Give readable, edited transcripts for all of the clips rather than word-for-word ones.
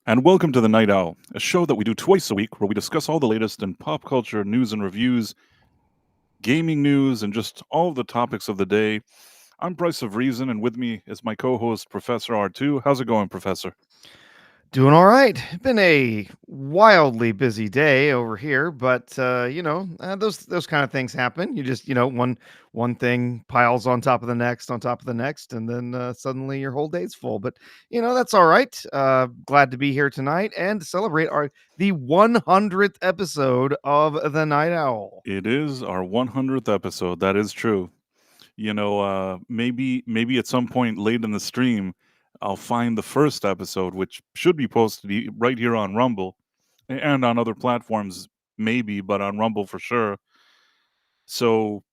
and welcome to the Night Owl, a show that we do twice a week where we discuss all the latest in pop culture news and reviews, gaming news, and just all of the topics of the day. I'm Bryce of Reason, and with me is my co host, Professor R2. How's it going, Professor? Doing all right. Been a wildly busy day over here, but those kind of things happen. You just one thing piles on top of the next, on top of the next, and then suddenly your whole day's full. But that's all right. Glad to be here tonight and to celebrate the 100th episode of the Night Owl. It is our 100th episode. That is true. Maybe at some point late in the stream, I'll find the first episode, which should be posted right here on Rumble and on other platforms, maybe, but on Rumble for sure. So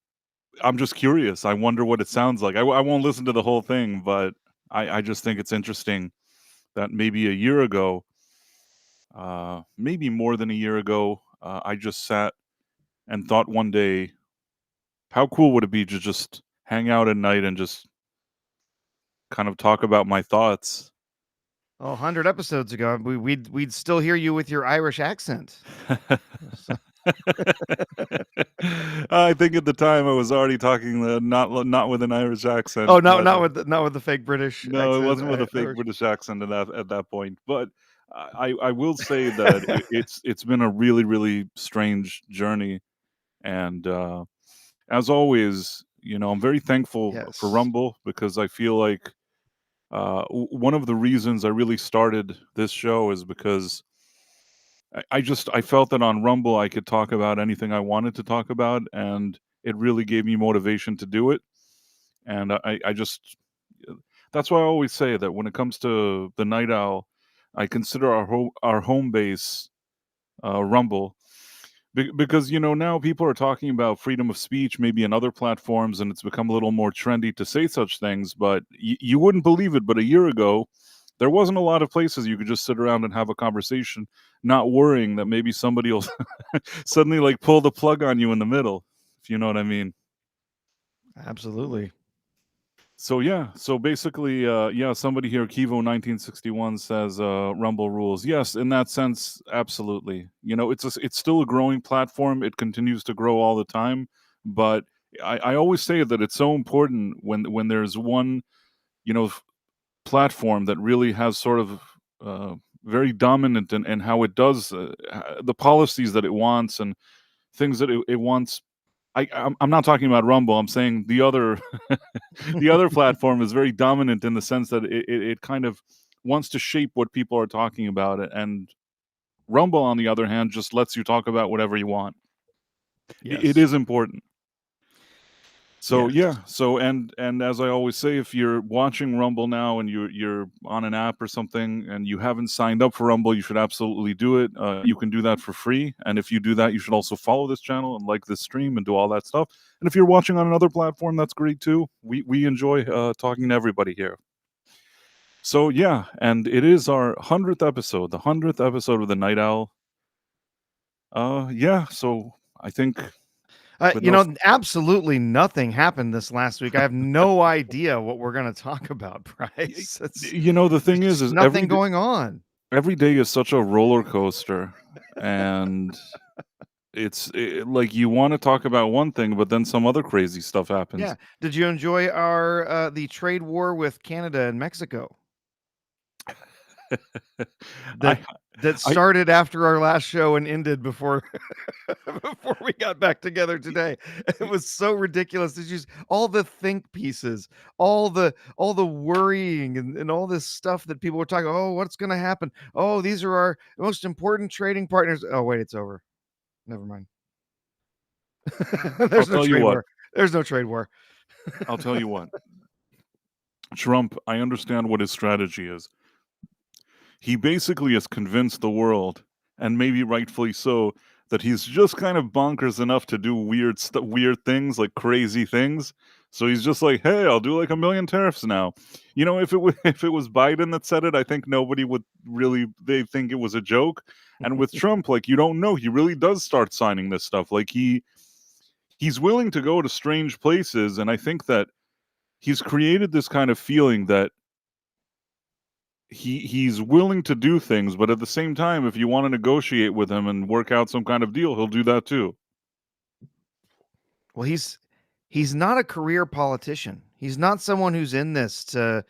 I'm just curious. I wonder what it sounds like. I won't listen to the whole thing, but I just think it's interesting that maybe a year ago, maybe more than a year ago, I just sat and thought one day, how cool would it be to just hang out at night and just kind of talk about my thoughts? Oh, 100 episodes ago, we'd still hear you with your Irish accent. I think at the time I was already talking not with an Irish accent. Oh, not with the fake British No, it accent. wasn't with a fake British accent at that point. But I will say that it's been a really, really strange journey, and as always, I'm very thankful for Yes. Rumble because I feel like one of the reasons I really started this show is because I felt that on Rumble I could talk about anything I wanted to talk about, and it really gave me motivation to do it. And I just that's why I always say that when it comes to the Night Owl, I consider our home base Rumble because now people are talking about freedom of speech maybe in other platforms, and it's become a little more trendy to say such things. But you wouldn't believe it, but a year ago there wasn't a lot of places you could just sit around and have a conversation, not worrying that maybe somebody will suddenly like pull the plug on you in the middle, if you know what I mean. Absolutely. So yeah, so basically, somebody here, Kivo1961 says Rumble rules. Yes, in that sense, absolutely. It's still a growing platform. It continues to grow all the time, but I always say that it's so important when there's one, platform that really has sort of very dominant in how it does the policies that it wants and things that it wants. I'm not talking about Rumble. I'm saying the other the other platform is very dominant in the sense that it kind of wants to shape what people are talking about, and Rumble, on the other hand, just lets you talk about whatever you want. It Yes. is important. So Yes. yeah, and as I always say, if you're watching Rumble now and you're on an app or something and you haven't signed up for Rumble, you should absolutely do it. You can do that for free, and if you do that, you should also follow this channel and like this stream and do all that stuff. And if you're watching on another platform, that's great too. We enjoy talking to everybody here. So yeah, and it is our 100th episode, the 100th episode of the Night Owl. Yeah, so I think with no Absolutely nothing happened this last week. I have no idea what we're going to talk about, Bryce. the thing There's is just nothing going on. every day is such a roller coaster, and like you want to talk about one thing, but then some other crazy stuff happens. Yeah. Did you enjoy our the trade war with Canada and Mexico? I, That started after our last show and ended before before we got back together today. It was so ridiculous. It's just all the think pieces, all the worrying and all this stuff that people were talking. Oh, what's going to happen? Oh, these are our most important trading partners. Oh, wait, it's over. Never mind. I'll There's no tell you trade what. war. There's no trade war. I'll tell you what. Trump, I understand what his strategy is. He basically has convinced the world, and maybe rightfully so, that he's just kind of bonkers enough to do weird things, like crazy things. So he's just like, "Hey, I'll do like 1,000,000 tariffs now." If it if it was Biden that said it, I think nobody would really. They think it was a joke. And with Trump, like, you don't know, he really does start signing this stuff. Like he's willing to go to strange places, and I think that he's created this kind of feeling that he's willing to do things, but at the same time, if you want to negotiate with him and work out some kind of deal, he'll do that too. Well, he's not a career politician. He's not someone who's in this to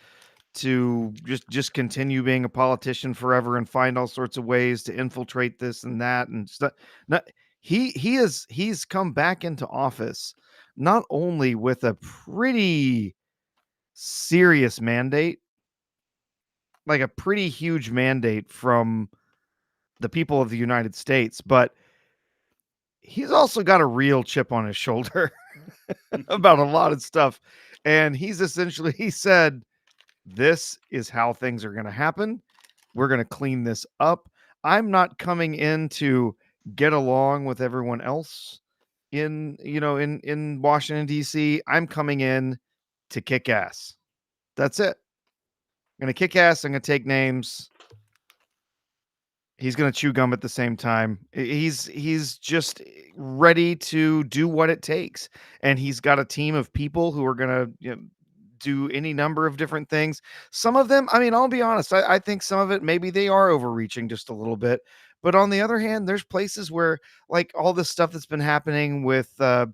just continue being a politician forever and find all sorts of ways to infiltrate this and that and stuff. No, he's come back into office not only with a pretty serious mandate, like a pretty huge mandate from the people of the United States, but he's also got a real chip on his shoulder about a lot of stuff. And he said, this is how things are going to happen. We're going to clean this up. I'm not coming in to get along with everyone else in Washington D.C. I'm coming in to kick ass. That's it. I'm going to kick ass. I'm going to take names. He's going to chew gum at the same time. He's just ready to do what it takes, and he's got a team of people who are going to do any number of different things. Some of them, I mean, I'll be honest, I think some of it maybe they are overreaching just a little bit. But on the other hand, there's places where, like all this stuff that's been happening with the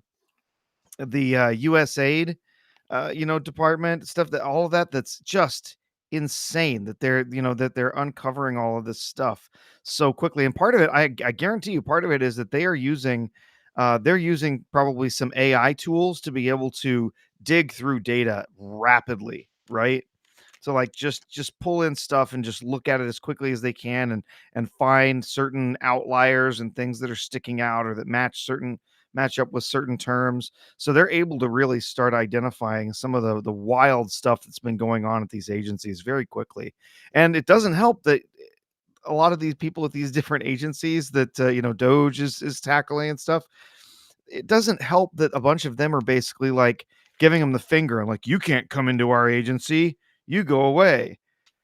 USAID, department stuff, that all of that's just insane that they're uncovering all of this stuff so quickly. And part of it, I guarantee you, part of it is that they're using probably some AI tools to be able to dig through data rapidly, right? So like just pull in stuff and just look at it as quickly as they can and find certain outliers and things that are sticking out or that match up with certain terms. So they're able to really start identifying some of the wild stuff that's been going on at these agencies very quickly. And it doesn't help that a lot of these people at these different agencies that Doge is tackling and stuff, it doesn't help that a bunch of them are basically like giving them the finger and like, you can't come into our agency, you go away.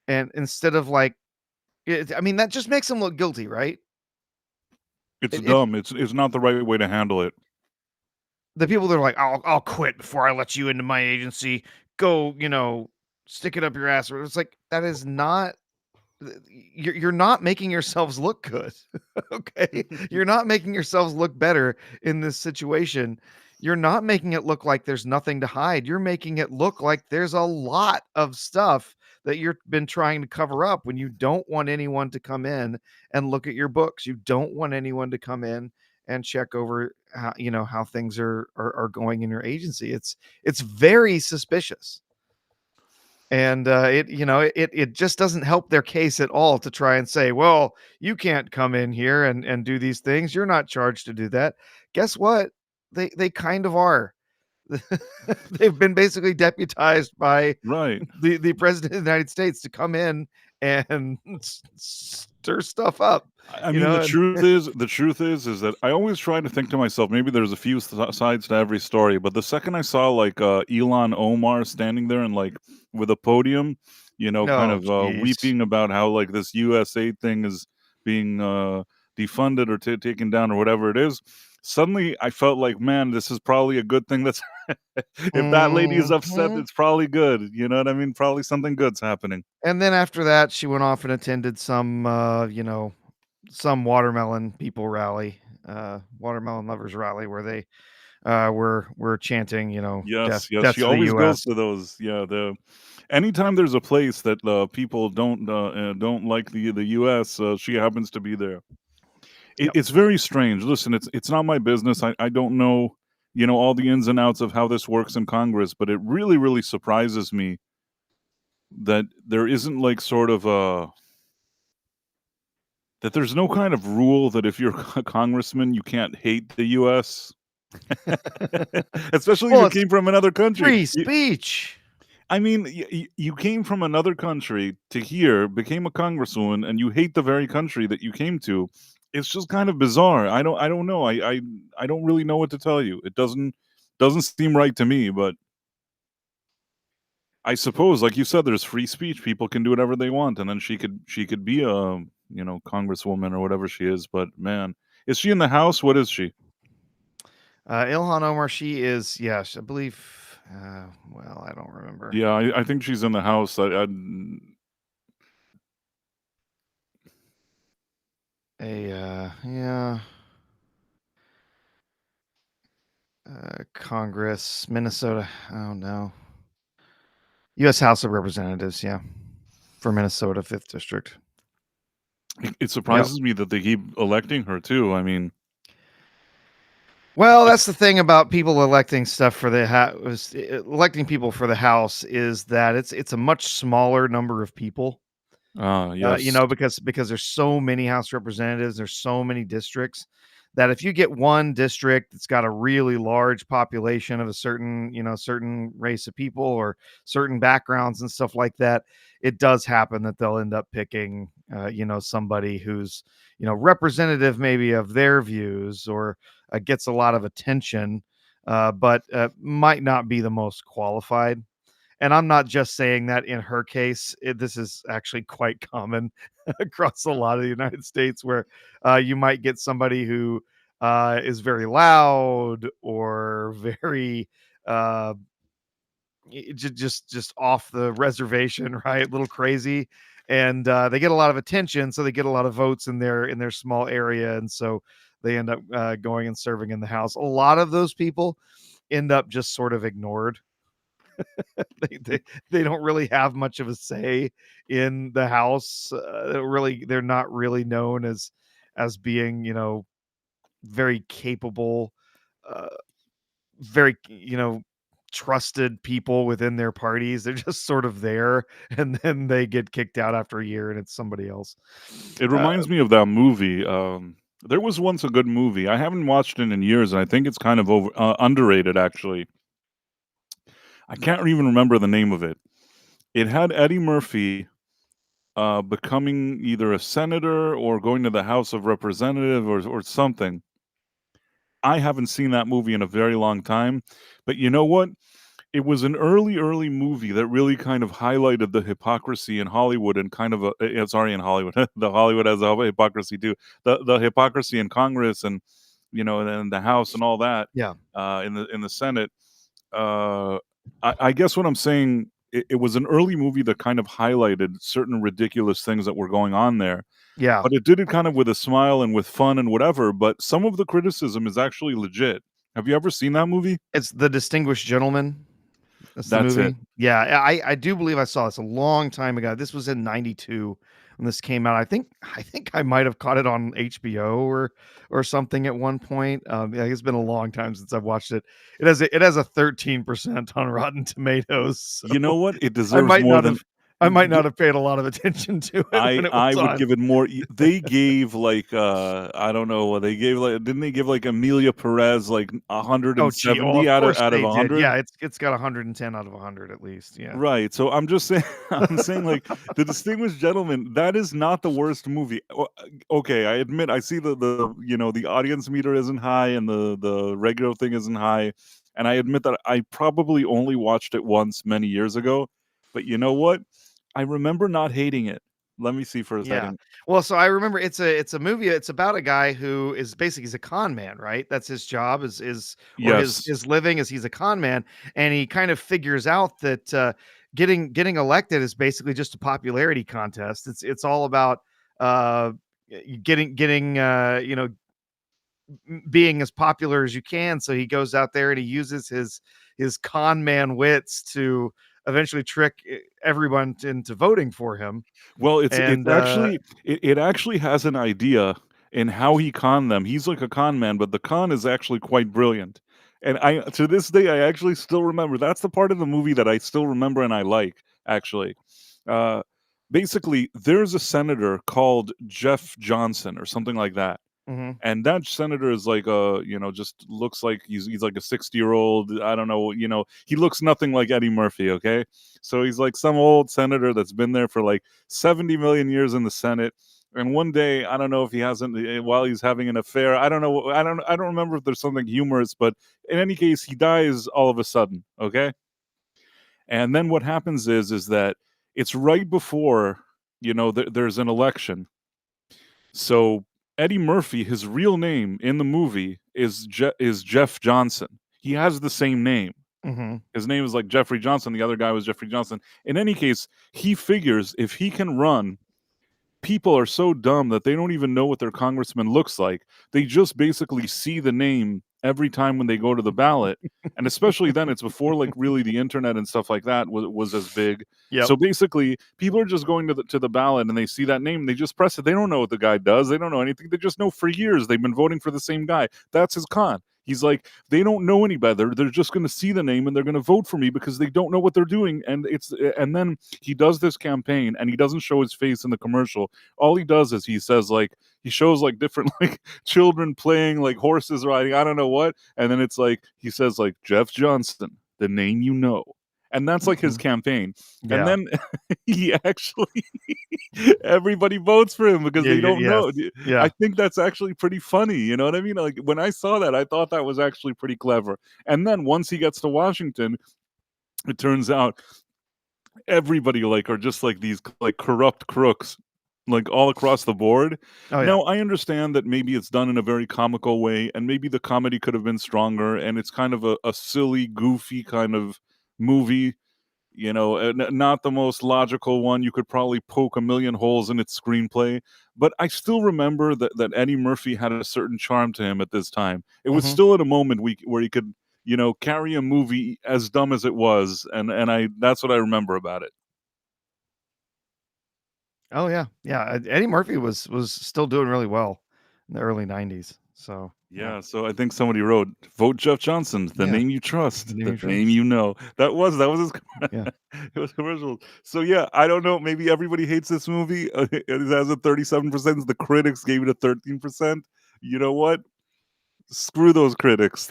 And instead of like, I mean, that just makes them look guilty, right? It's It dumb. It's not the right way to handle it. The people that are like, I'll quit before I let you into my agency. Go, stick it up your ass. It's like that is not. You're not making yourselves look good. Okay, you're not making yourselves look better in this situation. You're not making it look like there's nothing to hide. You're making it look like there's a lot of stuff that you've been trying to cover up when you don't want anyone to come in and look at your books. You don't want anyone to come in and check over how things are going in your agency. It's very suspicious. And it just doesn't help their case at all to try and say, well, you can't come in here and do these things. You're not charged to do that. Guess what? They kind of are. They've been basically deputized by Right. the president of the United States to come in and stir stuff up, I mean, and the truth is that I always try to think to myself, maybe there's a few sides to every story, but the second I saw like Elon Omar standing there and like with a podium, kind no, of jeez. weeping about how like this USA thing is being defunded or taken down or whatever it is, suddenly I felt like, man, this is probably a good thing. That's if that lady is upset, Mhm. it's probably good. You know what I mean? Probably something good's happening. And then after that, she went off and attended some watermelon people rally, watermelon lovers rally where they were chanting, Yes, yes, death she to the always goes US. to those. Yeah, the anytime there's a place that people don't like the U.S., she happens to be there. Yep. It's very strange. Listen, it's not my business. I don't know, all the ins and outs of how this works in Congress, but it really, really surprises me that there isn't like sort of that there's no kind of rule that if you're a congressman, you can't hate the U.S. Especially if Well, you it's came from another country. free speech. I mean, you came from another country to here, became a congresswoman, and you hate the very country that you came to. It's just kind of bizarre. I don't know. I don't really know what to tell you. It doesn't seem right to me, but I suppose, like you said, there's free speech. People can do whatever they want, and then she could be a congresswoman or whatever she is. But man, is she in the House? What is she? Ilhan Omar, she is, yes, I believe. Well, I don't remember. Yeah, I think she's in the House. Yeah, Congress, Minnesota. Oh no, U.S. House of Representatives. Yeah, for Minnesota, 5th District. It Yep. surprises me that they keep electing her too. I mean, Well, it's that's the thing about people electing stuff for the house. Electing people for the House is that it's a much smaller number of people. yes. Because there's so many House Representatives, there's so many districts that if you get one district that's got a really large population of a certain race of people or certain backgrounds and stuff like that, it does happen that they'll end up picking, somebody who's, representative maybe of their views or gets a lot of attention, but might not be the most qualified. And I'm not just saying that in her case. This is actually quite common across a lot of the United States where you might get somebody who is very loud or very uh, just off the reservation, right? A little crazy, and they get a lot of attention, so they get a lot of votes in their small area, and so they end up going and serving in the House. A lot of those people end up just sort of ignored. They don't really have much of a say in the house. They're not really known as being, very capable, uh, very, trusted people within their parties. They're just sort of there, and then they get kicked out after a year, and it's somebody else. It Uh, reminds me of that movie. There was once a good movie. I haven't watched it in years, and I think it's kind of underrated. Actually, I can't even remember the name of it. It had Eddie Murphy becoming either a senator or going to the House of Representative or something. I haven't seen that movie in a very long time, but you know what? It was an early movie that really kind of highlighted the hypocrisy in Hollywood and kind of sorry, in Hollywood. The Hollywood has a hypocrisy too. The hypocrisy in Congress and and the House and all that yeah, in the Senate. Uh, I guess what I'm saying, it was an early movie that kind of highlighted certain ridiculous things that were going on there, yeah. but it did it kind of with a smile and with fun and whatever. But some of the criticism is actually legit. Have you ever seen that movie? It's The Distinguished Gentleman. That's the That's it. movie? Yeah, I do believe I saw this a long time ago. This was in '92 when this came out. I think I might have caught it on HBO or something at one point. Yeah, it's been a long time since I've watched it. It has a 13% on Rotten Tomatoes, You so know what? It I deserves might more not than have I might not have paid a lot of attention to it when it I was would on. give it more. They gave like I don't know what they gave, like didn't they give like Amelia Perez like Oh, gee, well, 170 of course out of they did. 100? Yeah, it's got 110 out of 100 at least, yeah. Right. So I'm just saying I'm saying like The Distinguished Gentleman, that is not the worst movie. Okay, I admit I see the audience meter isn't high and the regular thing isn't high, and I admit that I probably only watched it once many years ago. But you know what? I remember not hating it. Let me see for a Yeah. second. Well, so I remember it's a movie. It's about a guy who is basically he's a con man, right? That's his job is or his Yes. his living is he's a con man, and he kind of figures out that getting elected is basically just a popularity contest. It's all about getting being as popular as you can. So he goes out there and he uses his con man wits to eventually trick everyone into voting for him. Well, it's And actually it actually has an idea in how he conned them. He's like a con man, but the con is actually quite brilliant. And I to this day I actually still remember. That's the part of the movie that I still remember and I like actually. Uh Basically there's a senator called Jeff Johnson or something like that. mhm. And that senator is like just looks like he's like a 60-year-old. I don't know, he looks nothing like Eddie Murphy, okay? So he's like some old senator that's been there for like 70 million years in the Senate. And one day, I don't know if he hasn't while he's having an affair. I don't know. I don't remember if there's something humorous, but in any case, he dies all of a sudden, okay? And then what happens is that it's right before, there's an election, so Eddie Murphy, his real name in the movie is Jeff Johnson. He has the same name. Mhm. His name is like Jeffrey Johnson. The other guy was Jeffrey Johnson. In any case, he figures if he can run people are so dumb that they don't even know what their congressman looks like. They just basically see the name every time when they go to the ballot. And especially then, it's before like really the internet and stuff like that was as big. Yep. So basically, people are just going to the ballot and they see that name, they just press it. They don't know what the guy does. They don't know anything. They just know for years they've been voting for the same guy. That's his con. He's like, they don't know any better. They're just going to see the name and they're going to vote for me because they don't know what they're doing. And then he does this campaign and he doesn't show his face in the commercial. All he does is he says like he shows like different like children playing like horses riding, I don't know what, and then it's like he says like Jeff Johnston, the name you know. And that's like his Mhm. campaign. And Yeah. then he actually everybody votes for him because Yeah, they don't yes. know. I Yeah. think that's actually pretty funny, you know what I mean? Like when I saw that, I thought that was actually pretty clever. And then once he gets to Washington, it turns out everybody like are just like these like corrupt crooks like all across the board. Oh, yeah. Now, I understand that maybe it's done in a very comical way and maybe the comedy could have been stronger and it's kind of a silly, goofy kind of movie, you know, not the most logical one. You could probably poke a million holes in its screenplay, but I still remember that Eddie Murphy had a certain charm to him at this time. It was Mhm. still at a moment where he could, you know, carry a movie as dumb as it was, and I that's what I remember about it. Oh, yeah. Yeah, Eddie Murphy was still doing really well in the early '90s. So, yeah. Yeah, so I think somebody wrote, "Vote Jeff Johnson, the Yeah. name you The trust, name the you name trust. you know." That was his Yeah. it was commercial. So yeah, I don't know, maybe everybody hates this movie. It has a 37%. The critics gave it a 13%. You know what? Screw those critics.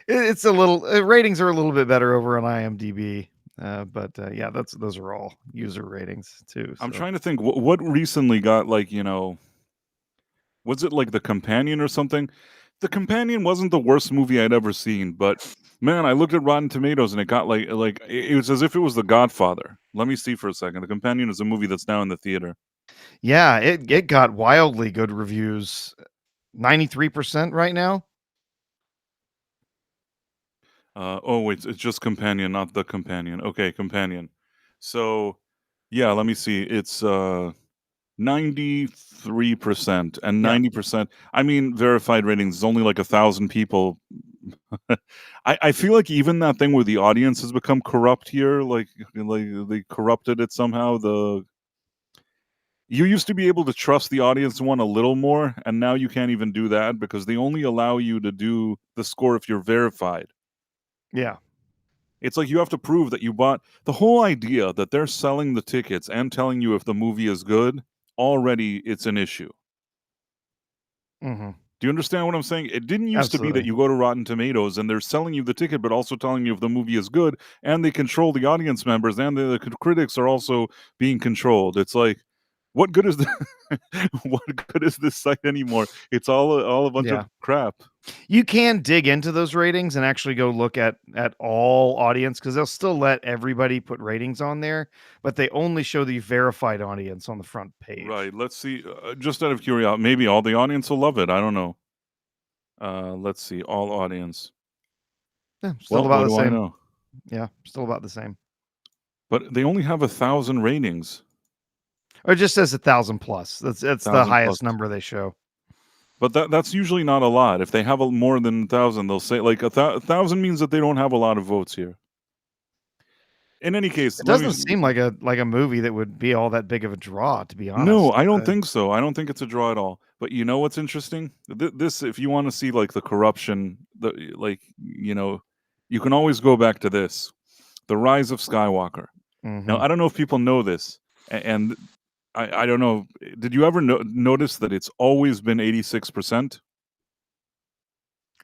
It's a little ratings are a little bit better over on IMDb, but, yeah, those are all user ratings too, I'm so trying to think what recently got like, you know, was it like The Companion or something? The Companion wasn't the worst movie I'd ever seen, but man, I looked at Rotten Tomatoes and it got like it was as if it was The Godfather. Let me see for a second. The Companion is a movie that's now in the theater. yeah, it got wildly good reviews, 93% right now? Oh wait, it's just Companion, not The Companion. Okay, Companion. So yeah, let me see. It's 93% and Yeah. 90%. I mean, verified ratings is only like 1,000 people. I feel like even that thing where the audience has become corrupt here, like they corrupted it somehow. You used to be able to trust the audience one a little more, and now you can't even do that because they only allow you to do the score if you're verified. Yeah. It's like you have to prove that you bought the whole idea that they're selling the tickets and telling you if the movie is good, already it's an issue. Mhm. Do you understand what I'm saying? It didn't used to be that Absolutely. you go to Rotten Tomatoes and they're selling you the ticket, but also telling you if the movie is good, and they control the audience members, and the critics are also being controlled. It's like, what good is the, what good is this site anymore? It's all a bunch of Yeah. crap. You can dig into those ratings and actually go look at all audience because 'cause they'll still let everybody put ratings on there, but they only show the verified audience on the front page. Right. Let's see. Just out of curiosity, maybe all the audience will love it. I don't know. Let's see. All audience. Yeah, still Well, about what the do I same. know? Yeah, still about the same. But they only have 1,000 ratings. Or it just says 1,000 plus. That's the 1,000 plus. highest number they show. But that's usually not a lot. If they have more than 1,000, they'll say like 1,000 means that they don't have a lot of votes here. In any case, It let me. doesn't seem like a movie that would be all that big of a draw, to be No, honest. I don't think so. I don't think it's a draw at all. But you know what's interesting? This, if you want to see like the corruption, the like, you know, you can always go back to this, the rise of Skywalker. Now, Mhm. I don't know if people know this, and I don't know. Did you ever notice that it's always been 86%?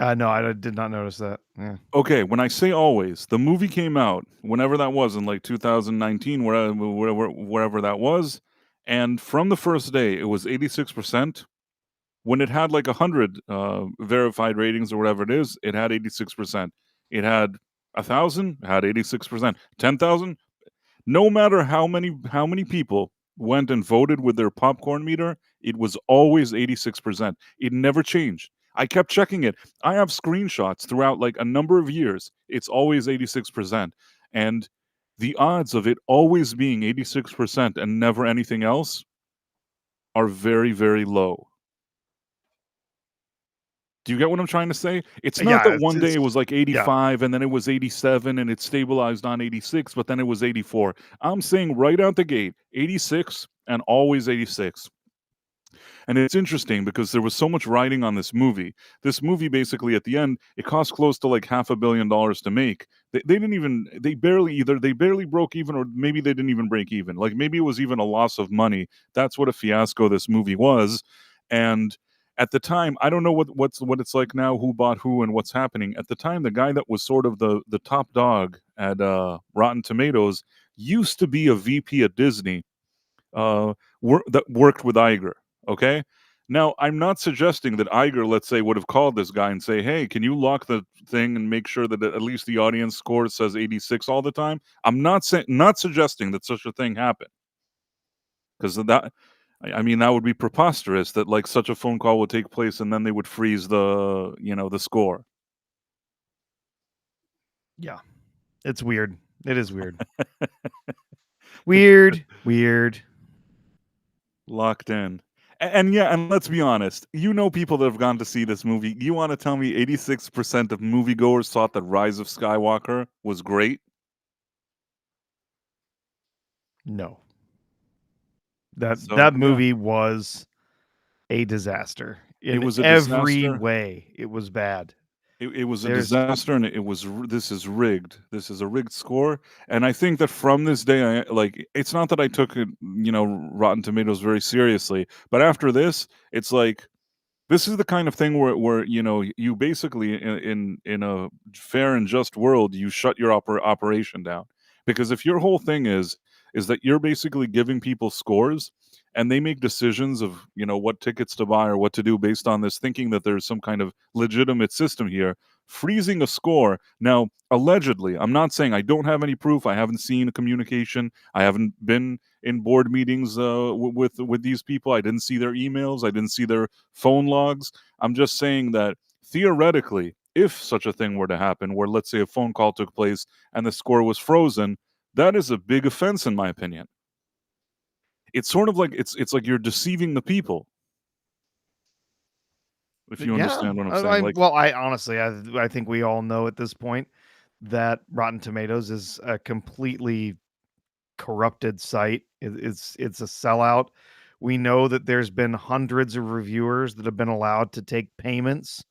No, I did not notice that. Yeah. Okay, when I say always, the movie came out whenever that was in like 2019, wherever that was, and from the first day, it was 86%. When it had like 100 verified ratings or whatever it is, it had 86%. It had 1,000, had 86%. 10,000, no matter how many people went and voted with their popcorn meter, it was always 86%. It never changed. I kept checking it. I have screenshots throughout like a number of years. It's always 86%. And the odds of it always being 86% and never anything else are very, very low. Do you get what I'm trying to say? It's not that Yeah, one day it's it was like yeah. 85 and then it was 87 and it stabilized on 86, but then it was 84. I'm saying right out the gate, 86 and always 86. And it's interesting because there was so much writing on this movie. This movie basically at the end, it cost close to like $500 million to make. They didn't even they barely broke even, or maybe they didn't even break even. Like maybe it was even a loss of money. That's what a fiasco this movie was. And at the time, I don't know what it's like now, who bought who and what's happening. At the time, the guy that was sort of the top dog at Rotten Tomatoes used to be a VP at Disney, that worked with Iger. Okay. Now, I'm not suggesting that Iger, let's say, would have called this guy and say, "Hey, can you lock the thing and make sure that at least the audience score says 86 all the time?" I'm not suggesting that such a thing happened, because that, I mean, that would be preposterous that like such a phone call would take place and then they would freeze the score. Yeah. It's weird. It is weird. Weird, weird. Locked in. And yeah, and let's be honest, people that have gone to see this movie. You want to tell me 86% of moviegoers thought that Rise of Skywalker was great? No. That So yeah, movie was a disaster it in was a every disaster. way. It was bad. It was a There's disaster, and this is rigged. This is a rigged score, and I think that from this day, it's not that I took it, Rotten Tomatoes very seriously, but after this, it's like this is the kind of thing where you basically in a fair and just world you shut your operation down, because if your whole thing is that you're basically giving people scores and they make decisions of what tickets to buy or what to do based on this, thinking that there's some kind of legitimate system here, freezing a score. Now allegedly, I'm not saying, I don't have any proof, I haven't seen a communication, I haven't been in board meetings with these people, I didn't see their emails, I didn't see their phone logs. I'm just saying that theoretically, if such a thing were to happen, where let's say a phone call took place and the score was frozen, that is a big offense in my opinion. It's sort of like it's like you're deceiving the people, if you yeah. understand what I'm saying. Like, I honestly, I think we all know at this point that Rotten Tomatoes is a completely corrupted site. It's a sellout. We know that there's been hundreds of reviewers that have been allowed to take payments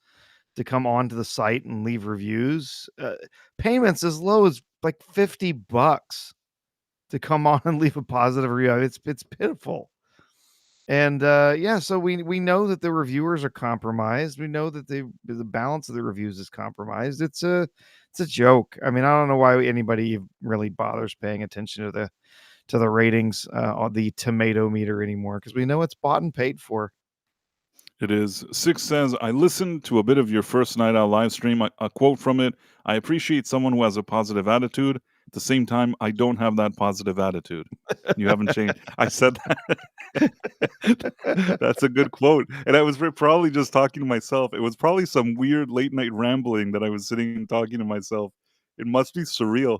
to come onto the site and leave reviews. Payments as low as like $50 to come on and leave a positive review. It's pitiful. And yeah, so we know that the reviewers are compromised. We know that the balance of the reviews is compromised. It's a joke. I mean, I don't know why anybody really bothers paying attention to the ratings on the tomato meter anymore, because we know it's bought and paid for. it is. Six says, I listened to a bit of your first night out live stream. A quote from it: "I appreciate someone who has a positive attitude. At the same time, I don't have that positive attitude." You haven't changed. I said that. That's a good quote. And I was probably just talking to myself. It was probably some weird late night rambling that I was sitting and talking to myself. It must be surreal.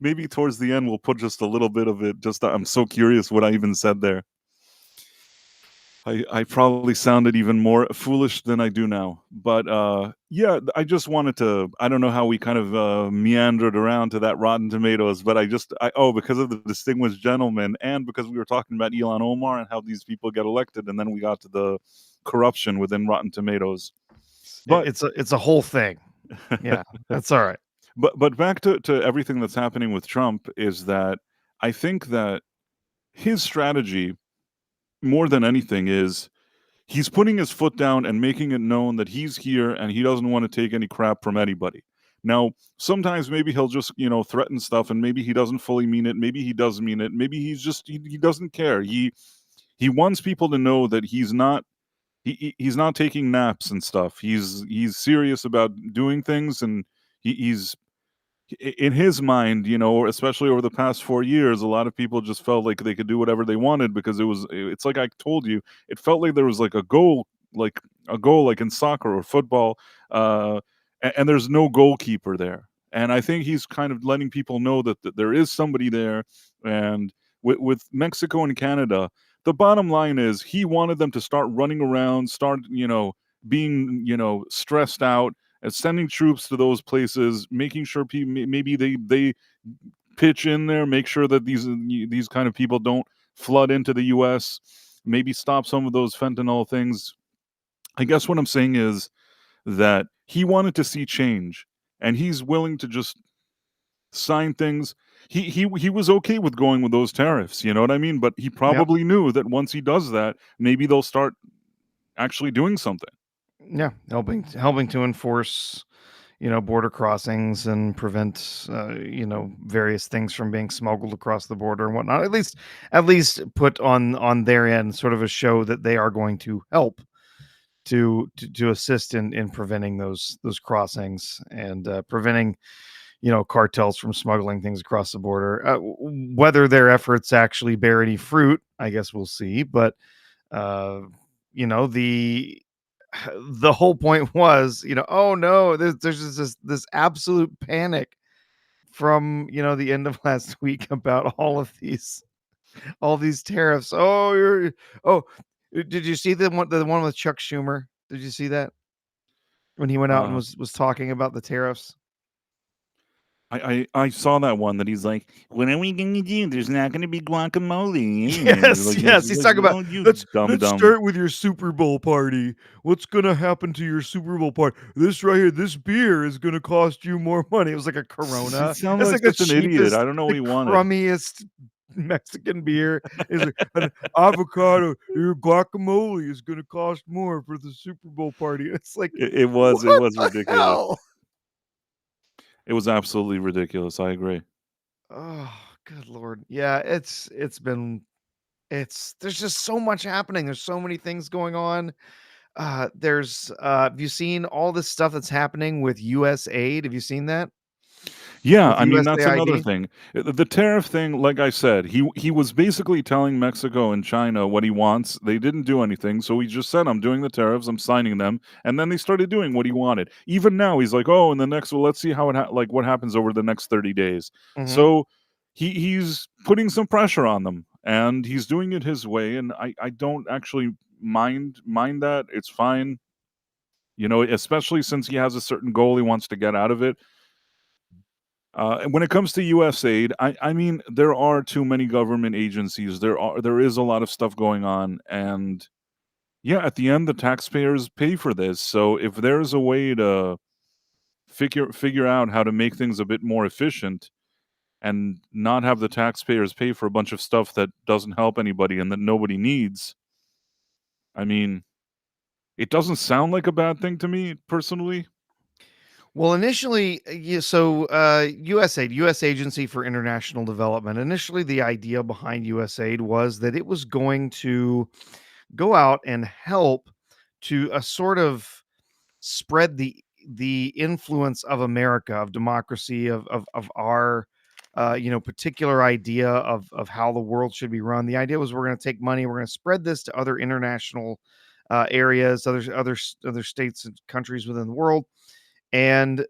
Maybe towards the end we'll put just a little bit of it. Just I'm so curious what I even said there. I probably sounded even more foolish than I do now. But yeah, I just wanted to, I don't know how we kind of meandered around to that Rotten Tomatoes, but because of the distinguished gentleman and because we were talking about Elon Omar and how these people get elected, and then we got to the corruption within Rotten Tomatoes. But It's a whole thing. Yeah, that's all right. but back to everything that's happening with Trump, is that I think that his strategy, more than anything, is he's putting his foot down and making it known that he's here and he doesn't want to take any crap from anybody. Now, sometimes maybe he'll just, threaten stuff, and maybe he doesn't fully mean it. Maybe he does mean it. Maybe he doesn't care. He wants people to know that he's not taking naps and stuff. He's serious about doing things, and he's in his mind, especially over the past 4 years, a lot of people just felt like they could do whatever they wanted because it's like I told you, it felt like there was like a goal like in soccer or football, and there's no goalkeeper there. And I think he's kind of letting people know that there is somebody there. And with Mexico and Canada, the bottom line is he wanted them to start running around, start, being, stressed out, and sending troops to those places, making sure maybe they pitch in there, make sure that these kind of people don't flood into the U.S., maybe stop some of those fentanyl things. I guess what I'm saying is that he wanted to see change, and he's willing to just sign things. He was okay with going with those tariffs, you know what I mean? But he Yeah. probably knew that once he does that, maybe they'll start actually doing something. Yeah, helping to enforce, border crossings and prevent, various things from being smuggled across the border and whatnot. At least put on their end sort of a show that they are going to help to assist in preventing those crossings and preventing, cartels from smuggling things across the border. Whether their efforts actually bear any fruit, I guess we'll see. But uh, the the whole point was, oh no, there's just this absolute panic from, the end of last week about all these tariffs. Oh, did you see the one with Chuck Schumer? Did you see that when he went out and Uh, was talking about the tariffs? I saw that one that he's like, "What are we gonna do? There's not gonna be guacamole." Yes, Like, yes. He's talking about oh, you dumb let's dumb. start with your Super Bowl party. What's gonna happen to your Super Bowl party? This right here, this beer is gonna cost you more money. It was like a He Corona. sounds It's like like the such an idiot. cheapest, I don't know what the he wanted. crummiest Mexican beer. Is like an avocado. Your guacamole is gonna cost more for the Super Bowl party. It's like, It what was the ridiculous. hell? It was absolutely ridiculous. I agree. Oh, good lord. Yeah, there's just so much happening. There's so many things going on. Have you seen all this stuff that's happening with USAID? Have you seen that? Yeah, With I mean, that's another USAID? thing. The tariff thing, like I said, he was basically telling Mexico and China what he wants. They didn't do anything, so he just said, "I'm doing the tariffs, I'm signing them," and then they started doing what he wanted. Even now, he's like, "Oh, in the next, well, let's see how like what happens over the next 30 days." Mhm. So he's putting some pressure on them, and he's doing it his way. And I don't actually mind that. It's fine, especially since he has a certain goal he wants to get out of it. And when it comes to USAID, I mean, there are too many government agencies. There is a lot of stuff going on, and yeah, at the end, the taxpayers pay for this. So if there's a way to figure out how to make things a bit more efficient and not have the taxpayers pay for a bunch of stuff that doesn't help anybody and that nobody needs, I mean, it doesn't sound like a bad thing to me personally. Well, initially, yeah, so USAID, U.S. Agency for International Development. Initially, the idea behind USAID was that it was going to go out and help to sort of spread the influence of America, of democracy, of our particular idea of how the world should be run. The idea was we're going to take money, we're going to spread this to other international areas, other states and countries within the world, and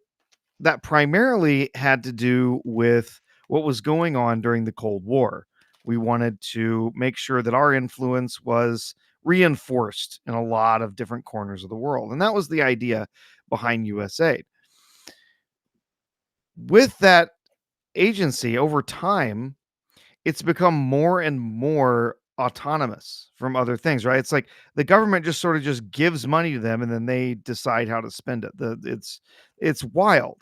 that primarily had to do with what was going on during the Cold War. We wanted to make sure that our influence was reinforced in a lot of different corners of the world. And that was the idea behind USAID. With that agency over time, it's become more and more autonomous from other things, right? It's like the government just sort of just gives money to them and then they decide how to spend it. It's wild.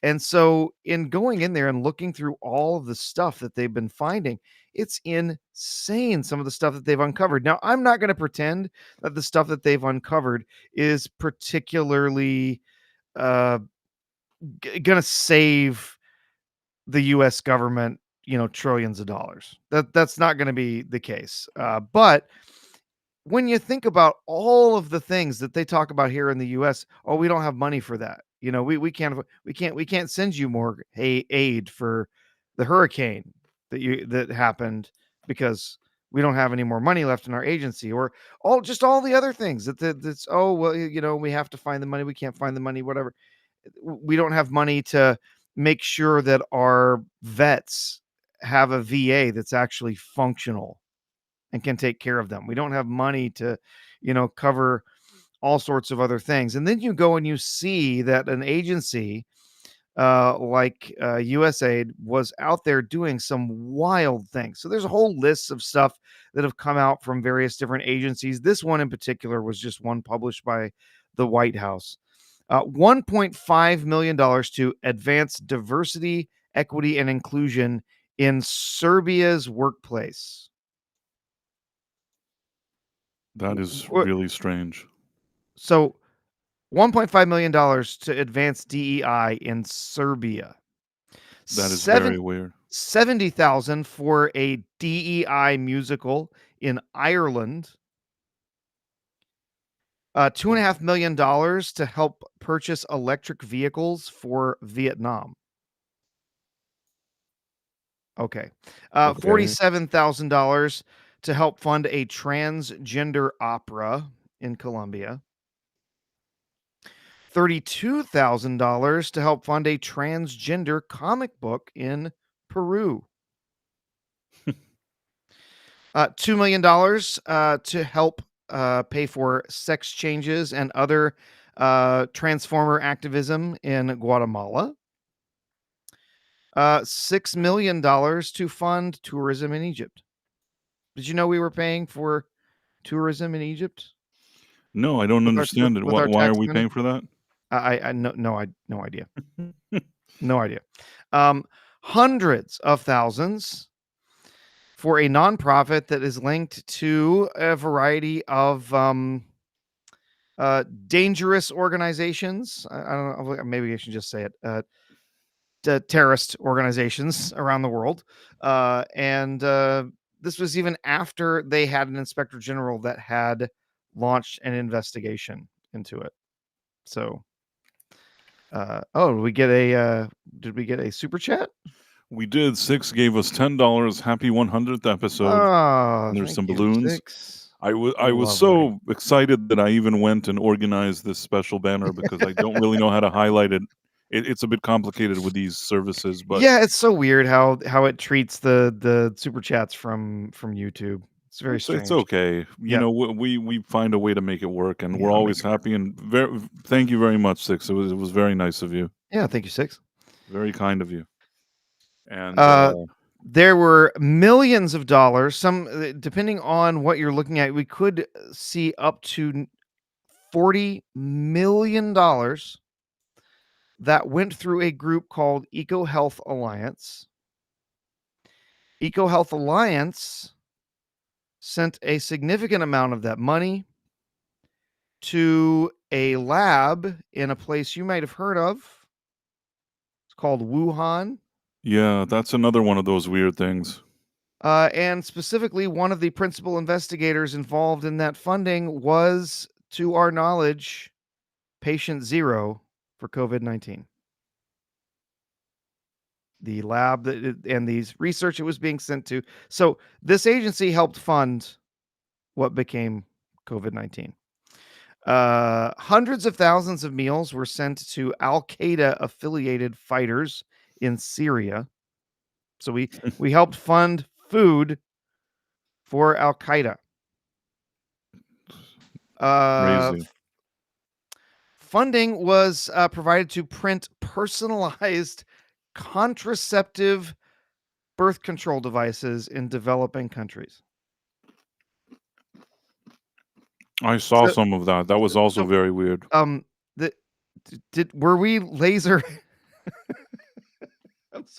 And so in going in there and looking through all of the stuff that they've been finding, it's insane some of the stuff that they've uncovered. Now, I'm not going to pretend that the stuff that they've uncovered is particularly uh going to save the US government, trillions of dollars. That's not going to be the case. But when you think about all of the things that they talk about here in the US, oh, we don't have money for that. We can't send you more aid for the hurricane that happened because we don't have any more money left in our agency, or all the other things that's, oh well, we have to find the money, we can't find the money, whatever. We don't have money to make sure that our vets have a VA that's actually functional and can take care of them. We don't have money to, cover all sorts of other things. And then you go and you see that an agency like USAID was out there doing some wild things. So there's a whole list of stuff that have come out from various different agencies. This one in particular was just one published by the White House. $1.5 million to advance diversity, equity, and inclusion in Serbia's workplace. That is really strange. So $1.5 million to advance DEI in Serbia. That is very weird. 70,000 for a DEI musical in Ireland. $2.5 million to help purchase electric vehicles for Vietnam. Okay. $47,000 to help fund a transgender opera in Colombia. $32,000 to help fund a transgender comic book in Peru. $2 million to help pay for sex changes and other transformer activism in Guatemala. $6 million to fund tourism in Egypt. Did you know we were paying for tourism in Egypt? No, I don't understand it. Why are we paying for that? No idea. No idea. Hundreds of thousands for a nonprofit that is linked to a variety of dangerous organizations. I don't know. Maybe I should just say it. Terrorist organizations around the world. And this was even after they had an inspector general that had launched an investigation into it. So, did we get a super chat? We did. Six gave us $10. Happy 100th episode. Oh, and there's some balloons. Six. I was so excited that I even went and organized this special banner because I don't really know how to highlight it. It's a bit complicated with these services, but yeah, it's so weird how it treats the super chats from YouTube. It's very strange. It's okay. You know, we find a way to make it work, and we're always happy. And thank you very much, Six. It was very nice of you. Yeah, thank you, Six. Very kind of you. And there were millions of dollars. Some, depending on what you're looking at, we could see up to $40 million that went through a group called EcoHealth Alliance. EcoHealth Alliance sent a significant amount of that money to a lab in a place you might have heard of. It's called Wuhan. Yeah, that's another one of those weird things. And specifically, one of the principal investigators involved in that funding was, to our knowledge, patient zero for COVID-19. The lab and these research it was being sent to. So this agency helped fund what became COVID-19. Hundreds of thousands of meals were sent to Al-Qaeda affiliated fighters in Syria. So we helped fund food for Al-Qaeda. Crazy. Funding was provided to print personalized contraceptive birth control devices in developing countries. I saw some of that. That was also very weird. Were we laser?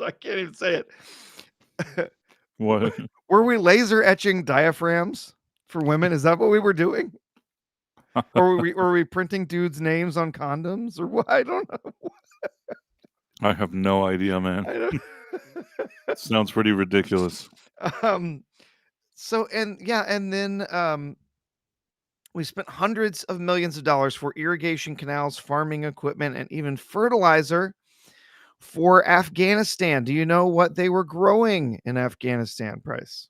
I can't even say it. What? Were we laser etching diaphragms for women? Is that what we were doing? Or were we printing dudes' names on condoms? Or what? I don't know. I have no idea, man. It sounds pretty ridiculous. And then we spent hundreds of millions of dollars for irrigation canals, farming equipment, and even fertilizer for Afghanistan. Do you know what they were growing in Afghanistan, Price?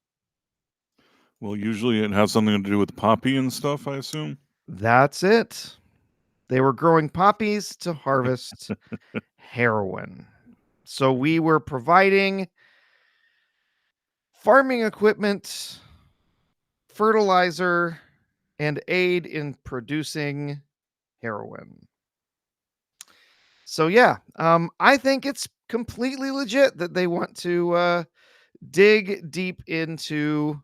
Well, usually it has something to do with poppy and stuff, I assume. That's it. They were growing poppies to harvest heroin. So we were providing farming equipment, fertilizer, and aid in producing heroin. So yeah, I think it's completely legit that they want to dig deep into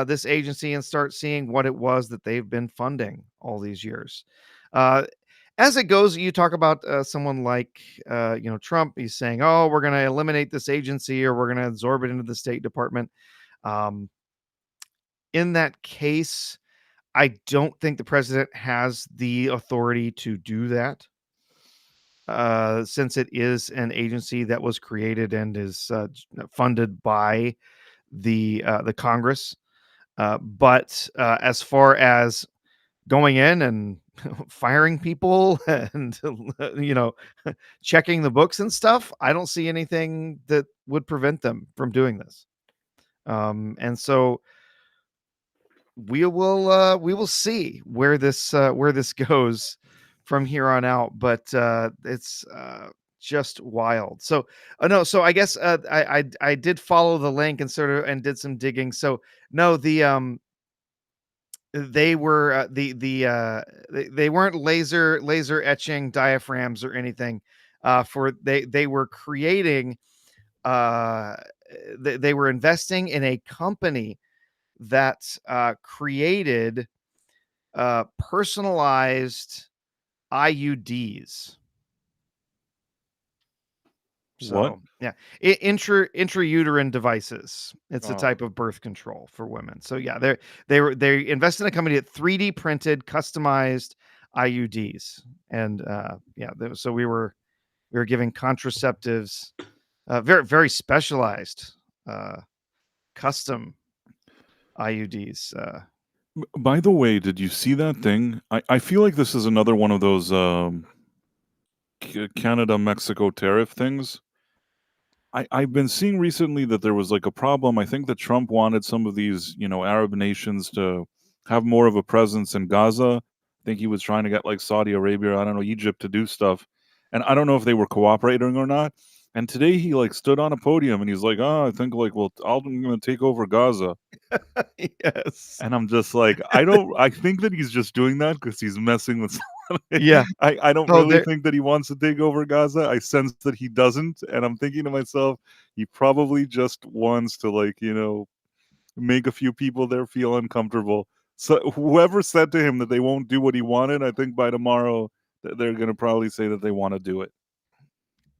this agency and start seeing what it was that they've been funding all these years. Uh, as it goes, you talk about someone like Trump. He's saying, "Oh, we're going to eliminate this agency, or we're going to absorb it into the State Department." Um, in that case, I don't think the president has the authority to do that, since it is an agency that was created and is funded by the Congress. But as far as going in and firing people and you know checking the books and stuff, I don't see anything that would prevent them from doing this. And so we will see where this goes from here on out. But it's just wild. So no, so I guess I did follow the link and sort of and did some digging. So no, they were they weren't laser etching diaphragms or anything. For they were creating uh they were investing in a company that created personalized IUDs. What? So yeah, intrauterine devices. It's a Oh. type of birth control for women. So yeah, they invested in a company that 3D printed customized IUDs, and so we were giving contraceptives, very specialized, custom IUDs. By the way, did you see that thing? I feel like this is another one of those Canada Mexico tariff things. I've been seeing recently that there was like a problem. I think that Trump wanted some of these, Arab nations to have more of a presence in Gaza. I think he was trying to get like Saudi Arabia, I don't know, Egypt to do stuff. And I don't know if they were cooperating or not. And today he like stood on a podium and he's like, "Oh, I think like, well, I'm going to take over Gaza." Yes. And I'm just like, I think that he's just doing that because he's messing with somebody. Yeah. I don't Oh, really there. think that he wants to take over Gaza. I sense that he doesn't. And I'm thinking to myself, he probably just wants to like, make a few people there feel uncomfortable. So whoever said to him that they won't do what he wanted, I think by tomorrow they're going to probably say that they want to do it.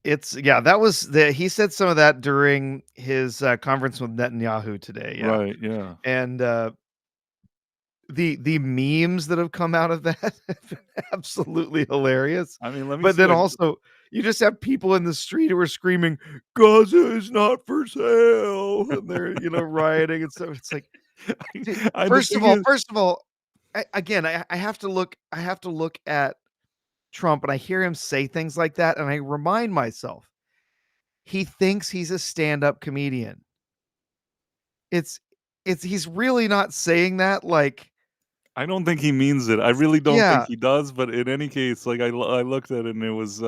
It's yeah, that was he said some of that during his conference with Netanyahu today. Yeah. Right. Yeah. And the memes that have come out of that have been absolutely hilarious. I mean, let me But see. then also, you just have people in the street who are screaming, "Gaza is not for sale," and they're rioting and stuff. It's like, dude, The thing is, first of all, again, I have to look. I have to look at Trump, and I hear him say things like that, and I remind myself, he thinks he's a stand-up comedian. It's he's really not saying that like. I don't think he means it. I really don't think Yeah. he does, but in any case, like I looked at it and it was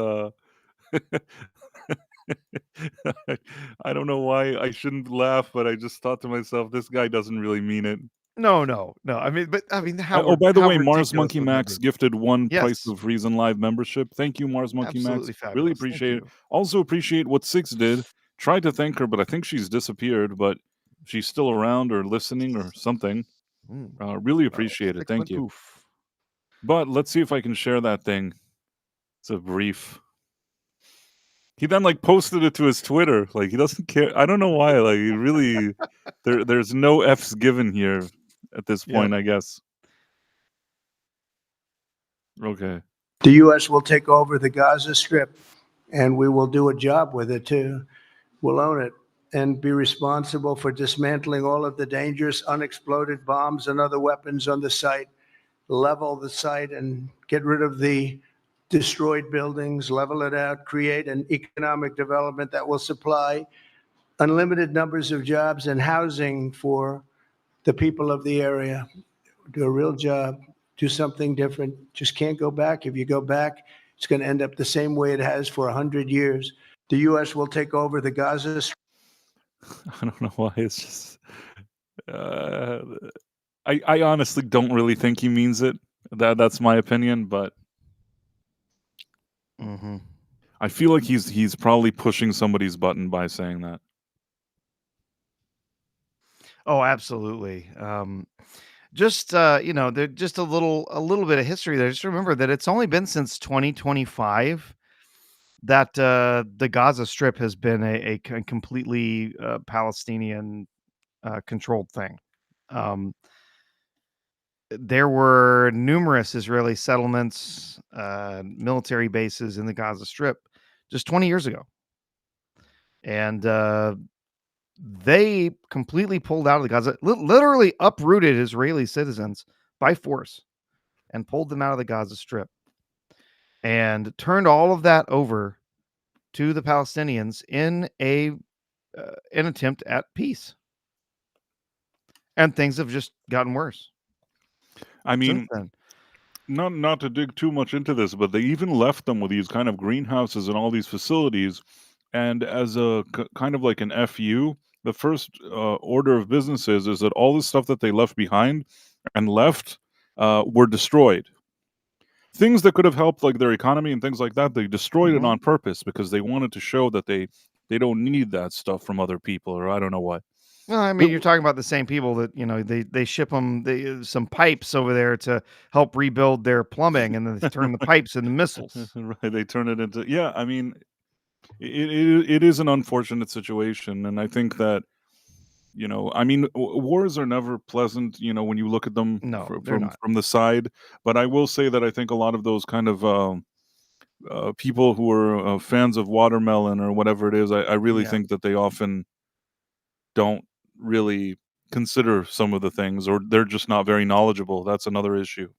I don't know why I shouldn't laugh, but I just thought to myself, this guy doesn't really mean it. No, no, no. I mean, but I mean, Oh, by the how way, Mars ridiculous Monkey would that Max be? gifted one Price Yes, of Reason Live membership. Thank you, Mars Monkey Max. absolutely Really fabulous. Thank appreciate it. you. Also appreciate what Six did. Tried to thank her, but I think she's disappeared. But she's still around or listening or something. Mm, Really appreciate it. 6 Thank foot you. poof. But let's see if I can share that thing. It's a brief. He then like posted it to his Twitter. Like he doesn't care. I don't know why. Like he really, there's no F's given here at this Yep. point. I guess. Okay. The U.S. will take over the Gaza Strip, and we will do a job with it too. We'll own it and be responsible for dismantling all of the dangerous unexploded bombs and other weapons on the site, level the site and get rid of the destroyed buildings, level it out, create an economic development that will supply unlimited numbers of jobs and housing for the people of the area. Do a real job, do something different. Just can't go back. If you go back, it's going to end up the same way it has for 100 years. The U.S. will take over the Gaza Strip. I don't know why. It's just. Uh, I honestly don't really think he means it. That's my opinion, but Mm-hmm. I feel like he's probably pushing somebody's button by saying that. Oh, absolutely. Just there just a little bit of history there. Just remember that it's only been since 2025 that the Gaza Strip has been a completely Palestinian controlled thing. Um, there were numerous Israeli settlements, military bases in the Gaza Strip just 20 years ago, and they completely pulled out of the Gaza, literally uprooted Israeli citizens by force and pulled them out of the Gaza Strip and turned all of that over to the Palestinians in an attempt at peace. And things have just gotten worse I since mean, then. not to dig too much into this, but they even left them with these kind of greenhouses and all these facilities. And as a kind of like an FU, the first order of business is that all the stuff that they left behind and left were destroyed. Things that could have helped like their economy and things like that, they destroyed it Mhm. on purpose because they wanted to show that they don't need that stuff from other people, or I don't know what. Well, I It mean, you're talking about the same people that, they ship them some pipes over there to help rebuild their plumbing, and then they turn the pipes into missiles. right, they turn it into, yeah, I mean, it is an unfortunate situation, and I think that, I mean, wars are never pleasant, when you look at them No, they're from not. from the side. But I will say that I think a lot of those kind of people who are fans of watermelon or whatever it is, I really Yeah. think that they often don't really consider some of the things, or they're just not very knowledgeable. That's another issue.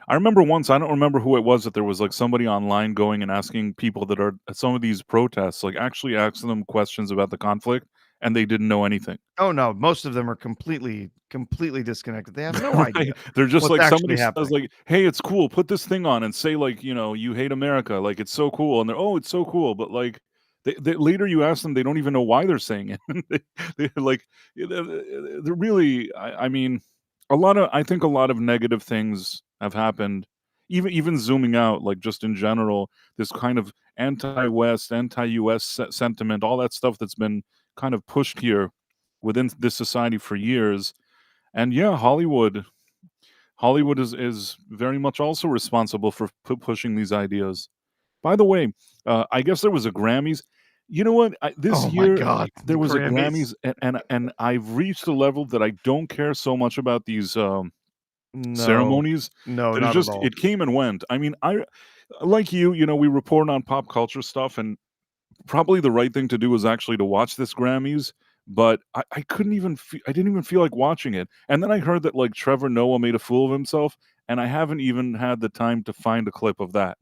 I remember once, I don't remember who it was, that there was like somebody online going and asking people that are at some of these protests, like actually asking them questions about the conflict, and they didn't know anything. Oh, no, most of them are completely disconnected. They have no Right? idea They're just what's like, somebody actually says happening. like, "Hey, it's cool. Put this thing on and say like, you hate America. Like it's so cool." And they're, "Oh, it's so cool." But like later you ask them, they don't even know why they're saying it. They're like, they're really. I mean, I think a lot of negative things have happened. Even zooming out, like just in general, this kind of anti-West, anti-US sentiment, all that stuff that's been kind of pushed here within this society for years. And yeah, Hollywood is very much also responsible for pushing these ideas. By the way, I guess there was a Grammys. You know what? This Oh my year god, the there was a Grammys. Grammys, and I've reached a level that I don't care so much about these No. ceremonies. No, That not at all. it came and went. I mean, I like you. We report on pop culture stuff, and probably the right thing to do was actually to watch this Grammys, but I couldn't even I didn't even feel like watching it. And then I heard that like Trevor Noah made a fool of himself, and I haven't even had the time to find a clip of that.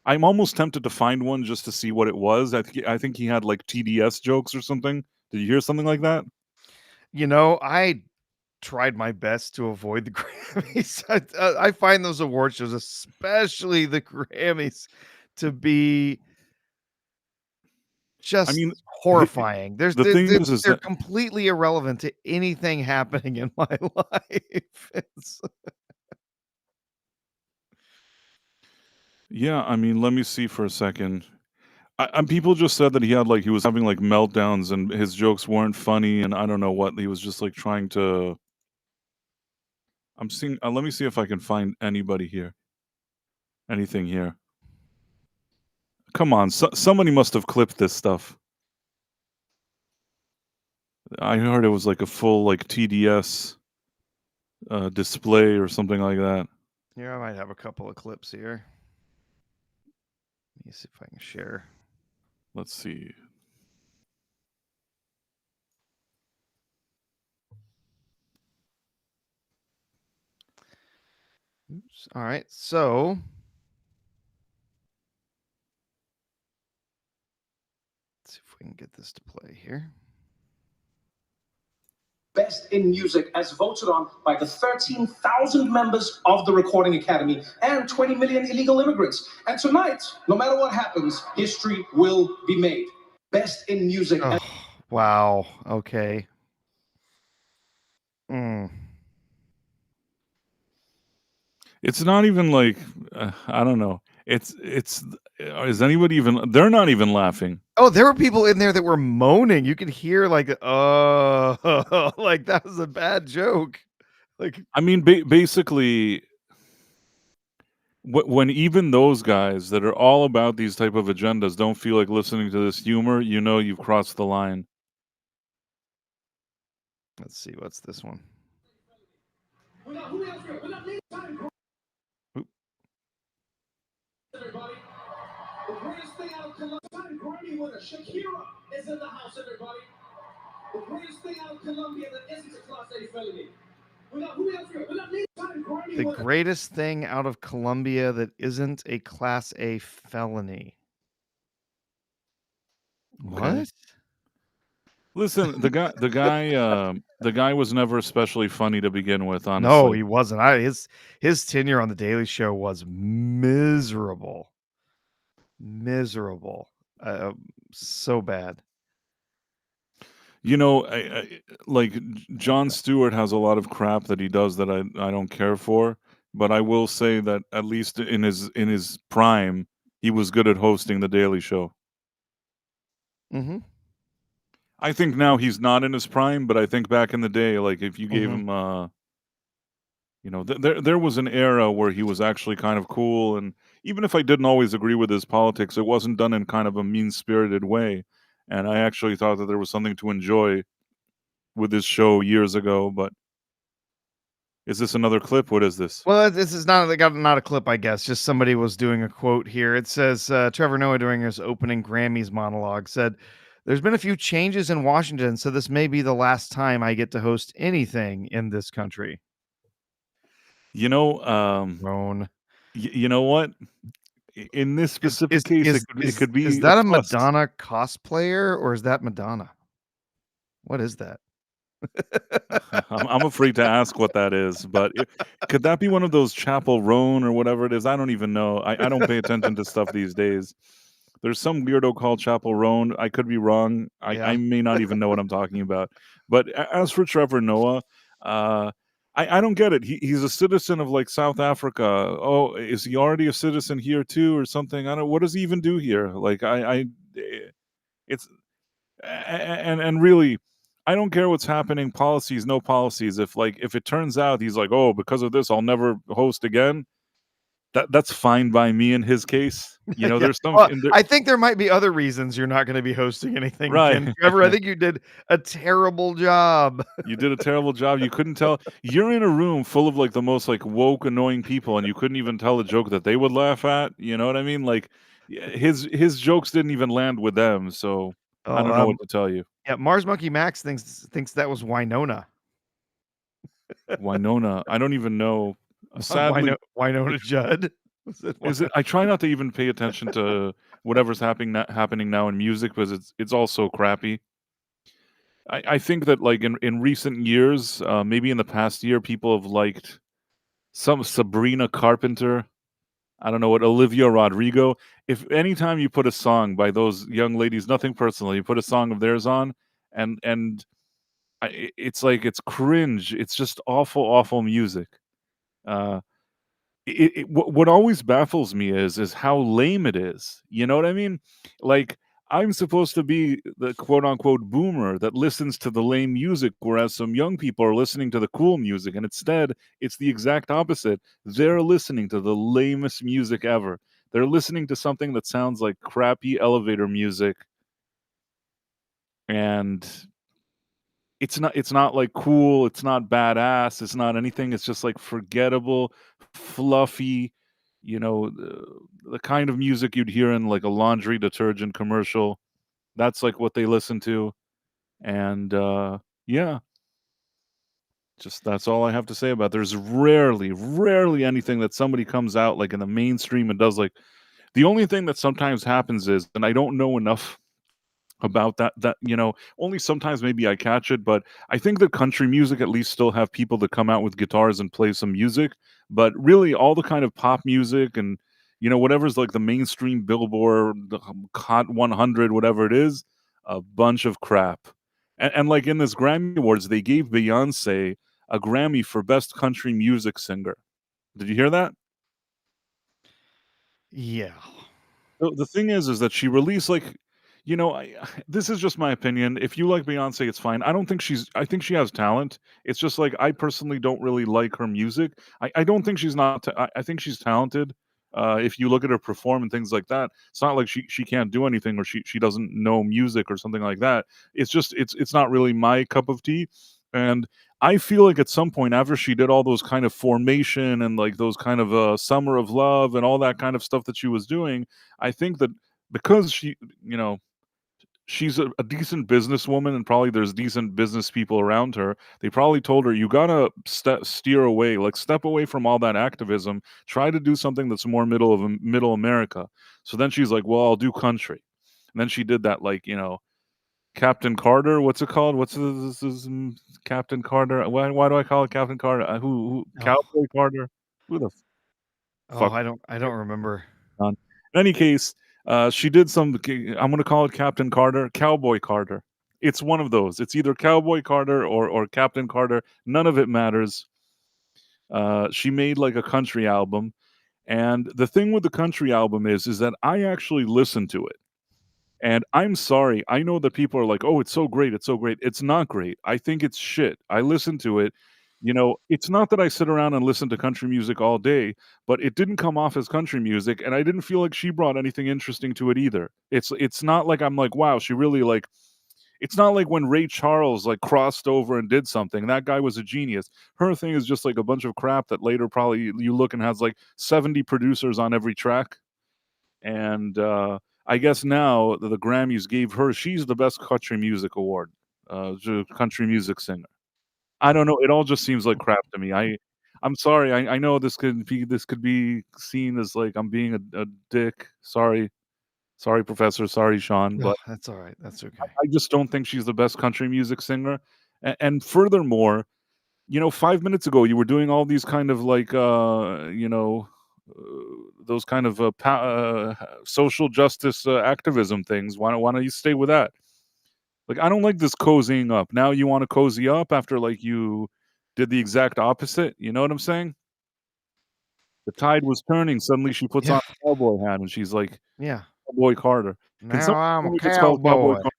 I'm almost tempted to find one just to see what it was. I think he had like TDS jokes or something. Did you hear something like that? I tried my best to avoid the Grammys. I find those award shows, especially the Grammys, to be I just mean, hi- horrifying. There's the they're thing they're is they're that completely irrelevant to anything happening in my life. yeah, I mean, let me see for a second. And people just said that he was having like meltdowns and his jokes weren't funny, and I don't know what he was just like trying to. I'm seeing. Let me see if I can find anybody here. Anything here? Come on, somebody must have clipped this stuff. I heard it was like a full like TDS display or something like that. Here, I might have a couple of clips here. Let me see if I can share. Let's see. Oops. All right. So let's see if we can get this to play here. Best in Music as voted on by the 13,000 members of the Recording Academy and 20 million illegal immigrants. And tonight, no matter what happens, history will be made. Best in Music. Oh, wow. Okay. It's not even like I don't know. It's is anybody even? They're not even laughing. Oh, there were people in there that were moaning. You could hear like, like that was a bad joke. Like, I mean, basically, when even those guys that are all about these type of agendas don't feel like listening to this humor, you know you've crossed the line. let's see, what's this one? Everybody, the greatest thing out of Colombia, Grammy winner Shakira is in the house. Everybody, the greatest thing out of Colombia that isn't a Class A felony. The greatest thing out of Colombia that isn't a Class A felony. Okay. What? Listen, the guy was never especially funny to begin with. Honestly, No, he wasn't. His tenure on the Daily Show was miserable. So bad. You know, I like Jon Stewart has a lot of crap that he does that I don't care for, but I will say that at least in his prime, he was good at hosting the Daily Show. Mm-hmm. I think now he's not in his prime, but I think back in the day, like if you gave him, you know, there was an era where he was actually kind of cool, and even if I didn't always agree with his politics, it wasn't done in kind of a mean-spirited way, and I actually thought that there was something to enjoy with this show years ago. But is this another clip? What is this? Well, this is not a clip, I guess. Just somebody was doing a quote here. It says Trevor Noah during his opening Grammys monologue said, "There's been a few changes in Washington, so this may be the last time I get to host anything in this country." You know, Roan. you know what? In this specific case, it could be. Is that a plus. Madonna cosplayer or is that Madonna? What is that? I'm afraid to ask what that is, but could that be one of those Chapel Roan or whatever it is? I don't even know. I don't pay attention to stuff these days. There's some weirdo called Chapel Roan. I could be wrong. I may not even know what I'm talking about. But as for Trevor Noah, I don't get it. He's a citizen of like South Africa. Oh, is he already a citizen here too, or something? I don't. What does he even do here? Like it's and really, I don't care what's happening. Policies, no policies. If it turns out he's like, oh, because of this, I'll never host again. That's fine by me in his case. You know, there's some. Well, I think there might be other reasons you're not going to be hosting anything again, Right. Trevor. I think you did a terrible job. You did a terrible job. You couldn't tell. You're in a room full of like the most like woke, annoying people, and you couldn't even tell a joke that they would laugh at. You know what I mean? Like his jokes didn't even land with them. So I don't know what to tell you. Yeah, Mars Monkey Max thinks that was Winona. Winona. I don't even know. Sadly, Winona Judd. Is it? I try not to even pay attention to whatever's happening now in music because it's all so crappy. I think that like in recent years, maybe in the past year, people have liked some Sabrina Carpenter. I don't know what, Olivia Rodrigo. If anytime you put a song by those young ladies, nothing personal, you put a song of theirs on, and it's like it's cringe. It's just awful music. What always baffles me is how lame it is. You know what I mean? Like I'm supposed to be the quote unquote boomer that listens to the lame music, whereas some young people are listening to the cool music, and instead it's the exact opposite. They're listening to the lamest music ever. They're listening to something that sounds like crappy elevator music, and it's not like cool, it's not badass, it's not anything. It's just like forgettable, fluffy, you know, the kind of music you'd hear in like a laundry detergent commercial. That's like what they listen to. And yeah, just that's all I have to say about it. There's rarely anything that somebody comes out like in the mainstream and does. Like the only thing that sometimes happens is, and I don't know enough about that, only sometimes maybe I catch it, but I think that country music at least still have people that come out with guitars and play some music, but really all the kind of pop music and whatever's like the mainstream Billboard, the Hot 100, whatever it is, a bunch of crap. And like in this Grammy Awards, they gave Beyonce a Grammy for Best Country Music Singer. Did you hear that? Yeah. The thing is that she released like, this is just my opinion. If you like Beyonce, it's fine. I think she has talent. It's just like I personally don't really like her music. I don't think she's not. I think she's talented. If you look at her perform and things like that, it's not like she can't do anything or she doesn't know music or something like that. It's just it's not really my cup of tea. And I feel like at some point after she did all those kind of Formation and like those kind of Summer of Love and all that kind of stuff that she was doing, I think that because she's a decent businesswoman and probably there's decent business people around her. They probably told her, you gotta steer away, like step away from all that activism. Try to do something that's more middle America. So then she's like, well, I'll do country. And then she did that, like, Captain Carter. What's it called? This Captain Carter? Why do I call it Captain Carter? Who Oh, Cowboy Carter? Who the fuck? I don't remember. On. In any case, she did some. I'm going to call it Captain Carter, Cowboy Carter. It's one of those. It's either Cowboy Carter or Captain Carter. None of it matters. She made like a country album, and the thing with the country album is that I actually listened to it. And I'm sorry, I know that people are like, "Oh, it's so great, it's so great." It's not great. I think it's shit. I listened to it. It's not that I sit around and listen to country music all day, but it didn't come off as country music, and I didn't feel like she brought anything interesting to it either. It's not like I'm like, "Wow, she really like." It's not like when Ray Charles like crossed over and did something. That guy was a genius. Her thing is just like a bunch of crap that later probably you look and has like 70 producers on every track. And I guess now the Grammys gave her, she's the best country music award, country music singer. I don't know. It all just seems like crap to me. I'm sorry. I know this could be seen as like I'm being a dick. Sorry, Professor. Sorry, Sean. No, But that's all right. That's okay. I just don't think she's the best country music singer. And furthermore, 5 minutes ago, you were doing all these kind of like, those kind of social justice activism things. Why don't you stay with that? Like, I don't like this cozying up. Now you want to cozy up after like you did the exact opposite. You know what I'm saying? The tide was turning. Suddenly she puts on Yeah. a cowboy hat and she's like, Yeah. Cowboy Carter. Can Now someone I'm tell a me if it's called Cowboy cowboy.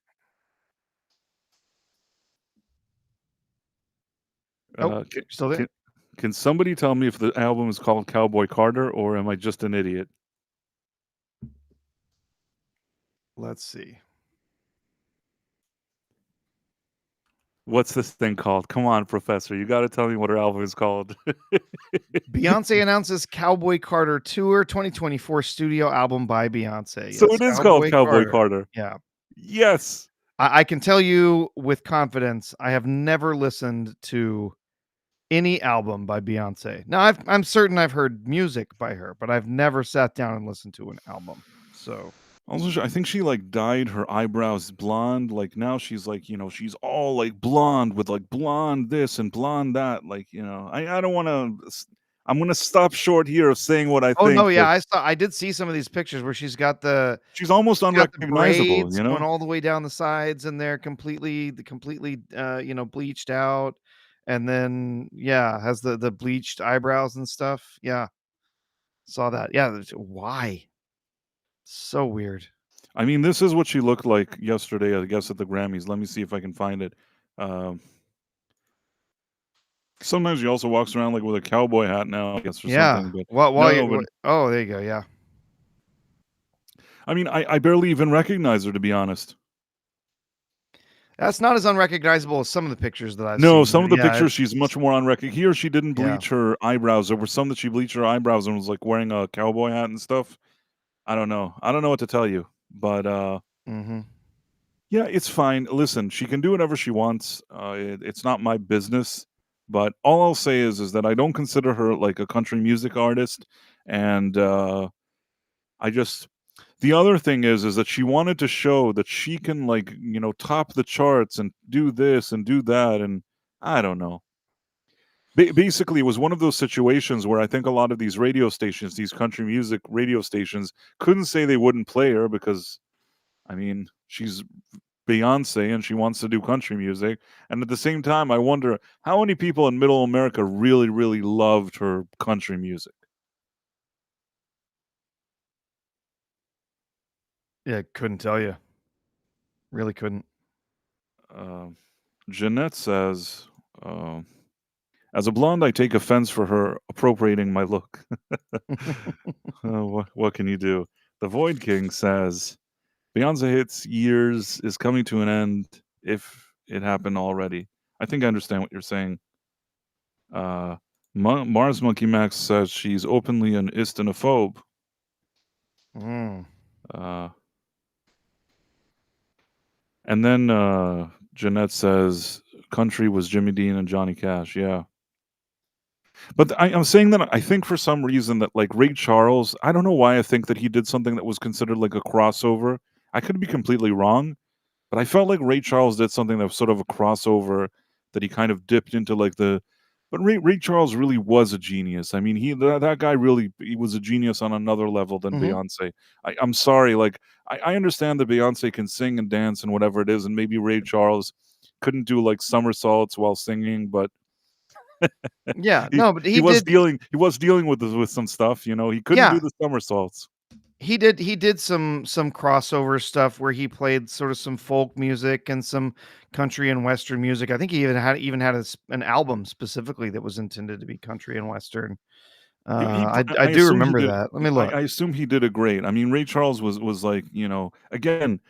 Oh, Carter? you still there? Can somebody tell me if the album is called Cowboy Carter or am I just an idiot? Let's see. What's this thing called? Come on, Professor. You got to tell me what her album is called. Beyonce announces Cowboy Carter Tour 2024 studio album by Beyonce. So Yes, it is called Cowboy Carter. Yeah. Yes. I can tell you with confidence, I have never listened to any album by Beyonce. Now, I'm certain I've heard music by her, but I've never sat down and listened to an album. So Also, I think she like dyed her eyebrows blonde. Like now she's like, she's all like blonde with like blonde this and blonde that. Like, I don't want to. I'm gonna stop short here of saying what I oh think. no, yeah, I did see some of these pictures where she's almost got the unrecognizable. braids going all the way down the sides, and they're completely bleached out, and then has the bleached eyebrows and stuff. Yeah, saw that. Yeah, why? So weird. I mean, this is what she looked like yesterday, I guess, at the Grammys. Let me see if I can find it. Sometimes she also walks around like with a cowboy hat now, I guess, or something. But oh, there you go. Yeah. I mean, I barely even recognize her, to be honest. That's not as unrecognizable as some of the pictures that I've seen. No, some of the pictures she's much more unrecognizable. Here, she didn't bleach her eyebrows. There were some that she bleached her eyebrows and was like wearing a cowboy hat and stuff. I don't know. I don't know what to tell you, but yeah, it's fine. Listen, she can do whatever she wants. It's not my business. But all I'll say is that I don't consider her like a country music artist, and I just The other thing is that she wanted to show that she can, like, top the charts and do this and do that, and I don't know. Basically, it was one of those situations where I think a lot of these radio stations, these country music radio stations, couldn't say they wouldn't play her because, I mean, she's Beyoncé and she wants to do country music. And at the same time, I wonder how many people in Middle America really, really loved her country music. Yeah, couldn't tell you. Really couldn't. Jeanette says, as a blonde, I take offense for her appropriating my look. What can you do? The Void King says, Beyonce Hits Years is coming to an end if it happened already. I think I understand what you're saying. Mars Monkey Max says she's openly an istinophobe. Mm. And then Jeanette says country was Jimmy Dean and Johnny Cash. Yeah. But I'm saying that I think for some reason that, like, Ray Charles, I don't know why I think that he did something that was considered like a crossover. I could be completely wrong, but I felt like Ray Charles did something that was sort of a crossover, that he kind of dipped into like the. But Ray Charles really was a genius. I mean, that guy really, he was a genius on another level than Mhm. Beyonce. I'm sorry, like I understand that Beyonce can sing and dance and whatever it is, and maybe Ray Charles couldn't do like somersaults while singing, but Yeah, he no, but he was dealing with some stuff. He couldn't do yeah, the somersaults. he did some crossover stuff where he played sort of some folk music and some country and western music. I think he even had an album specifically that was intended to be country and western. I I do assume he remember did. that. Let me I look. assume he did it great. I mean, Ray Charles was like, again,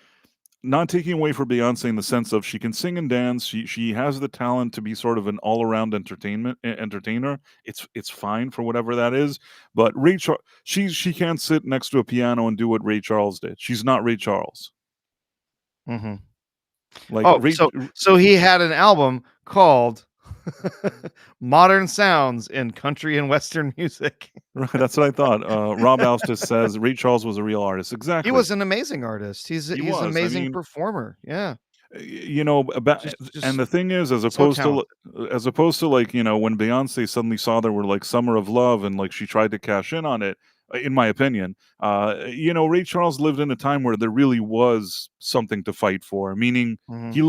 not taking away from Beyonce in the sense of she can sing and dance. She has the talent to be sort of an all around entertainer. It's fine for whatever that is. But she can't sit next to a piano and do what Ray Charles did. She's not Ray Charles. Mhm. Like Oh, Ray. so he had an album called Modern Sounds in Country and Western Music. Right, that's what I thought. Rob Alstus says Ray Charles was a real artist. He Exactly. was an amazing artist. He's He an was. I amazing mean, performer. Yeah. And Just the thing is, so talented. as opposed to like, when Beyonce suddenly saw there were like Summer of Love and like she tried to cash in on it, in my opinion, Ray Charles lived in a time where there really was something to fight for, meaning Mhm. he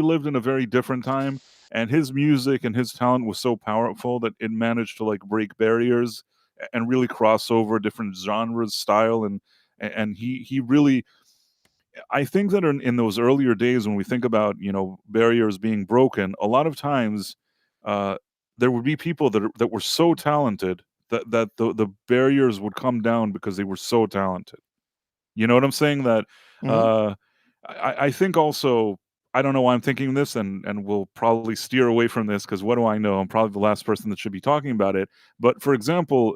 lived in a very different time, and his music and his talent was so powerful that it managed to like break barriers and really cross over different genres, style, and he really, I think that in those earlier days when we think about, barriers being broken, a lot of times uh, there would be people that were so talented that the barriers would come down because they were so talented. You know what I'm saying? That Mhm. uh, I think also, I don't know why I'm thinking this, and we'll probably steer away from this because what do I know? I'm probably the last person that should be talking about it. But for example,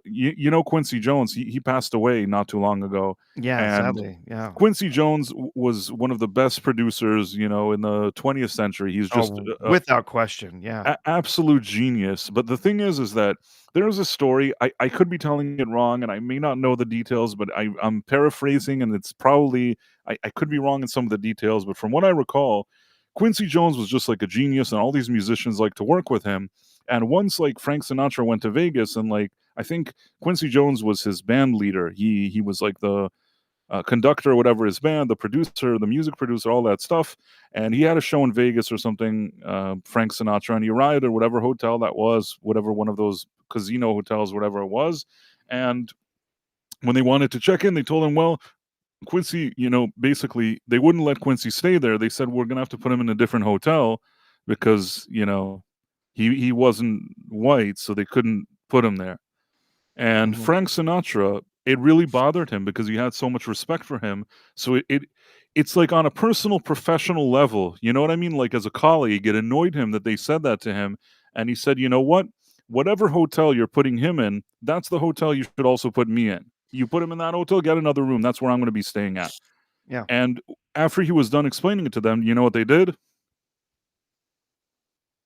Quincy Jones, he passed away not too long ago, Yeah, and sadly. Yeah. Quincy Jones was one of the best producers, in the 20th century. He's just Oh, without question. Yeah. absolute genius. But the thing is that there's a story. I could be telling it wrong, and I may not know the details, but I'm paraphrasing, and it's probably I could be wrong in some of the details. But from what I recall, Quincy Jones was just like a genius, and all these musicians like to work with him. And once like Frank Sinatra went to Vegas, and like I think Quincy Jones was his band leader. He was like the conductor or whatever his band, the producer, the music producer, all that stuff. And he had a show in Vegas or something, Frank Sinatra, and he arrived at whatever hotel that was, whatever one of those casino hotels, whatever it was. And when they wanted to check in, they told him, well, Quincy, basically they wouldn't let Quincy stay there. They said, we're going to have to put him in a different hotel because, he wasn't white, so they couldn't put him there. And Mhm. Frank Sinatra, it really bothered him because he had so much respect for him. So it's like on a personal, professional level, you know what I mean? Like as a colleague, it annoyed him that they said that to him. And he said, you know what? Whatever hotel you're putting him in, that's the hotel you should also put me in. You put him in that hotel, get another room. That's where I'm going to be staying at. Yeah. And after he was done explaining it to them, you know what they did?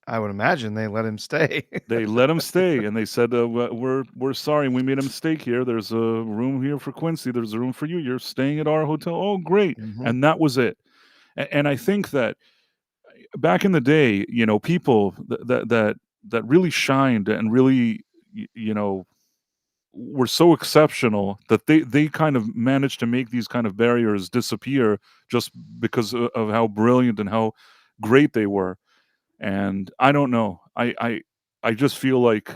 I would imagine they let him stay. They let him stay, and they said, we're sorry, we made a mistake here. There's a room here for Quincy. There's a room for you. You're staying at our hotel. Oh, great!" Mhm. And that was it. And I think that back in the day, people that really shined and really, were so exceptional that they kind of managed to make these kind of barriers disappear just because of how brilliant and how great they were. And I don't know. I just feel like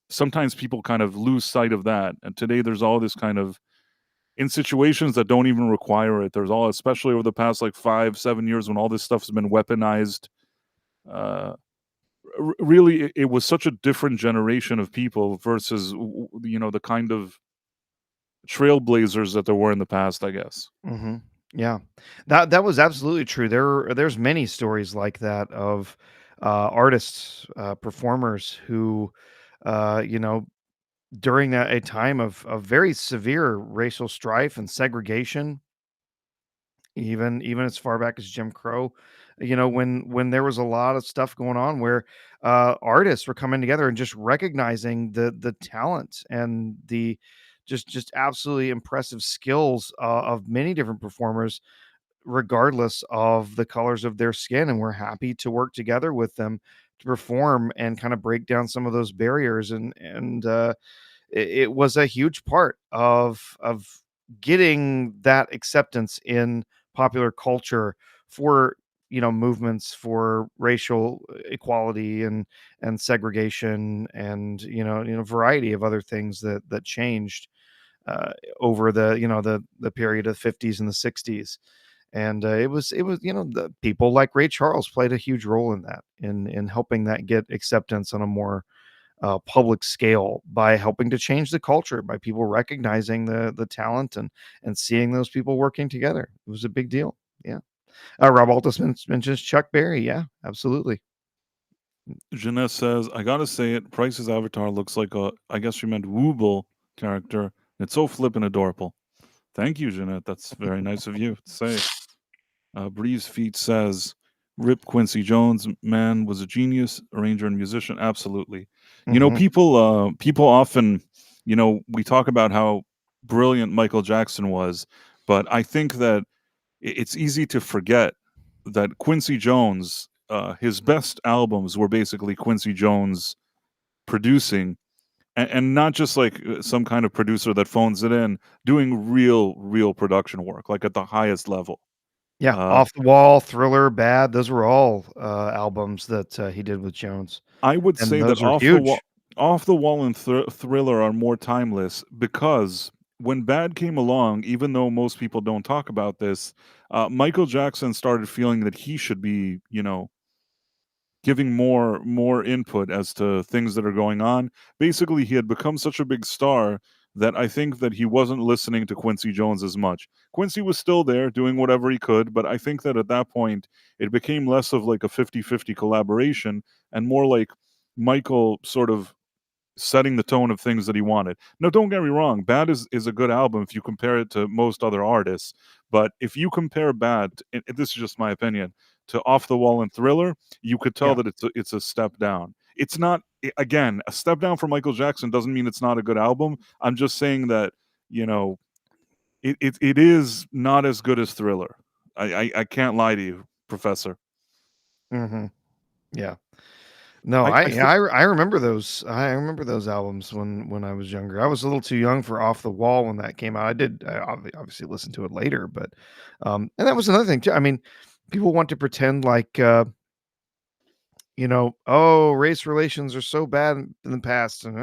sometimes people kind of lose sight of that. And today there's all this kind of in situations that don't even require it. There's all, especially over the past like 5-7 years, when all this stuff has been weaponized. Uh, Really, it was such a different generation of people versus the kind of trailblazers that there were in the past, I guess. Mhm. Yeah. That was absolutely true. There's many stories like that of, artists, performers who, you know, during a time of very severe racial strife and segregation, even as far back as Jim Crow, when there was a lot of stuff going on where, artists were coming together and just recognizing the talent and the just absolutely impressive skills, of many different performers regardless of the colors of their skin, and we're happy to work together with them to perform and kind of break down some of those barriers, and it was a huge part of getting that acceptance in popular culture for movements for racial equality and segregation, and variety of other things that changed, uh, over the period of 50s and the 60s. And it was the people like Ray Charles played a huge role in that, in helping that get acceptance on a more, public scale, by helping to change the culture, by people recognizing the talent and seeing those people working together. It was a big deal. Yeah. Rob Altus mentions Chuck Berry. Yeah, absolutely. Jeanette says, "I gotta say it. Price's avatar looks like I guess she meant Wooble character. It's so flippin' adorable." Thank you, Jeanette. That's very nice of you to say. Breeze Feet says, "Rip Quincy Jones, man, was a genius, arranger and musician. Absolutely." Hmm. People often, we talk about how brilliant Michael Jackson was, but I think that it's easy to forget that Quincy Jones, his best albums were basically Quincy Jones producing, and not just like some kind of producer that phones it in, doing real production work, like at the highest level. Yeah, Uh, Off the Wall, Thriller, Bad. Those were all, albums that, he did with Jones, I would and say that those were huge. Off the Wall and Thriller are more timeless because when Bad came along, even though most people don't talk about this, Michael Jackson started feeling that he should be, giving more input as to things that are going on. Basically, he had become such a big star that I think that he wasn't listening to Quincy Jones as much. Quincy was still there doing whatever he could, but I think that at that point it became less of like a 50-50 collaboration and more like Michael sort of setting the tone of things that he wanted. Now, don't get me wrong, Bad is a good album if you compare it to most other artists. But if you compare Bad, and this is just my opinion, to Off the Wall and Thriller, you could tell Yeah. that it's a step down. It's not, again, a step down for Michael Jackson doesn't mean it's not a good album. I'm just saying that, you know, it is not as good as Thriller. I can't lie to you, Professor. Mhm. Yeah. No, I, I I yeah, th- I remember those. I remember those albums when I was younger. I was a little too young for Off the Wall when that came out. Obviously listen to it later, but and that was another thing too. I mean, people want to pretend like oh, race relations are so bad in the past, and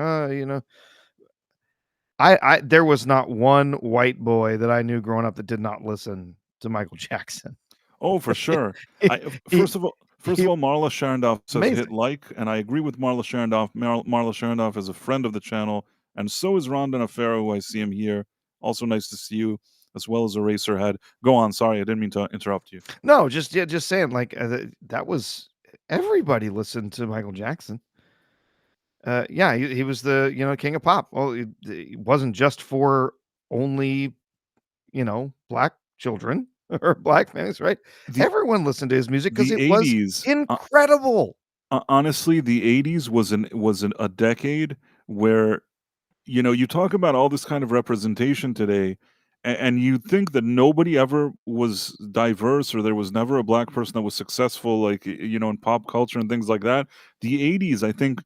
I there was not one white boy that I knew growing up that did not listen to Michael Jackson. Oh, for sure. he, I he first he of was all, Marla Sharondoff says hit amazing. like, and I agree with Marla Sharondoff. Marla Sharondoff is a friend of the channel, and so is Ron Donafero, who I see him here. Also nice to see you, as well as Eraserhead. Go on. Sorry, I didn't mean to interrupt you. No, just yeah, just saying like that was everybody listened to Michael Jackson. Yeah, he was the king of pop. Well, it wasn't just for only black children. or black families, right? The Everyone listened to his music because the it was 80s, incredible. honestly, the 80s was a decade where, you talk about all this kind of representation today, and you think that nobody ever was diverse or there was never a black person that was successful, like, in pop culture and things like that. The 80s, I think,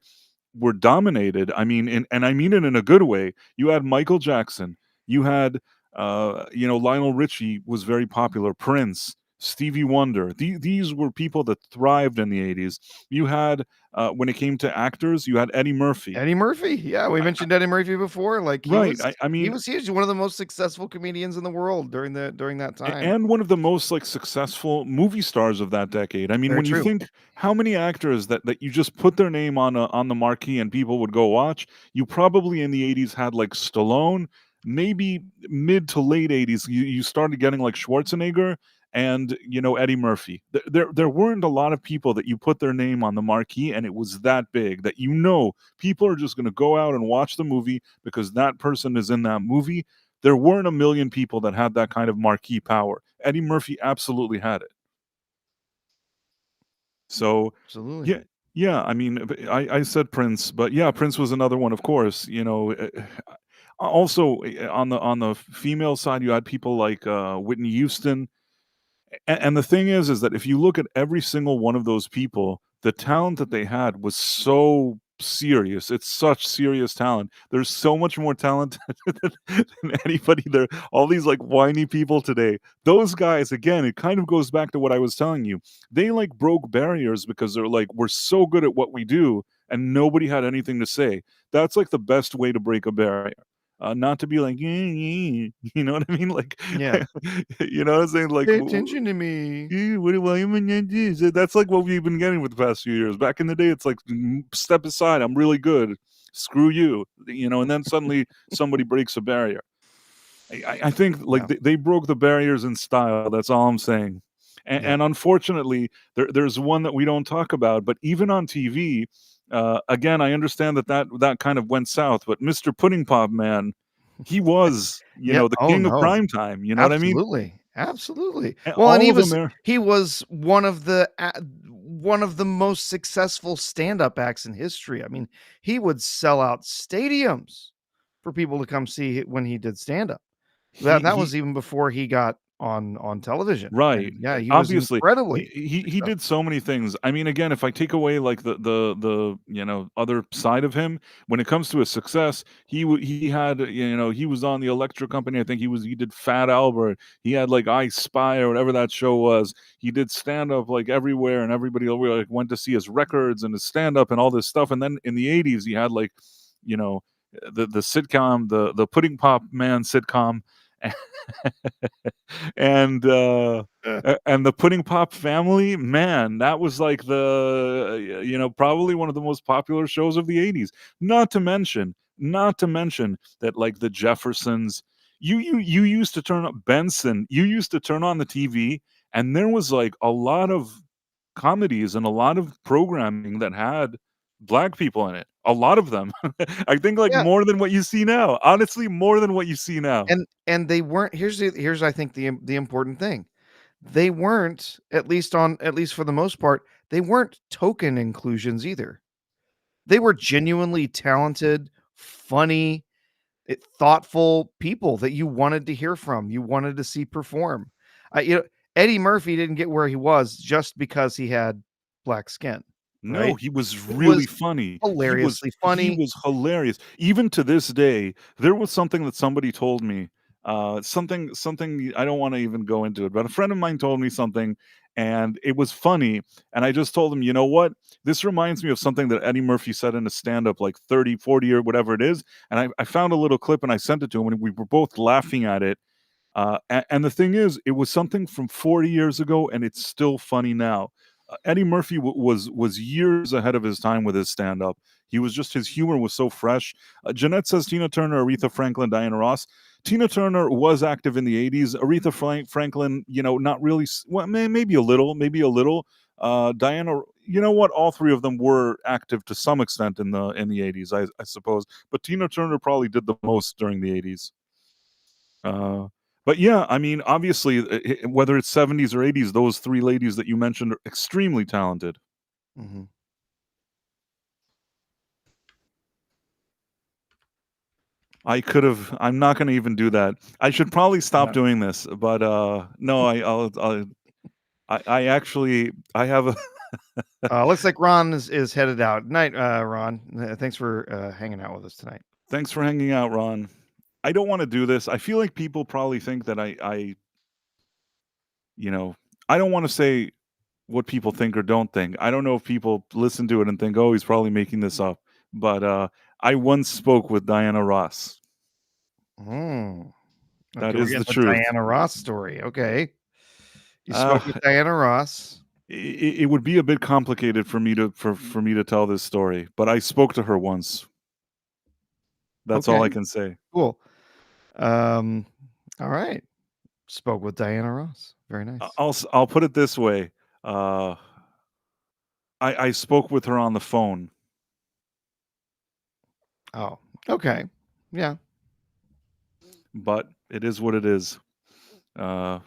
were dominated. I mean, and I mean it in a good way. You had Michael Jackson. You had, Lionel Richie was very popular. Prince, Stevie Wonder. These were people that thrived in the 80s. You had, when it came to actors, you had Eddie Murphy. Eddie Murphy, yeah, we mentioned Eddie Murphy before. Like he Right. was, I mean, he was one of the most successful comedians in the world during that time. and one of the most, like, successful movie stars of that decade. I mean, Very when you true. think how many actors that you just put their name on the marquee and people would go watch, you probably in the 80s had, like, Stallone, maybe mid to late 80s, you started getting, like, Schwarzenegger and, Eddie Murphy. There weren't a lot of people that you put their name on the marquee, and it was that big that, people are just gonna go out and watch the movie because that person is in that movie. There weren't a million people that had that kind of marquee power. Eddie Murphy absolutely had it. So, Absolutely. yeah, yeah, I mean, I said Prince, but yeah, Prince was another one, of course, also, on the female side, you had people like, Whitney Houston. And the thing is that if you look at every single one of those people, the talent that they had was so serious. It's such serious talent. There's so much more talent than anybody there. All these like whiny people today. Those guys, again, it kind of goes back to what I was telling you. They like broke barriers because they're like, we're so good at what we do, and nobody had anything to say. That's like the best way to break a barrier. Not to be like, you know what I mean? Like, Yeah. you know what I'm saying? Like, Pay attention to me. Why am I not this? That's like what we've been getting with the past few years. Back in the day, it's like, step aside, I'm really good. Screw you, and then suddenly somebody breaks a barrier. I think like Yeah. they broke the barriers in style. That's all I'm saying. And, Yeah. and unfortunately, there's one that we don't talk about. But even on TV, again, I understand that kind of went south. But Mr. Pudding Pop Man, he was, Yep. the Oh king of no. prime time. You know what I mean? Absolutely. Absolutely. And Well, and all of America. he was one of the most successful stand-up acts in history. I mean, he would sell out stadiums for people to come see when he did stand-up. That He was even before he got on television. Right. And yeah, he was Obviously, incredibly he did successful. so many things. I mean, again, if I take away like the other side of him, when it comes to his success, he had, he was on the Electric Company. I think he did Fat Albert. He had like I Spy or whatever that show was. He did stand up like everywhere, and everybody over like went to see his records and his stand up and all this stuff. And then in the 80s, he had like, you know, the sitcom, the Pudding Pop Man sitcom. and and the Pudding Pop Family, man, that was like probably one of the most popular shows of the 80s. Not to mention that like the Jeffersons, you used to turn up Benson, you used to turn on the TV, and there was like a lot of comedies and a lot of programming that had black people in it. A lot of them. I think like Yeah. more than what you see now. Honestly, more than what you see now. And they weren't here's I think the important thing. They weren't, at least for the most part, they weren't token inclusions either. They were genuinely talented, funny, thoughtful people that you wanted to hear from, you wanted to see perform. Eddie Murphy didn't get where he was just because he had black skin, No, right? he was He really was funny. hilariously He funny. was hilarious. Even to this day, there was something that somebody told me, something I don't wanna even go into it, but a friend of mine told me something, and it was funny, and I just told him, "You know what? This reminds me of something that Eddie Murphy said in a stand-up like 30, 40 or whatever it is," and I found a little clip and I sent it to him, and we were both laughing at it. And the thing is, it was something from 40 years ago, and it's still funny now. Eddie Murphy was years ahead of his time with his stand up. He was just his humor was so fresh. Jeanette says Tina Turner, Aretha Franklin, Diana Ross. Tina Turner was active in the 80s. Aretha Franklin, not really. Well, maybe a little, maybe a little. Diana, you know what? All three of them were active to some extent in the 80s, I suppose. But Tina Turner probably did the most during the 80s. Uh, But yeah, I mean, obviously, whether it's 70s or 80s, those three ladies that you mentioned are extremely talented. Mhm. I'm not going to even do that. I should probably stop Yeah. doing this, but no, I actually I have a Looks like Ron is headed out. Night, Ron. Thanks for hanging out with us tonight. thanks for hanging out, Ron. I don't want to do this. I feel like people probably think that you know, I don't want to say what people think or don't think. I don't know if people listen to it and think, "Oh, he's probably making this up." But I once spoke with Diana Ross. Mm. That Okay, we're is getting the the truth. Diana Ross story. Okay, you Uh, spoke with Diana Ross. it would be a bit complicated for me to tell this story, but I spoke to her once. That's all Okay, I can say. cool. Um, all right. Spoke with Diana Ross. Very nice. I'll put it this way. Uh, I spoke with her on the phone. Oh, okay. Yeah. But it is what it is. Uh,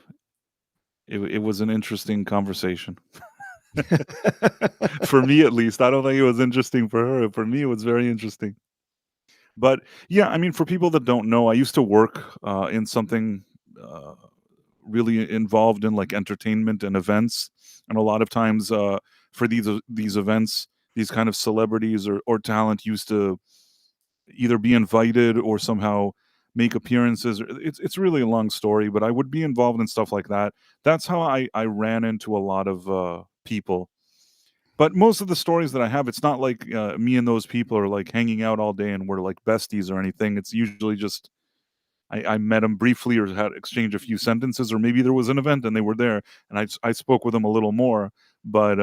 it was an interesting conversation. For me, at least. I don't think it was interesting for her. For me, it was very interesting. But yeah, I mean, for people that don't know, I used to work in something uh, really involved in like entertainment and events, and a lot of times for these events, these kind of celebrities or talent used to either be invited or somehow make appearances. It's really a long story, but I would be involved in stuff like that. That's how I ran into a lot of people. But most of the stories that I have, it's not like me and those people are like hanging out all day and we're like besties or anything. It's usually just I met them briefly or had exchanged a few sentences, or maybe there was an event and they were there and I spoke with them a little more. But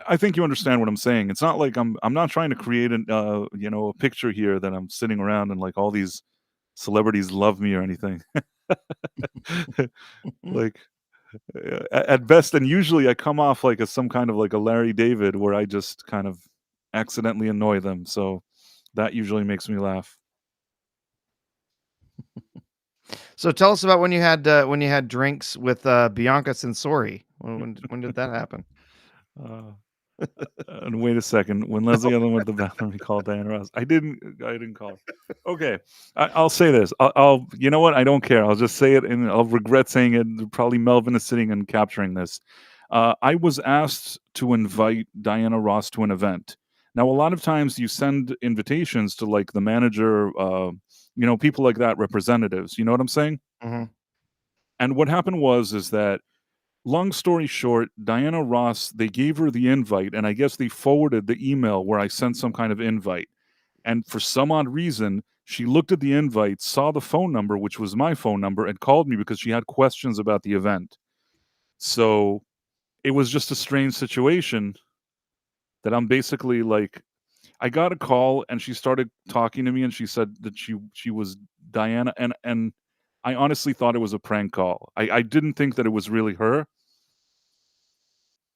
I think you understand what I'm saying. It's not like I'm not trying to create a picture here that I'm sitting around and like all these celebrities love me or anything. Like at best, and usually I come off like as some kind of like a Larry David where I just kind of accidentally annoy them. So that usually makes me laugh. So tell us about when you had drinks with Bianca Sensori. When did that happen? Uh, and wait a second. When Leslie Ellen went to the bathroom, he called Diana Ross. I didn't call. Okay, I'll say this. You know what? I don't care. I'll just say it, and I'll regret saying it. Probably Melvin is sitting and capturing this. I was asked to invite Diana Ross to an event. Now, a lot of times you send invitations to like the manager, people like that, representatives. You know what I'm saying? Mhm. And what happened is that long story short, Diana Ross, they gave her the invite, and I guess they forwarded the email where I sent some kind of invite. And for some odd reason, she looked at the invite, saw the phone number, which was my phone number, and called me because she had questions about the event. So it was just a strange situation that I'm basically like, I got a call and she started talking to me and she said that she was Diana, and I honestly thought it was a prank call. I didn't think that it was really her,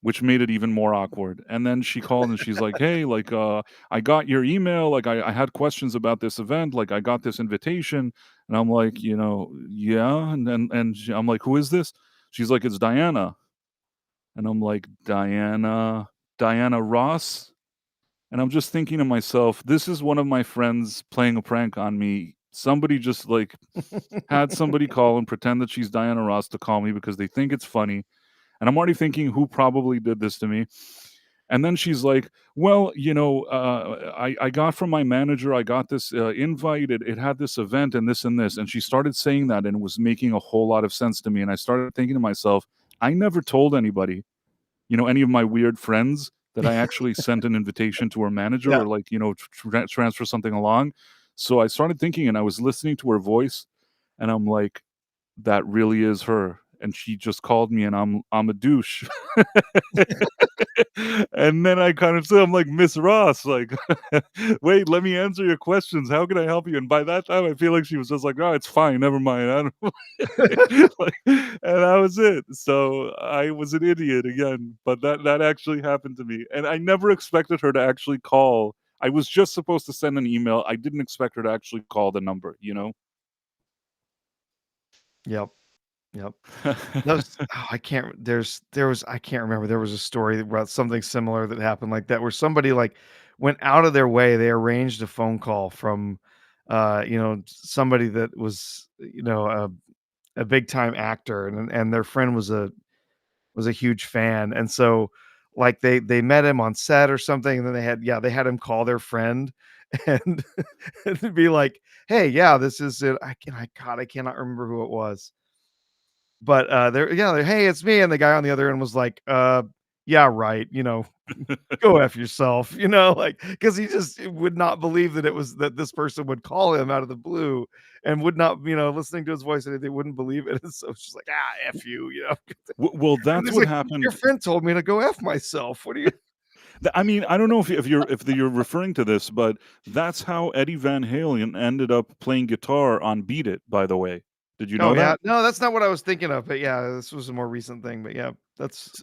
which made it even more awkward. And then she called and she's like, "Hey, like, I got your email. Like, I had questions about this event. Like, I got this invitation." And I'm like, yeah. And then I'm like, "Who is this?" She's like, "It's Diana." And I'm like, Diana Ross." And I'm just thinking to myself, this is one of my friends playing a prank on me. Somebody just like had somebody call and pretend that she's Diana Ross to call me because they think it's funny. And I'm already thinking who probably did this to me. And then she's like, "Well, I got from my manager, I got this invite. It had this event and this and this." And she started saying that and it was making a whole lot of sense to me. And I started thinking to myself, I never told anybody, any of my weird friends that I actually sent an invitation to her manager Yeah. or like, transfer something along. So I started thinking and I was listening to her voice and I'm like, that really is her. And she just called me and I'm a douche. And then I kind of said, I'm like, Miss Ross, like, wait, let me answer your questions. How can I help you? And by that time, I feel like she was just like, oh, it's fine. Never mind. I don't like, and that was it. So I was an idiot again, but that actually happened to me. And I never expected her to actually call. I was just supposed to send an email. I didn't expect her to actually call the number, Yep. Yep. Those I can't there was I can't remember. There was a story about something similar that happened like that where somebody like went out of their way. They arranged a phone call from somebody that was, a big time actor and their friend was a huge fan. And so like they met him on set or something and then they had him call their friend and, and be like, "Hey, yeah, this is it." I cannot remember who it was. But, "Hey, it's me," and the guy on the other end was like, yeah, right, go F yourself," like because he just would not believe that this person would call him out of the blue and would not, listening to his voice, and they wouldn't believe it, and so it's just like, "Ah, F you," Well, And that's he's what like, "Your happened. friend told me to go F myself. What do you?" I mean, I don't know if you're referring to this, but that's how Eddie Van Halen ended up playing guitar on "Beat It." By the way, did you Oh, know yeah. that? No, that's not what I was thinking of, but yeah, this was a more recent thing, but yeah,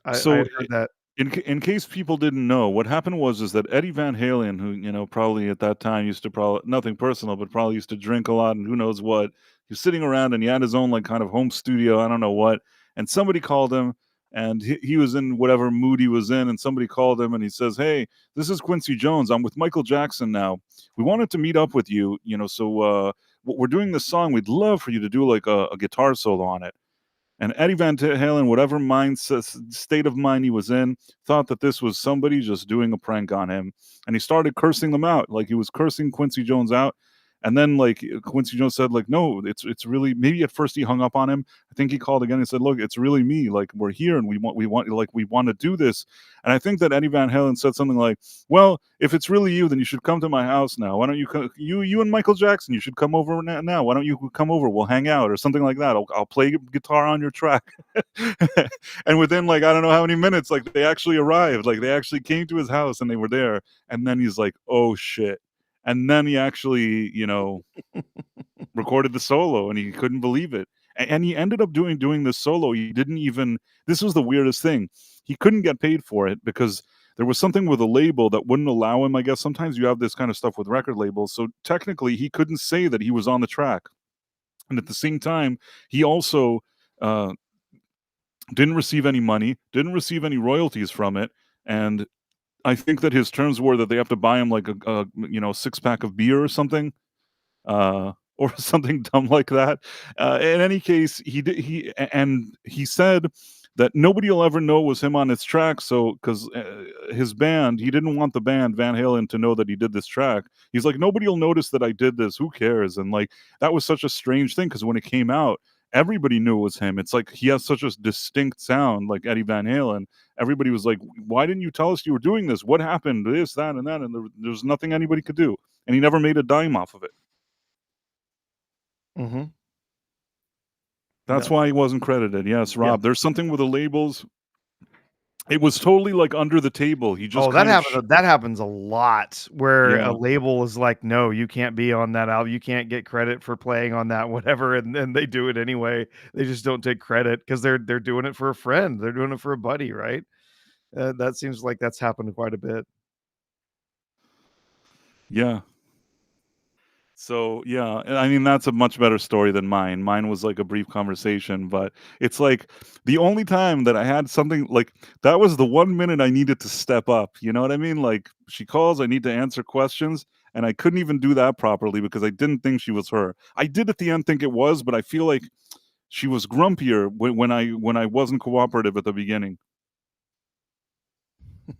I So had heard that. in case people didn't know, what happened was is that Eddie Van Halen, who probably at that time used to probably nothing personal, but probably used to drink a lot and who knows what, he was sitting around and he had his own like kind of home studio, I don't know what, and somebody called him and he was in whatever mood he was in, and somebody called him and he says, "Hey, this is Quincy Jones. I'm with Michael Jackson now. We wanted to meet up with you, so we're doing this song. We'd love for you to do like a guitar solo on it." And Eddie Van Halen, whatever state of mind he was in, thought that this was somebody just doing a prank on him, and he started cursing them out, like he was cursing Quincy Jones out. And then, like Quincy Jones said, like, "No, it's really." Maybe at first he hung up on him. I think he called again and said, "Look, it's really me. Like, we're here and we want to do this." And I think that Eddie Van Halen said something like, "Well, if it's really you, then you should come to my house now. Why don't you you and Michael Jackson? You should come over now. Why don't you come over? We'll hang out or something like that. I'll play guitar on your track." And within like I don't know how many minutes, like they actually arrived. Like they actually came to his house and they were there. And then he's like, "Oh shit." And then he actually, recorded the solo and he couldn't believe it. And he ended up doing this solo. He didn't even this was the weirdest thing. He couldn't get paid for it because there was something with a label that wouldn't allow him. I guess sometimes you have this kind of stuff with record labels. So technically he couldn't say that he was on the track. And at the same time, he also uh, didn't receive any money, didn't receive any royalties from it. And I think that his terms were that they have to buy him like a six pack of beer or something, or something dumb like that. In any case, he said that nobody will ever know it was him on his track. So because his band, he didn't want the band Van Halen to know that he did this track. He's like, nobody will notice that I did this. Who cares? And like that was such a strange thing because when it came out, everybody knew it was him. It's like he has such a distinct sound, like Eddie Van Halen. Everybody was like, "Why didn't you tell us you were doing this? What happened? This, that, and that." And there's nothing anybody could do. And he never made a dime off of it. Mhm. That's Yep. why he wasn't credited. Yes, Yeah. Rob. There's something with the labels. It was totally like under the table. He just Oh, that kind of happens that happens a lot where a yeah. label is like, "No, you can't be on that album. You can't get credit for playing on that," whatever, and then they do it anyway. They just don't take credit because they're doing it for a friend. They're doing it for a buddy, right? That seems like that's happened quite a bit. Yeah. So, yeah, and I mean, that's a much better story than mine. Mine was like a brief conversation, but it's like the only time that I had something like that was the 1 minute I needed to step up. You know what I mean? Like she calls, I need to answer questions, and I couldn't even do that properly because I didn't think she was her. I did at the end think it was, but I feel like she was grumpier when I wasn't cooperative at the beginning.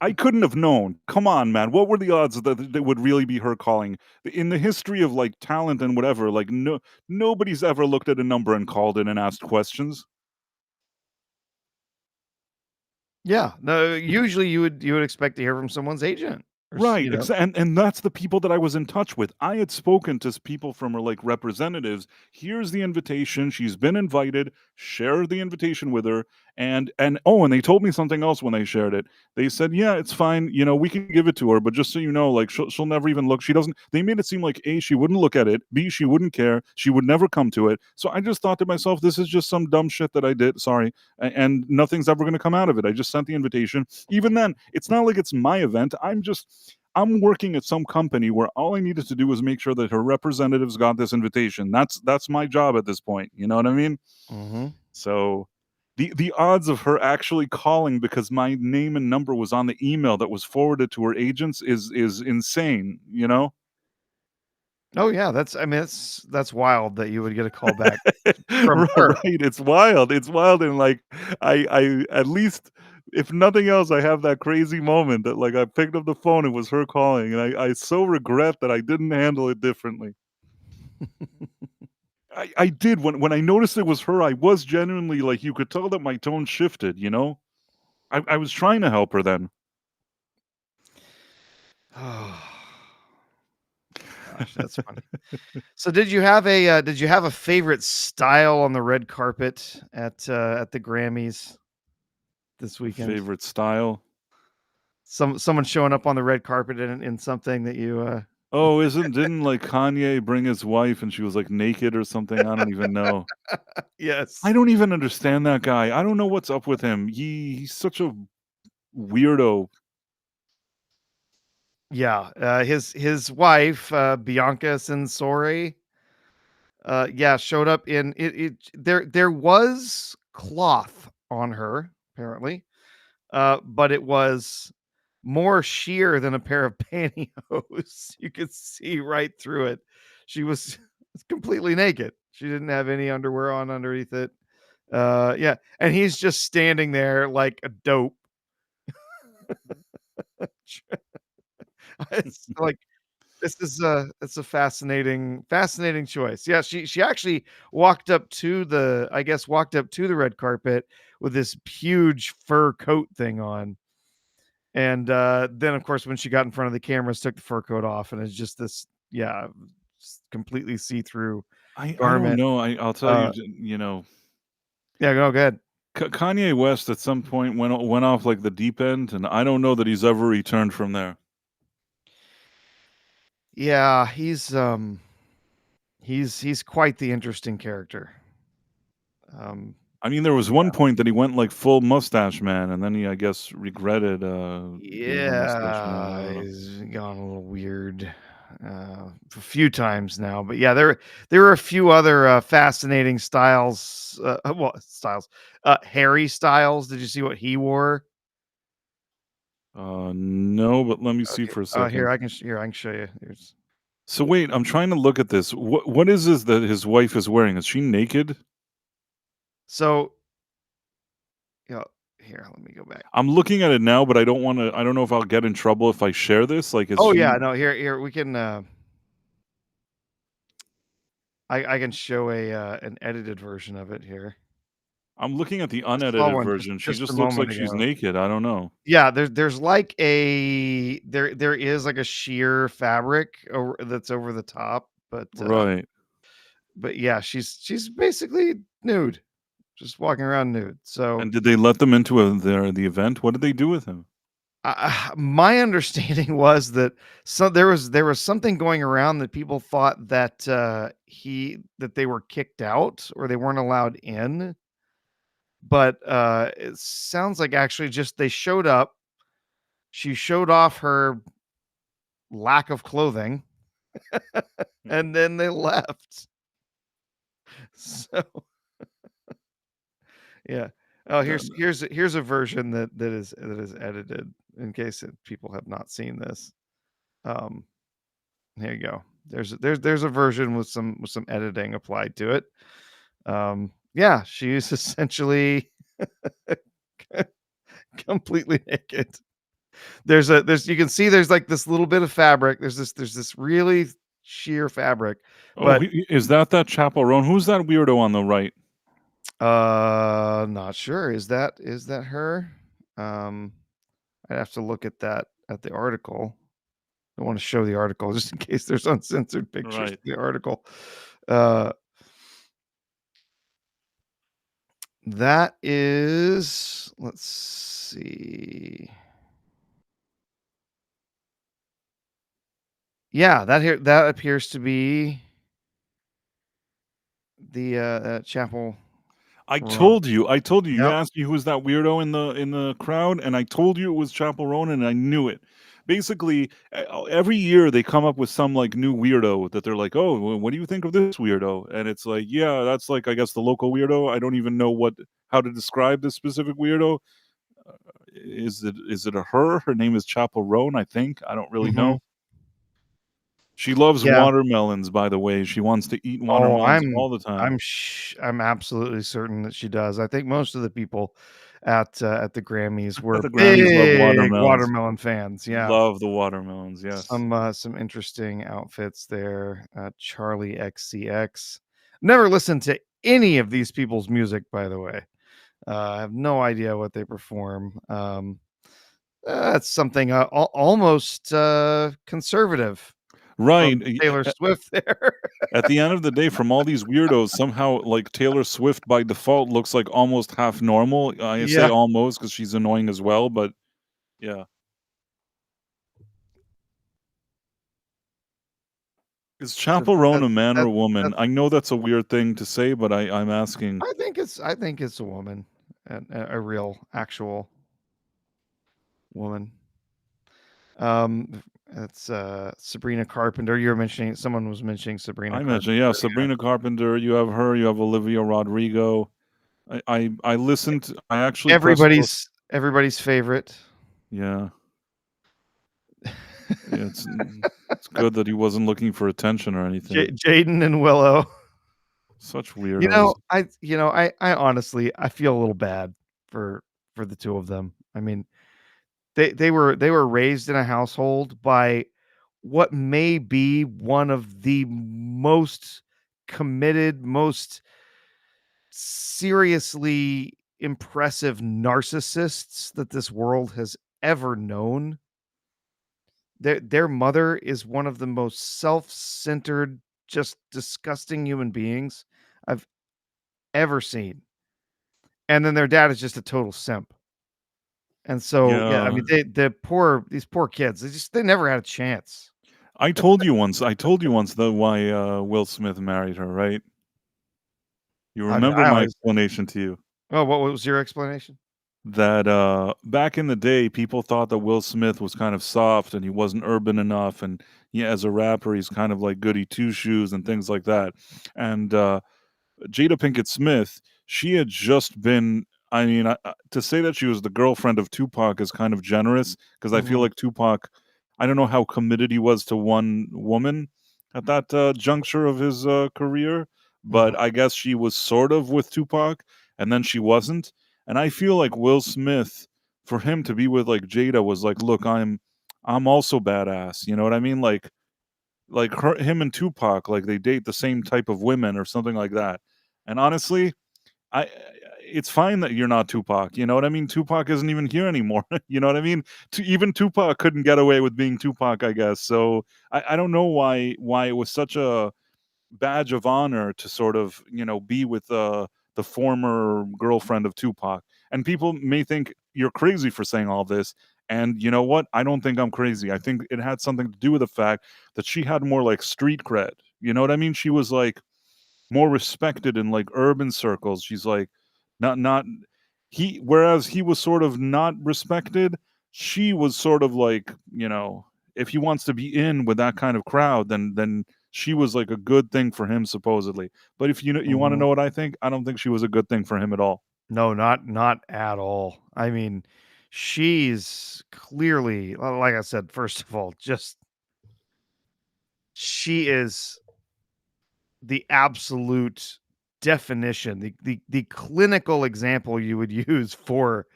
I couldn't have known. Come on, man. What were the odds that would really be her calling? In the history of like talent and whatever, like nobody's ever looked at a number and called in and asked questions. Yeah. No, usually you would expect to hear from someone's agent or Right, and that's the people that I was in touch with. I had spoken to people from her like representatives. Here's the invitation. She's been invited. Share the invitation with her. And oh, and they told me something else when they shared it. They said, "Yeah, it's fine. We can give it to her, but just so you know, like she'll never even look. She doesn't." They made it seem like A, she wouldn't look at it. B, she wouldn't care. She would never come to it. So I just thought to myself, this is just some dumb shit that I did. Sorry, and nothing's ever going to come out of it. I just sent the invitation. Even then, it's not like it's my event. I'm working at some company where all I needed to do was make sure that her representatives got this invitation. That's my job at this point. You know what I mean? Mm-hmm. So the odds of her actually calling because my name and number was on the email that was forwarded to her agents is insane, you know? Oh yeah, that's wild that you would get a call back from Right, her. it's wild. It's wild, and like I at least if nothing else, I have that crazy moment that like I picked up the phone, it was her calling, and I so regret that I didn't handle it differently. I did when I noticed it was her, I was genuinely like you could tell that my tone shifted, you know? I was trying to help her then. Oh, gosh, that's funny. So did you have a favorite style on the red carpet at the Grammys this weekend? Favorite style? Someone showing up on the red carpet in something that you Oh, didn't like Kanye bring his wife and she was like naked or something? I don't even know. yes. I don't even understand that guy. I don't know what's up with him. He's such a weirdo. Yeah, his wife, Bianca Censori, yeah, showed up in there was cloth on her apparently, but it was more sheer than a pair of pantyhose. You could see right through it. She was completely naked. She didn't have any underwear on underneath it. Yeah, and he's just standing there like a dope. It's like it's a fascinating choice. Yeah, she actually walked up to the red carpet with this huge fur coat thing on. And then of course when she got in front of the cameras, took the fur coat off, and it's just this, yeah, completely see-through I don't garment. know. I'll tell you, Uh, you know, yeah, go ahead. Kanye West at some point went off like the deep end, and I don't know that he's ever returned from there. Yeah, he's quite the interesting character. Um, I mean, there was one point that he went like full mustache man, and then he, I guess, regretted being a mustache man. I yeah, don't know. he's gone a little weird a few times now, but yeah, there were a few other fascinating styles. Harry Styles. Did you see what he wore? No, but let me see Okay. for a Here second. I can show you. Here's So wait, I'm trying to look at this. What is this that his wife is wearing? Is she naked? so yeah. Here, let me go back. I'm looking at it now, but I don't want to. I don't know if I'll get in trouble if I share this. Like, is Oh she? yeah, no, here we can. I can show an edited version of it here. I'm looking at the I saw unedited one version. She just a just looks moment like she's ago. naked. I don't know. Yeah, there's like there is like a sheer fabric that's over the top, Right. but yeah, she's basically nude, just walking around nude. So And did they let them into the event? What did they do with him? my understanding was that there was something going around that people thought that that they were kicked out or they weren't allowed in, but it sounds like actually just they showed up. She showed off her lack of clothing and then they left. So yeah. Oh, That- here's a version that is edited in case people have not seen this. Um, here you go. There's a version with some editing applied to it. Yeah, she's essentially completely naked. There's you can see there's like this little bit of fabric. There's this really sheer fabric, Oh, but is that Chaperone? Who's that weirdo on the right? not sure. Is that her? Um, I'd have to look at the article. I want to show the article just in case there's uncensored pictures Right. in the article. Uh, that is, let's see. Yeah, that appears to be the chapel. I Ro- told you. I told you. You Yep. asked me who was that weirdo in the crowd, and I told you it was Chaperone, and I knew it basically every year they come up with some like new weirdo that they're like, oh, what do you think of this weirdo? And it's like, yeah, that's like, I guess, the local weirdo. I don't even know how to describe this specific weirdo. Is it a her? Her name is Chaperone, I think. I don't really know. She loves Yeah. watermelons, by the way. She wants to eat Oh, watermelons all the time. I'm absolutely certain that she does. I think most of the people at the Grammys were The Grammys love big watermelons. watermelon fans. Yeah. Love the watermelons, yes. Some interesting outfits there. Charlie XCX. Never listened to any of these people's music, by the way. I have no idea what they perform. That's something almost conservative. Right. Taylor Swift there. At the end of the day, from all these weirdos, somehow like Taylor Swift by default looks like almost half normal. I say Yeah. almost because she's annoying as well, but yeah. Is Chaperone a man or a woman? I know that's a weird thing to say, but I'm asking. I think it's a woman, a real actual woman. It's Sabrina Carpenter. You were mentioning, someone was mentioning Sabrina. I mentioned, yeah, Sabrina Carpenter. You have her. You have Olivia Rodrigo. I listened. I actually Everybody's favorite. Yeah. Yeah, it's good that he wasn't looking for attention or anything. Jaden and Willow. Such weirdos. I honestly, I feel a little bad for the two of them. I mean, they were raised in a household by what may be one of the most committed, most seriously impressive narcissists that this world has ever known. Their mother is one of the most self-centered, just disgusting human beings I've ever seen. And then their dad is just a total simp. And so, yeah, I mean, these poor kids, they never had a chance. I told you once though why Will Smith married her, right? You remember my explanation to you. Oh, what was your explanation? That back in the day, people thought that Will Smith was kind of soft and he wasn't urban enough, and yeah, as a rapper, he's kind of like goody two shoes and things like that. And Jada Pinkett Smith, she had just been. I mean, to say that she was the girlfriend of Tupac is kind of generous because I feel like Tupac. I don't know how committed he was to one woman at that juncture of his career, but I guess she was sort of with Tupac, and then she wasn't. And I feel like Will Smith, for him to be with like Jada, was like, look, I'm also badass. You know what I mean? Like him and Tupac, like they date the same type of women or something like that. And honestly, it's fine that you're not Tupac. You know what I mean? Tupac isn't even here anymore. You know what I mean? Even Tupac couldn't get away with being Tupac, I guess. So I don't know why it was such a badge of honor to sort of, be with the former girlfriend of Tupac. And people may think you're crazy for saying all this. And you know what? I don't think I'm crazy. I think it had something to do with the fact that she had more like street cred. You know what I mean? She was like more respected in like urban circles. She's like not whereas he was sort of not respected, she was sort of like, if he wants to be in with that kind of crowd, then she was like a good thing for him supposedly. But if you want to know what I think, I don't think she was a good thing for him at all. No, not at all. I mean, she's clearly, like I said, first of all, she is the absolute definition, the clinical example you would use for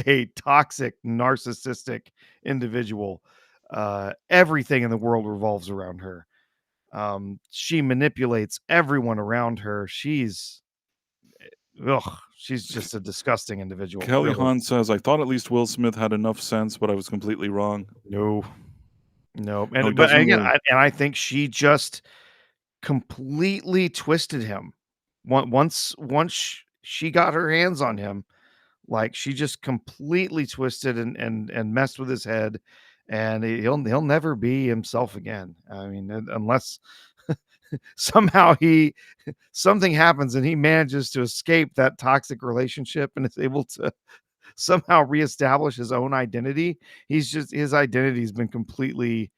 a toxic, narcissistic individual. Everything in the world revolves around her. She manipulates everyone around her. She's just a disgusting individual. Kelly Hunt says, I thought at least Will Smith had enough sense, but I was completely wrong. No. But again, I think she just completely twisted him. Once she got her hands on him, like she just completely twisted and messed with his head, and he'll never be himself again. I mean, unless somehow something happens and he manages to escape that toxic relationship and is able to somehow reestablish his own identity. His identity's been completely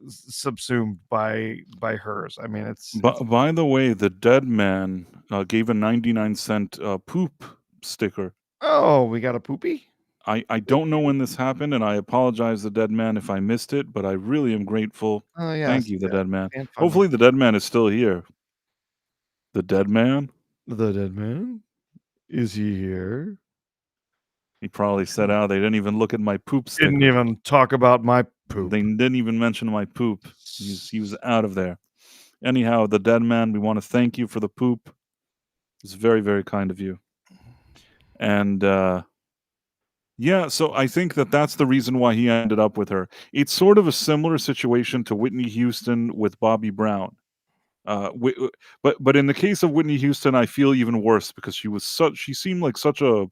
subsumed by hers. I mean, it's By the way, the dead man gave a 99-cent poop sticker. oh, we got a poopy. I don't know when this happened, and I apologize, the dead man, if I missed it, but I really am grateful. Oh Thank yes, you, the yeah, dead man. and funny. Hopefully, the dead man is still here. The dead man? The dead man, is he here? He probably said, "Oh, they didn't even look at my poop sticker. Didn't even talk about my poop. They didn't even mention my poop." He was out of there. Anyhow, the dead man, we want to thank you for the poop. It's very, very kind of you. And yeah, so I think that that's the reason why he ended up with her. It's sort of a similar situation to Whitney Houston with Bobby Brown. But in the case of Whitney Houston, I feel even worse because she seemed like such a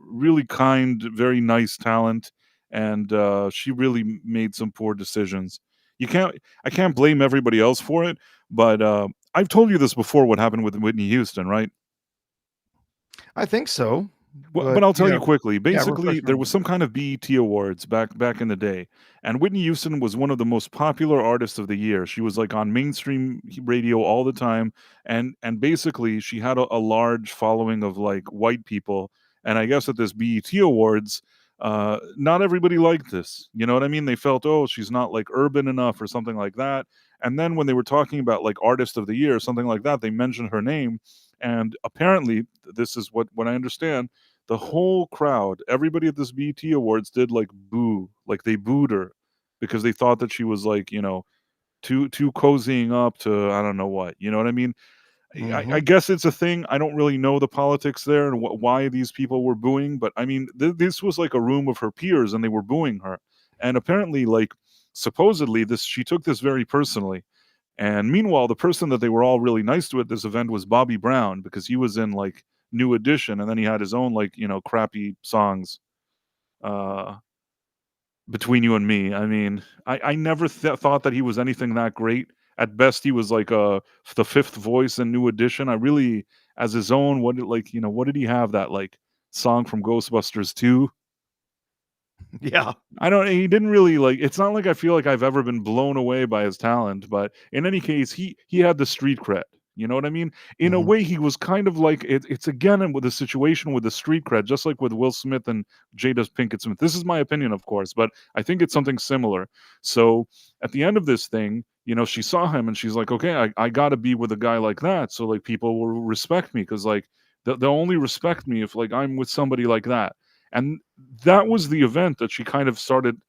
really kind, very nice talent, and she really made some poor decisions. I can't blame everybody else for it, but I've told you this before. What happened with Whitney Houston, right? I think so. But I'll tell you quickly. yeah, Basically, refresh my there was some kind of BET Awards back in the day, and Whitney Houston was one of the most popular artists of the year. She was like on mainstream radio all the time, and basically she had a large following of like white people. And I guess at this BET Awards, not everybody liked this. You know what I mean? They felt, oh, she's not like urban enough or something like that. And then when they were talking about like artist of the year or something like that, they mentioned her name. And apparently, this is what I understand, the whole crowd, everybody at this BET Awards did like boo, like they booed her because they thought that she was like, too cozying up to I don't know what. You know what I mean? I guess it's a thing. I don't really know the politics there and why these people were booing, but I mean, this was like a room of her peers and they were booing her. And apparently, like supposedly, she took this very personally. And meanwhile, the person that they were all really nice to at this event was Bobby Brown because he was in like New Edition, and then he had his own like crappy songs. Between you and me, I mean, I never thought that he was anything that great. At best, he was like the fifth voice in New Edition. I really, as his own, what did he have that like song from Ghostbusters 2? Yeah. He didn't really like, it's not like I feel like I've ever been blown away by his talent, but in any case, he had the street cred. You know what I mean? In a way, he was kind of like it's again with the situation with the street cred, just like with Will Smith and Jada Pinkett Smith. This is my opinion, of course, but I think it's something similar. So at the end of this thing, she saw him and she's like, okay, I got to be with a guy like that, so like people will respect me because like they'll only respect me if like I'm with somebody like that. And that was the event that she kind of started,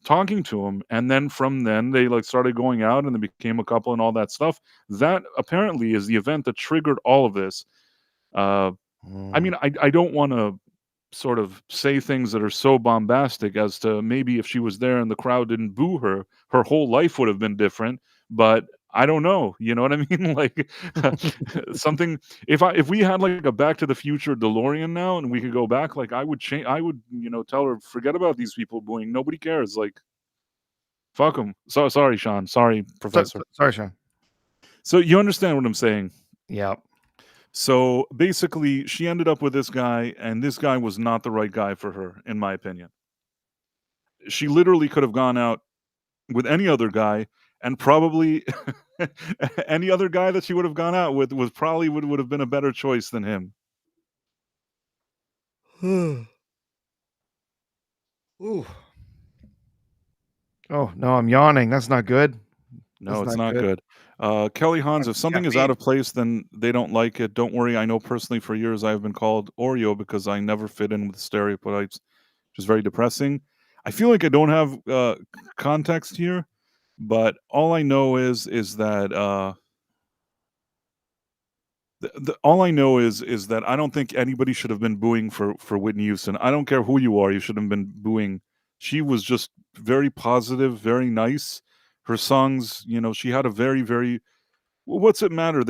talking to him. And then from then they like started going out and they became a couple and all that stuff. That apparently is the event that triggered all of this. I mean, I don't want to sort of say things that are so bombastic as to maybe if she was there and the crowd didn't boo her, her whole life would have been different. But I don't know. You know what I mean? Like something. If we had like a Back to the Future DeLorean now and we could go back, like I would change. I would tell her forget about these people booing. Nobody cares. Like fuck them. So sorry, Sean. Sorry, Professor. Sorry, Sean. So you understand what I'm saying? Yeah. So basically, she ended up with this guy, and this guy was not the right guy for her, in my opinion. She literally could have gone out with any other guy, and probably any other guy that she would have gone out with would have been a better choice than him. Ooh. Oh no, I'm yawning. That's not good. No, That's it's not not good. Kelly Hans, if something is out of caffeine. place, then they don't like it. Don't worry. I know personally for years I have been called Oreo because I never fit in with stereotypes, which is very depressing. I feel like I don't have context here, but all I know is that all I know is that I don't think anybody should have been booing for Whitney Houston. I don't care who you are, you shouldn't have been booing. She was just very positive, very nice. Her songs, she had a very, very. What's it matter?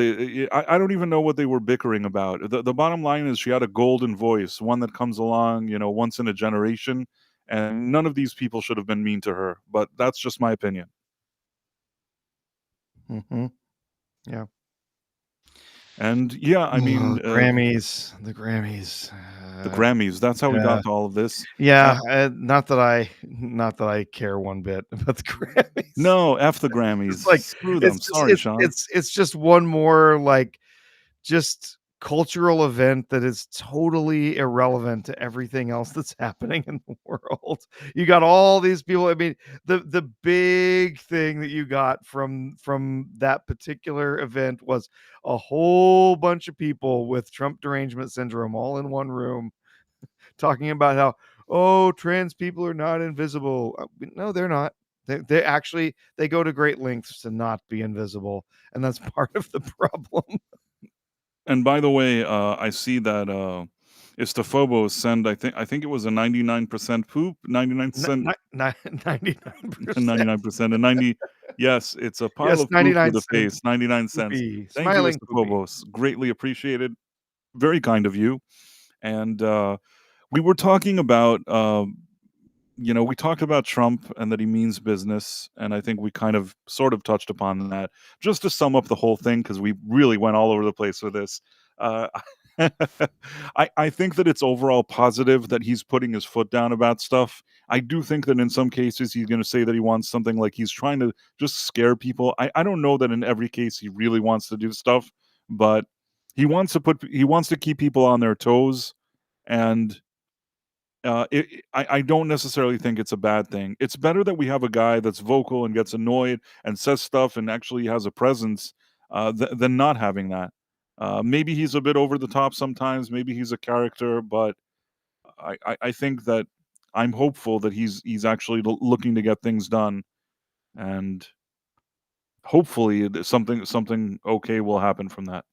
I don't even know what they were bickering about. The bottom line is she had a golden voice, one that comes along, once in a generation, and none of these people should have been mean to her. But that's just my opinion. Yeah. And yeah, I mean, The Grammys, the Grammys. the Grammys. That's how we Yeah, got to all of this. yeah. Not that I care one bit about the Grammys. No, F the It's Grammys. like Screw them. Sorry, Sean. it's just one more like just cultural event that is totally irrelevant to everything else that's happening in the world. You got all these people. I mean, the big thing that you got from that particular event was a whole bunch of people with Trump derangement syndrome all in one room talking about how, oh, trans people are not invisible. No, they're not. They actually they go to great lengths to not be invisible, and that's part of the problem. And by the way, I see that Istafobos send. I think it was a 99% poop, 99%, 99%. 99%, and 90. Yes, it's a pile Yes, of poop 99 with a cents. face. 99 cents. Poopy, Thank you, smiling poopy. Istafobos. Greatly appreciated. Very kind of you. And we were talking about. We talked about Trump and that he means business, and I think we kind of sort of touched upon that. Just to sum up the whole thing, because we really went all over the place with this. Uh, I think that it's overall positive that he's putting his foot down about stuff. I do think that in some cases he's going to say that he wants something, like he's trying to just scare people. I don't know that in every case he really wants to do stuff, but he wants to keep people on their toes, and I don't necessarily think it's a bad thing. It's better that we have a guy that's vocal and gets annoyed and says stuff and actually has a presence, than not having that. Maybe he's a bit over the top sometimes. Maybe he's a character, but I think that I'm hopeful that he's actually looking to get things done, and hopefully something okay will happen from that.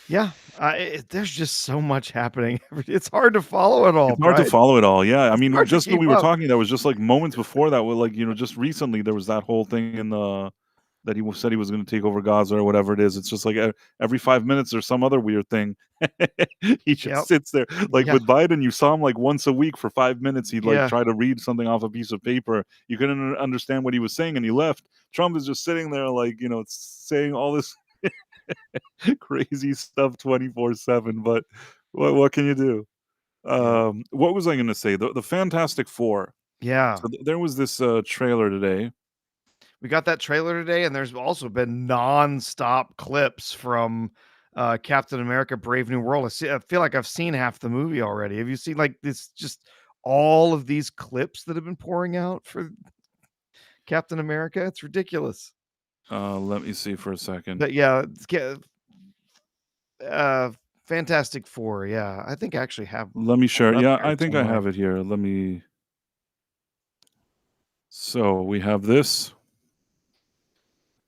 Yeah, there's just so much happening. It's hard to follow it all, It's hard to right? follow it all. Yeah, I It's mean, hard to just when keep we were up. talking, that was just like moments before that. Were like, just recently there was that whole thing in the that said he was going to take over Gaza or whatever it is. It's just like every 5 minutes there's some other weird thing. He just Yep. sits there. Like Yeah. with Biden, you saw him like once a week for 5 minutes. He'd like Yeah. try to read something off a piece of paper. You couldn't understand what he was saying, and he left. Trump is just sitting there, like saying all this crazy stuff 24/7. But what can you do? Yeah. What was I going to say? The Fantastic Four. Yeah. So there was this trailer today. We got that trailer today, and there's also been nonstop clips from Captain America: Brave New World. I feel like I've seen half the movie already. Have you seen like this? Just all of these clips that have been pouring out for Captain America. It's ridiculous. Let me see for a second. But yeah, Fantastic Four. Yeah, I think I actually have Let me share. one up Yeah, here I think I somewhere. have it here. Let me. So we have this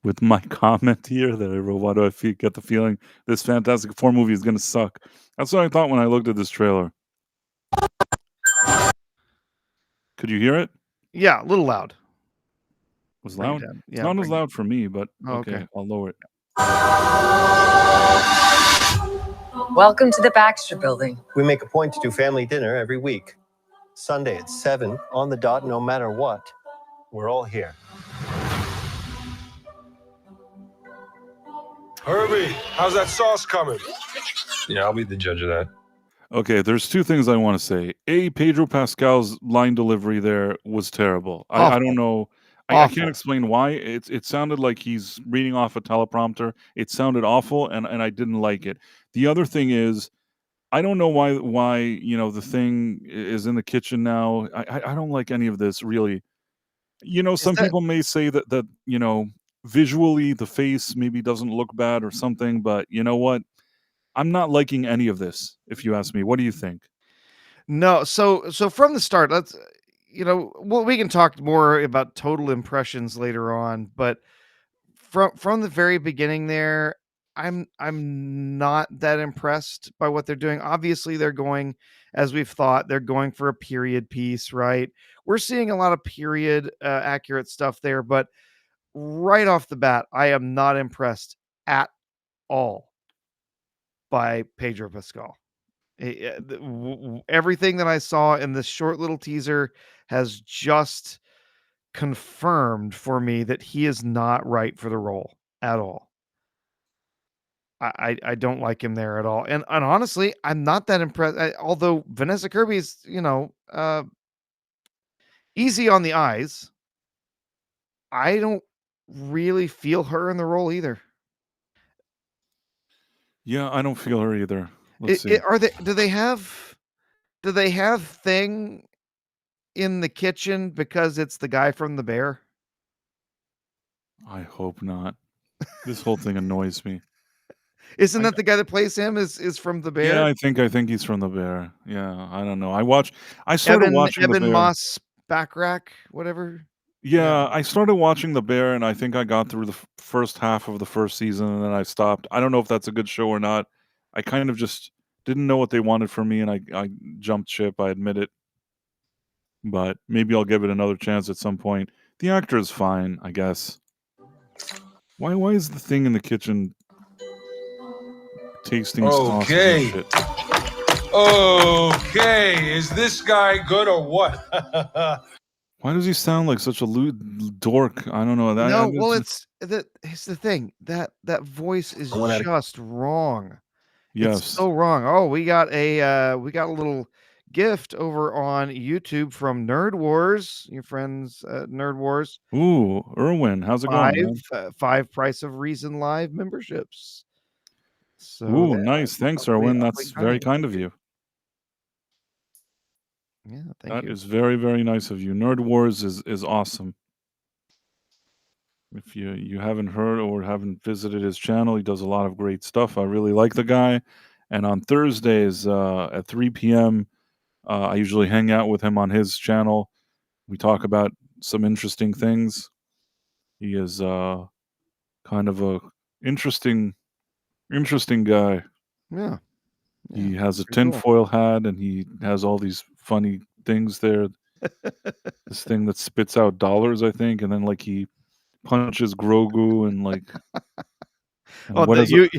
with my comment here that I wrote. Why do I get the feeling this Fantastic Four movie is going to suck? That's what I thought when I looked at this trailer. Could you hear it? Yeah, a little loud. Was Bring it loud? down. It's Yeah, not as bring it- loud for me, but Oh, okay, okay. I'll lower it. Welcome to the Baxter Building. We make a point to do family dinner every week. Sunday at 7 on the dot, no matter what. We're all here. Herbie, how's that sauce coming? Yeah, I'll be the judge of that. Okay, there's two things I want to say. A, Pedro Pascal's line delivery there was terrible. I Awful. don't know. I Awful. can't explain why. It sounded like he's reading off a teleprompter. It sounded awful, and I didn't like it. The other thing is, I don't know why the thing is in the kitchen now. I don't like any of this, really. Some that- people may say that visually the face maybe doesn't look bad or something, but you know what? I'm not liking any of this, if you ask me. What do you think? No, so from the start, let's well, we can talk more about total impressions later on, but from the very beginning there, I'm not that impressed by what they're doing. Obviously, they're going, as we've thought, they're going for a period piece, right? We're seeing a lot of period accurate stuff there, but right off the bat, I am not impressed at all by Pedro Pascal. Everything that I saw in this short little teaser has just confirmed for me that he is not right for the role at all. I don't like him there at all. And honestly, I'm not that impressed. Although Vanessa Kirby's, easy on the eyes, I don't really feel her in the role either. Yeah, I don't feel her either. Let's see. Are they? Do they have? Do they have Thing in the kitchen because it's the guy from The Bear? I hope not. This whole thing annoys me. Isn't that the guy that plays him? Is from The Yeah, Bear? I think he's from The Bear. Yeah, I don't know. I started watching The Evan Bear. Moss Backrack, whatever. Yeah, I started watching The Bear, and I think I got through the first half of the first season, and then I stopped. I don't know if that's a good show or not. I kind of just didn't know what they wanted from me, and I jumped ship. I admit it, but maybe I'll give it another chance at some point. The actor is fine, I guess. Why is the thing in the kitchen tasting sausage and shit? Okay, is this guy good or what? Why does he sound like such a lewd dork? I don't know. No, well, it's the thing that voice is just wrong. It's Yes. so wrong. Oh, we got a little gift over on YouTube from Nerd Wars. Your friends at Nerd Wars. Ooh, Erwin, how's it going, man? 5 Price of Reason Live memberships. So Ooh, nice. Thanks, Erwin. That's very kind of you. Yeah, thank That you. is very, very nice of you. Nerd Wars is awesome. If you haven't heard or haven't visited his channel, he does a lot of great stuff. I really like the guy. And on Thursdays at 3 p.m., I usually hang out with him on his channel. We talk about some interesting things. He is kind of a interesting guy. Yeah. He has a pretty cool. tinfoil hat, and he has all these funny things there. This thing that spits out dollars, I think, and then like he punches Grogu and like. And Oh, what is you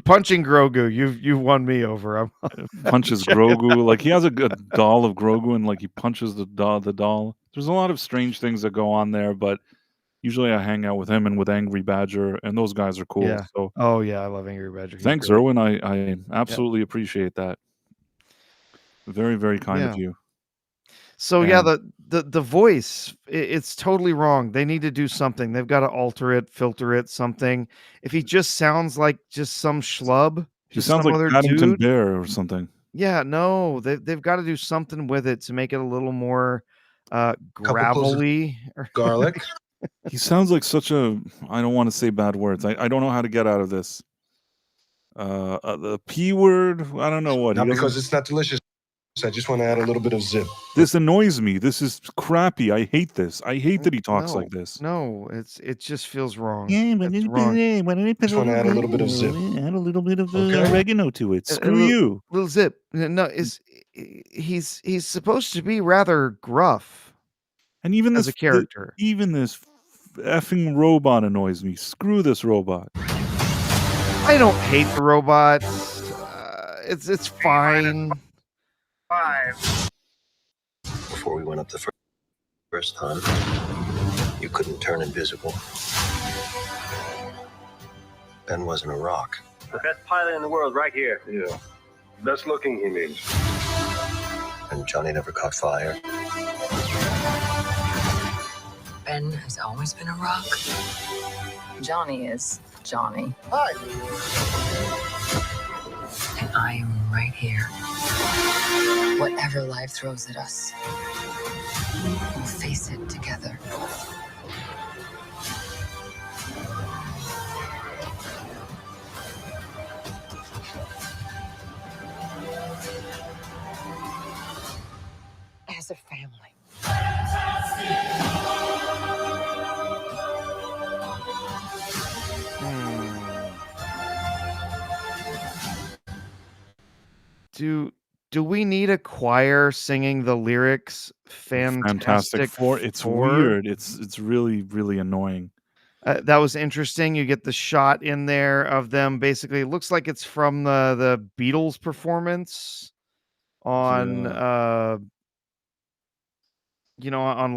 punching Grogu, you've won me over. I'm punches Grogu? Like he has a doll of Grogu, and like he punches the doll. There's a lot of strange things that go on there, but usually I hang out with him and with Angry Badger, and those guys are cool. Yeah. So Oh yeah, I love Angry Badger. He's thanks, great. Erwin. I absolutely appreciate that. Very, very kind of you. So yeah, the voice, it's totally wrong. They need to do something. They've got to alter it, filter it, something. If he just sounds like just some schlub, He just sounds some like other Paddington dude. Bear or something. Yeah, no, they've got to do something with it to make it a little more gravelly. Garlic. He sounds like such a, I don't want to say bad words. I don't know how to get out of this. The P word, I don't know what. Not because it's not delicious. I just want to add a little bit of zip. This annoys me. This is crappy. I hate this. I hate that he talks like this. No, it just feels wrong. Yeah, but It's wrong. why don't I put Just want to add a little bit of zip. Add a little bit of Okay. oregano to it. Screw little, you. Little zip. No, he's supposed to be rather gruff. And even as this a character. even this effing robot annoys me. Screw this robot. I don't hate the robots. It's fine. 5. Before we went up the first time, you couldn't turn invisible. Ben wasn't a rock. The best pilot in the world right here. Yeah. Best looking, he means. And Johnny never caught fire. Ben has always been a rock. Johnny is Johnny. Hi. And I am right here. Whatever life throws at us, we'll face it together. As a family. Do we need a choir singing the lyrics? Fantastic Four. It's weird. It's really, really annoying. That was interesting. You get the shot in there of them. Basically, it looks like it's from the Beatles performance on on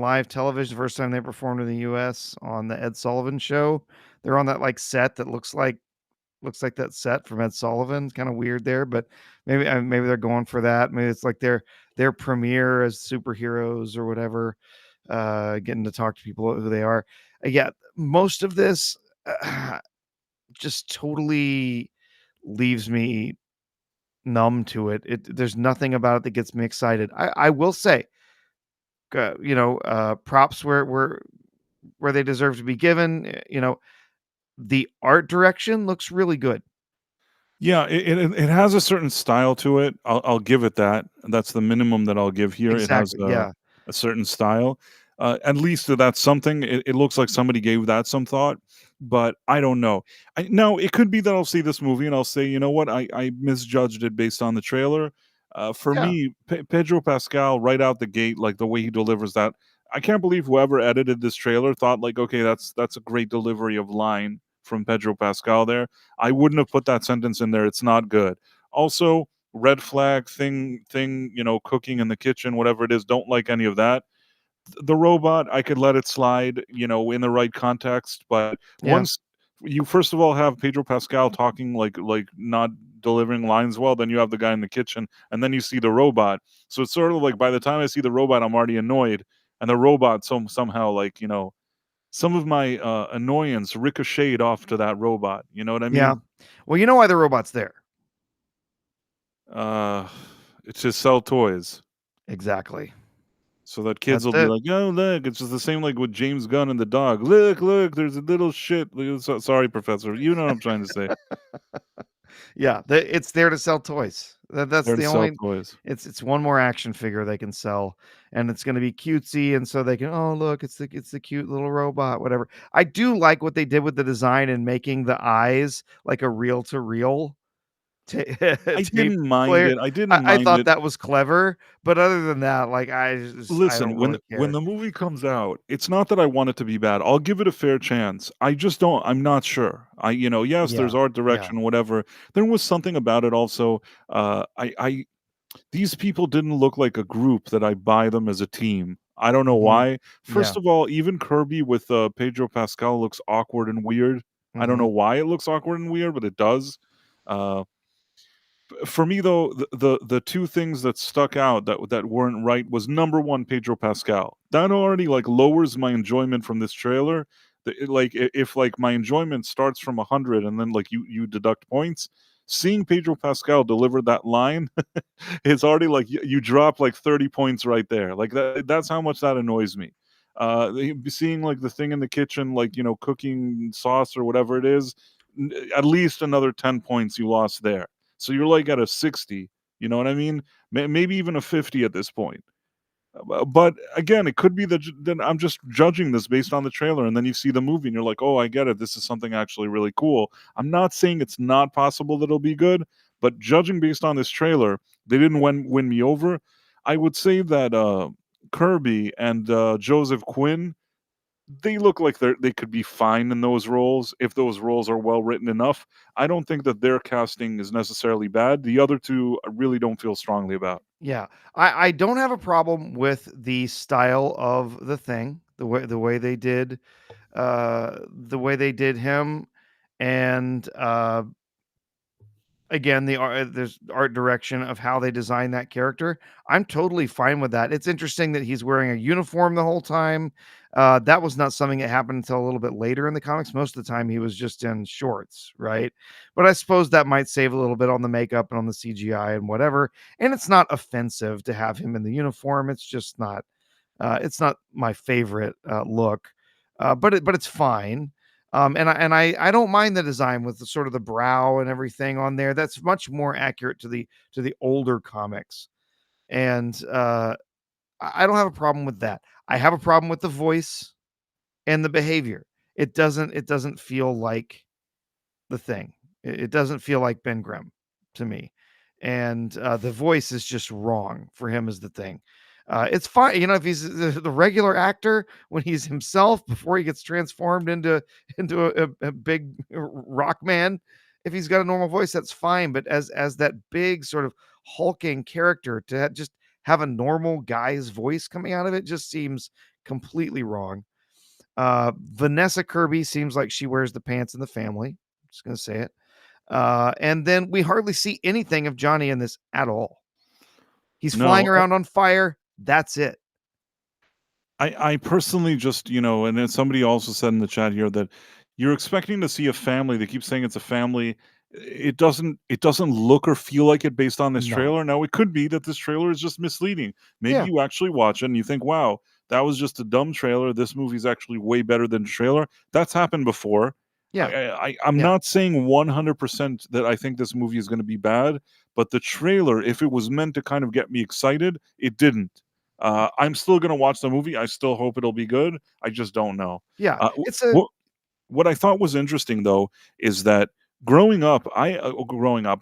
live television. The first time they performed in the U.S. on the Ed Sullivan Show. They're on that like set that looks like Looks like that set from Ed Sullivan. Kind of weird there, but maybe they're going for that. Maybe it's like their premiere as superheroes or whatever. Getting to talk to people who they are. Yeah, most of this just totally leaves me numb to it. There's nothing about it that gets me excited. I will say, props where they deserve to be given. The art direction looks really good. Yeah, it has a certain style to it. I'll give it that. That's the minimum that I'll give here. It has Exactly. Yeah. a certain style. At least that's something. It looks like somebody gave that some thought, but I don't know. Now, it could be that I'll see this movie and I'll say, you know what, I misjudged it based on the trailer. For Yeah. me, Pedro Pascal, right out the gate, like the way he delivers that, I can't believe whoever edited this trailer thought like, okay, that's a great delivery of line from Pedro Pascal there. I wouldn't have put that sentence in there. It's not good. Also, red flag thing, cooking in the kitchen, whatever it is, don't like any of that. The robot, I could let it slide, in the right context, but Yeah. once you first of all have Pedro Pascal talking like not delivering lines well, then you have the guy in the kitchen, and then you see the robot. So it's sort of like by the time I see the robot, I'm already annoyed, and the robot somehow like some of my annoyance ricocheted off to that robot. You know what I Yeah. mean? Well, you know why the robot's there. Uh, it's just sell toys. Exactly. So that kids That's will be it. like, "Oh, look!" It's just the same like with James Gunn and the dog. Look! There's a little shit. Sorry, Professor. You know what I'm trying to say. Yeah, it's there to sell toys. That's There to the sell only. toys. It's one more action figure they can sell, and it's going to be cutesy, and so they can. Oh, look, it's the cute little robot, whatever. I do like what they did with the design and making the eyes like a reel to reel I tape didn't mind player. it. I didn't I mind thought it. that was clever, but other than that, like I Listen, don't really when care. the movie comes out, it's not that I want it to be bad. I'll give it a fair chance. I just don't. I'm not sure. Yes, Yeah, there's art yeah, direction, whatever. There was something about it also. I these people didn't look like a group that I buy them as a team. I don't know hmm why. yeah, First of all, even Kirby with Pedro Pascal looks awkward and weird. I don't know hmm why it looks awkward and weird, but it does. Uh, for me though, the two things that stuck out that weren't right was number one, Pedro Pascal. That already like lowers my enjoyment from this trailer. If like my enjoyment starts from 100 and then like you deduct points, seeing Pedro Pascal deliver that line, it's already like you drop like 30 points right there. Like that's how much that annoys me. Seeing like the thing in the kitchen, like cooking sauce or whatever it is, at least another 10 points you lost there. So you're like at a 60, you know what I mean? Maybe even a 50 at this point. But again, it could be that I'm just judging this based on the trailer, and then you see the movie and you're like, oh, I get it. This is something actually really cool. I'm not saying it's not possible that it'll be good, but judging based on this trailer, they didn't win me over. I would say that Kirby and Joseph Quinn, they look like they could be fine in those roles if those roles are well written enough. I don't think that their casting is necessarily bad. The other two I really don't feel strongly about. yeah. I don't have a problem with the style of the thing, the way they did him, and again, there's art direction of how they design that character. I'm totally fine with that. It's interesting that he's wearing a uniform the whole time. That was not something that happened until a little bit later in the comics. Most of the time, he was just in shorts, right? But I suppose that might save a little bit on the makeup and on the CGI and whatever. And it's not offensive to have him in the uniform. It's just not. It's not my favorite look, but it's fine. And I don't mind the design with the sort of the brow and everything on there. That's much more accurate to the older comics. And I don't have a problem with that. I have a problem with the voice and the behavior. It doesn't feel like the thing. It doesn't feel like Ben Grimm to me, and the voice is just wrong for him as the thing. It's fine, if he's the regular actor when he's himself before he gets transformed into a big rock man. If he's got a normal voice, that's fine. But as that big sort of hulking character to just have a normal guy's voice coming out of it just seems completely wrong. Vanessa Kirby seems like she wears the pants in the family. Just gonna say it. And then we hardly see anything of Johnny in this at all. He's flying No, around on fire. That's it. I personally just, and then somebody also said in the chat here that you're expecting to see a family. They keep saying it's a family. It doesn't look or feel like it based on this No. trailer. Now it could be that this trailer is just misleading. Maybe Yeah. you actually watch it and you think, wow, that was just a dumb trailer. This movie's actually way better than the trailer. That's happened before. Yeah. I'm Yeah. not saying 100% that I think this movie is going to be bad, but the trailer, if it was meant to kind of get me excited, it didn't. I'm still gonna watch the movie. I still hope it'll be good. I just don't know. Yeah. Uh, It's a what I thought was interesting though is that growing up,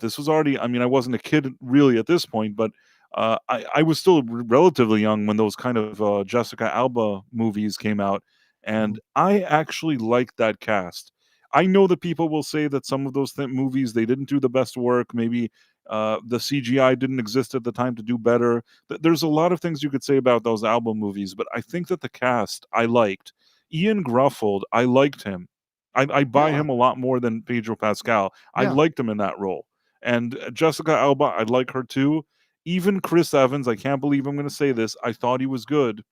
this was already. I mean, I wasn't a kid really at this point, but I was still relatively young when those kind of Jessica Alba movies came out, and Mhm. I actually liked that cast. I know that people will say that some of those movies they didn't do the best work. Maybe the CGI didn't exist at the time to do better. There's a lot of things you could say about those album movies, but I think that the cast I liked. Ian Gruffold, I liked him. I buy Yeah. him a lot more than Pedro Pascal. I Yeah. liked him in that role. And Jessica Alba, I like her too. Even Chris Evans, I can't believe I'm going to say this. I thought he was good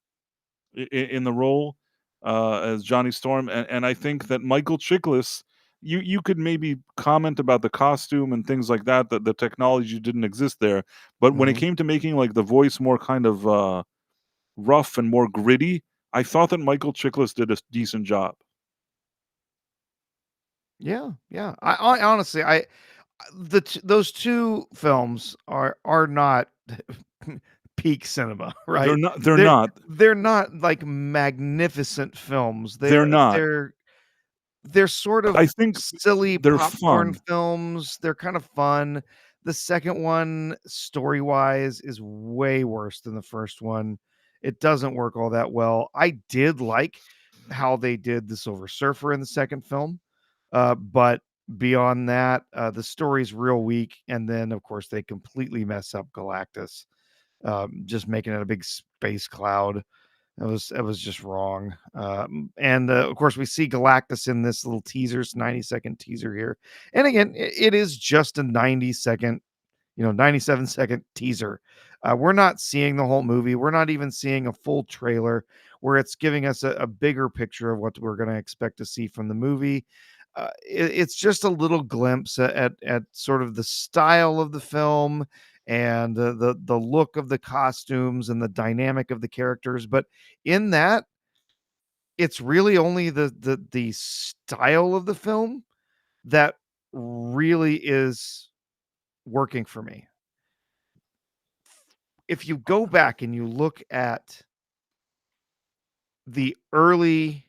in the role as Johnny Storm, and I think that Michael Chiklis. You could maybe comment about the costume and things like that. That the technology didn't exist there, but when it Mhm. came to making like the voice more kind of rough and more gritty, I thought that Michael Chiklis did a decent job. Yeah. Yeah. I honestly, those two films are not peak cinema, They're right? not. They're They're not. they're not like magnificent films. They're not. They're sort But of I think silly they're popcorn fun. films. They're kind of fun. The second one, story-wise, is way worse than the first one. It doesn't work all that well. I did like how they did the Silver Surfer in the second film. But beyond that, the story's real weak, and then, of course, they completely mess up Galactus, just making it a big space cloud. It was just wrong. And of course, we see Galactus in this little teaser, 90-second teaser here. And again, it is just a 90-second, 97-second teaser. We're not seeing the whole movie. We're not even seeing a full trailer where it's giving us a bigger picture of what we're going to expect to see from the movie. It's just a little glimpse at sort of the style of the film and the look of the costumes and the dynamic of the characters. But in that, it's really only the style of the film that really is working for me. If you go back and you look at the early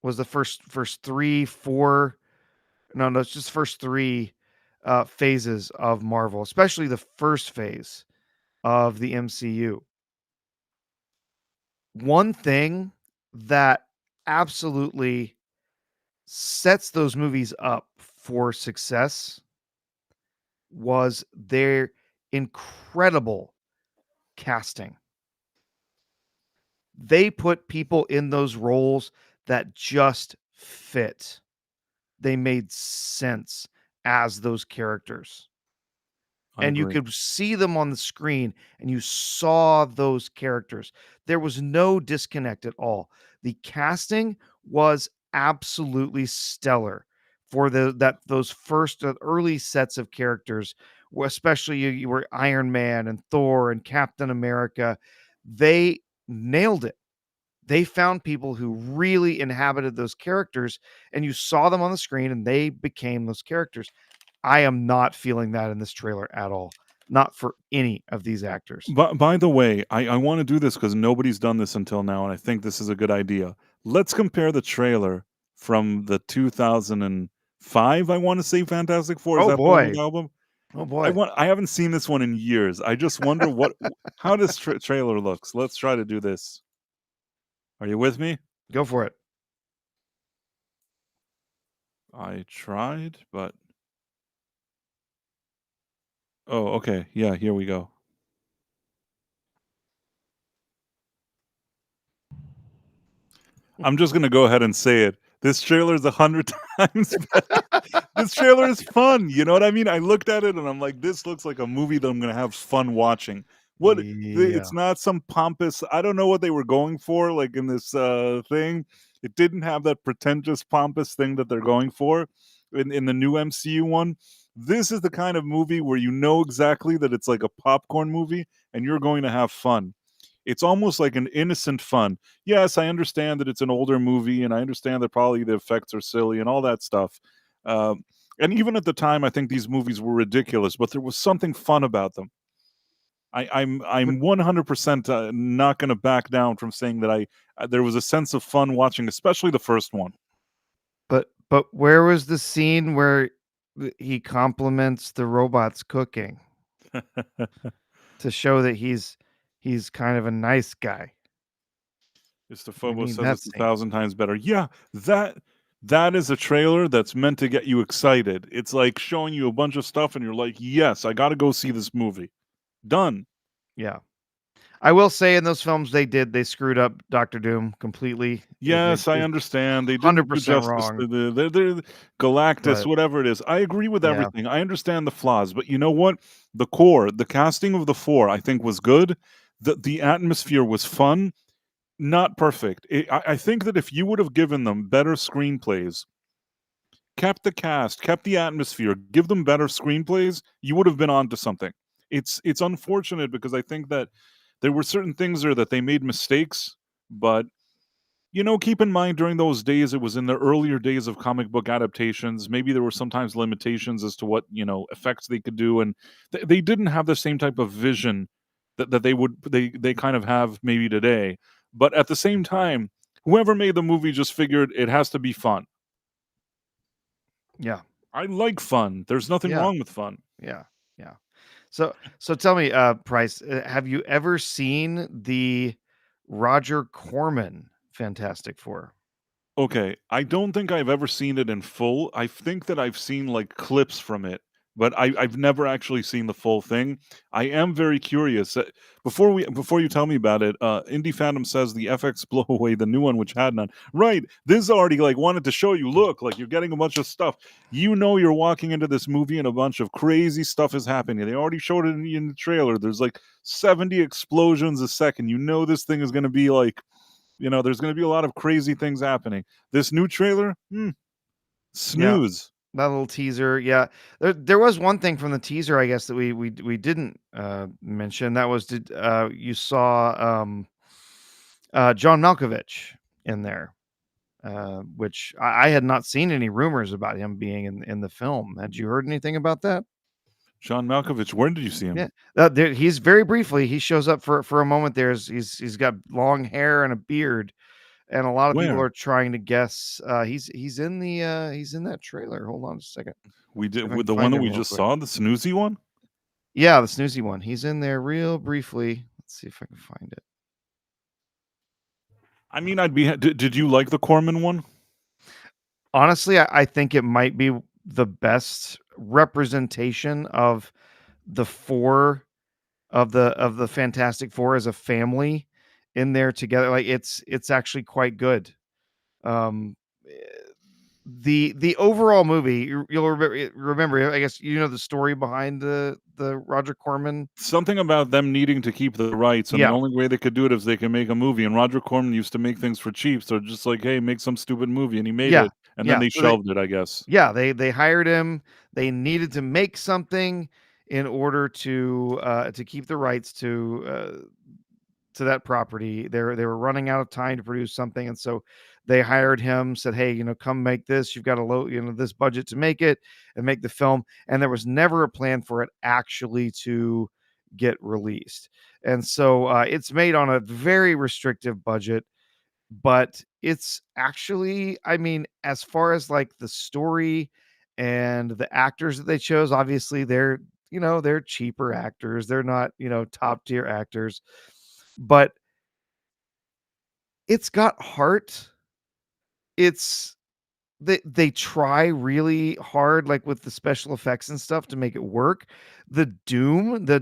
was the first 3, 4, no, it's just first 3 phases of Marvel, especially the first phase of the MCU. One thing that absolutely sets those movies up for success was their incredible casting. They put people in those roles that just fit. They made sense as those characters. I And you agree. could see them on the screen and you saw those characters. There was no disconnect at all. The casting was absolutely stellar for those first early sets of characters, especially you were Iron Man and Thor and Captain America. They nailed it. They found people who really inhabited those characters, and you saw them on the screen and they became those characters. I am not feeling that in this trailer at all. Not for any of these actors. But by the way, I want to do this because nobody's done this until now, and I think this is a good idea. Let's compare the trailer from the 2005, I want to say Fantastic Four. Is Oh that the one with boy. the album? Oh boy. I haven't seen this one in years. I just wonder how this trailer looks. Let's try to do this. Are you with me? Go for it. I tried, but oh, okay. Yeah, here we go. I'm just gonna go ahead and say it. This trailer is 100 times better This trailer is fun. You know what I mean? I looked at it and I'm like, this looks like a movie that I'm gonna have fun watching. What Yeah. it's not some pompous. I don't know what they were going for, like in this thing. It didn't have that pretentious, pompous thing that they're going for in the new MCU one. This is the kind of movie where you know exactly that it's like a popcorn movie and you're going to have fun. It's almost like an innocent fun. Yes, I understand that it's an older movie, and I understand that probably the effects are silly and all that stuff. Um, and even at the time, I think these movies were ridiculous, but there was something fun about them. I'm 100% not going to back down from saying that there was a sense of fun watching, especially the first one. But where was the scene where he compliments the robot's cooking to show that he's kind of a nice guy? Mr. I Phobos need says that it's scene. 1,000 times better. Yeah, that is a trailer that's meant to get you excited. It's like showing you a bunch of stuff, and you're like, yes, I got to go see this movie. Done. Yeah. I will say in those films they screwed up Doctor Doom completely. Yes, I understand. They didn't do 100% justice wrong. to the Galactus, But whatever it is. I agree with yeah, everything. I understand the flaws, but you know what? The core, the casting of the four, I think was good. The atmosphere was fun, not perfect. I think that if you would have given them better screenplays, kept the cast, kept the atmosphere, give them better screenplays, you would have been onto something. It's unfortunate because I think that there were certain things there that they made mistakes, but keep in mind during those days, it was in the earlier days of comic book adaptations. Maybe there were sometimes limitations as to what, effects they could do. And they didn't have the same type of vision that they kind of have maybe today. But at the same time, whoever made the movie just figured it has to be fun. yeah, I like fun. There's nothing yeah, wrong with fun. yeah, yeah. So tell me, Price, have you ever seen the Roger Corman Fantastic Four? Okay, I don't think I've ever seen it in full. I think that I've seen like clips from it, but I've never actually seen the full thing. I am very curious. Before you tell me about it, Indie Fandom says the FX blow away, the new one which had none. Right, this is already like wanted to show you. Look, like you're getting a bunch of stuff. You're walking into this movie and a bunch of crazy stuff is happening. They already showed it in the trailer. There's like 70 explosions a second. This thing is going to be like. There's going to be a lot of crazy things happening. This new trailer, Yeah, snooze. that little teaser. Yeah, there was one thing from the teaser, I guess, that we didn't mention. That was you saw John Malkovich in there, which I had not seen any rumors about him being in the film. Had you heard anything about that? John Malkovich, where did you see him? Yeah, he's very briefly. He shows up for a moment. He's got long hair and a beard, and a lot of people Where? are trying to guess. He's in that trailer. Hold on a second. We See did if I can with the one find that him we real just quick. saw, the snoozy one. Yeah, the snoozy one. He's in there real briefly. Let's see if I can find it. I mean, Did you like the Corman one? Honestly, I think it might be the best representation of the four of the Fantastic Four as a family in there together. Like it's actually quite good. Um, eh, the overall movie, you'll remember. I guess you know the story behind the Roger Corman. Something about them needing to keep the rights, and the Yeah, only way they could do it is they can make a movie. And Roger Corman used to make things for cheap, so just like, hey, make some stupid movie, and he made yeah, it, and then yeah. they So shelved it, I guess. they hired him. They needed to make something in order to keep the rights to that property. They were running out of time to produce something, and so they hired him. Said, "Hey, come make this. You've got a low, this budget to make it and make the film." And there was never a plan for it actually to get released, and so it's made on a very restrictive budget. But it's actually, I mean, as far as like the story and the actors that they chose, obviously they're cheaper actors. They're not, top tier actors, but it's got heart. It's they try really hard, like with the special effects and stuff, to make it work. The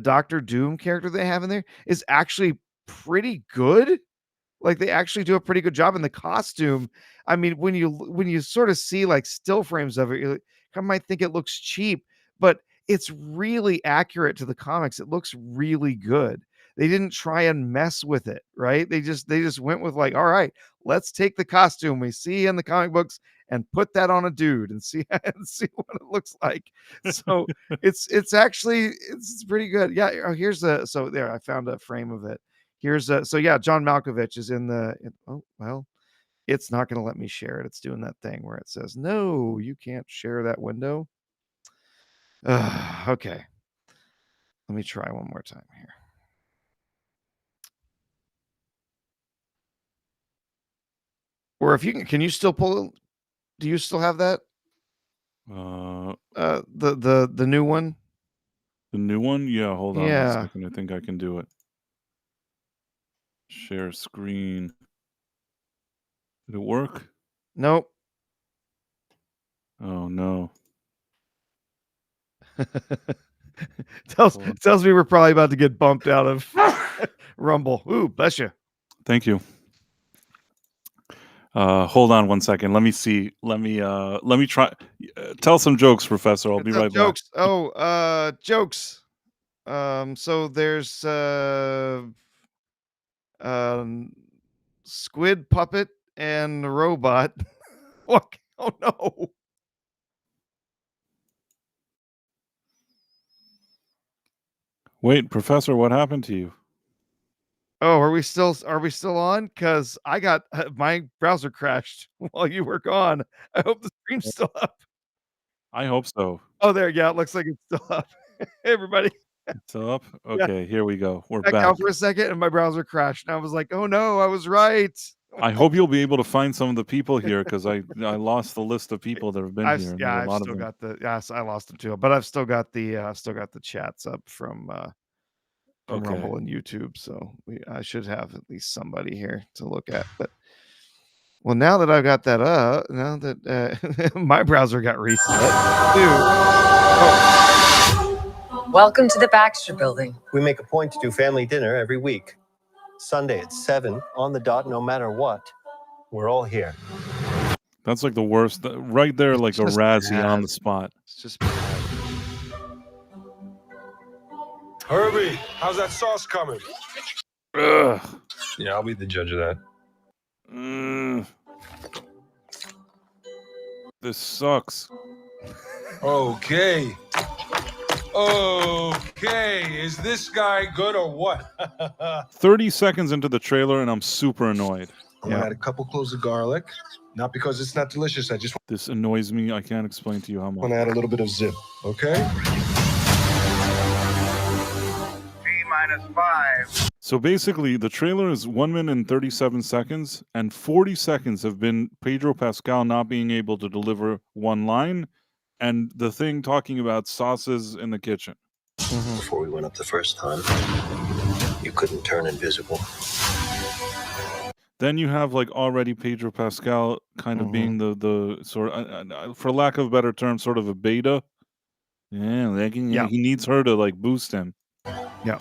Doctor Doom character they have in there is actually pretty good. Like they actually do a pretty good job in the costume. I mean, when you sort of see like still frames of it, I might think it looks cheap, but it's really accurate to the comics. It looks really good. They didn't try and mess with it, right? They just went with like, all right, let's take the costume we see in the comic books and put that on a dude and see and see what it looks like. So it's actually it's pretty good. Yeah. So there I found a frame of it. So yeah, John Malkovich is oh well, it's not going to let me share it. It's doing that thing where it says no, you can't share that window. Okay, let me try one more time here. Or if you can you still pull? Do you still have that? The new one. The new one? Yeah. Hold on 1 Yeah. second. I think I can do it. Share screen. Did it work? Nope. Oh no. tells me we're probably about to get bumped out of Rumble. Ooh, bless you. Thank you. Hold on 1 second. Let me see. Let me try. Tell some jokes, Professor. I'll be right Jokes. back. Oh, jokes. So there's squid puppet and robot. What? Oh no. Wait, Professor, what happened to you? Oh, are we still on? Because I got my browser crashed while you were gone. I hope the screen's still up. I hope so. Oh, there. Yeah, it looks like it's still up. Hey, everybody. Still up? Okay, here we go. We're Back back. out for a second, and my browser crashed, and I was like, "Oh no, I was right." I hope you'll be able to find some of the people here because I lost the list of people that have been here. And there are a I've lot still of them. got I lost them too, but I've still got the chats up from Okay. Rumble and YouTube, so I should have at least somebody here to look at. But well, now that I've got that up, now that my browser got reset too. Welcome to the Baxter Building. We make a point to do family dinner every week. Sunday at 7 on the dot, no matter what. We're all here. That's like the worst. Right there, like a Razzie on the spot. It's just Herbie, how's that sauce coming? Ugh. Yeah, I'll be the judge of that. This sucks. Okay. Okay, is this guy good or what? 30 seconds into the trailer, and I'm super annoyed. I'm gonna add a couple cloves of garlic. Not because it's not delicious. I just This annoys me. I can't explain to you how much. want to add a little bit of zip. Okay. T-5. So basically, the trailer is 1 minute and 37 seconds, and 40 seconds have been Pedro Pascal not being able to deliver one line, and the thing talking about sauces in the kitchen. Before we went up the first time, you couldn't turn invisible. Then you have like already Pedro Pascal kind of being the sort of, for lack of a better term, sort of a beta. Yeah, like, he needs her to like boost him. Yeah.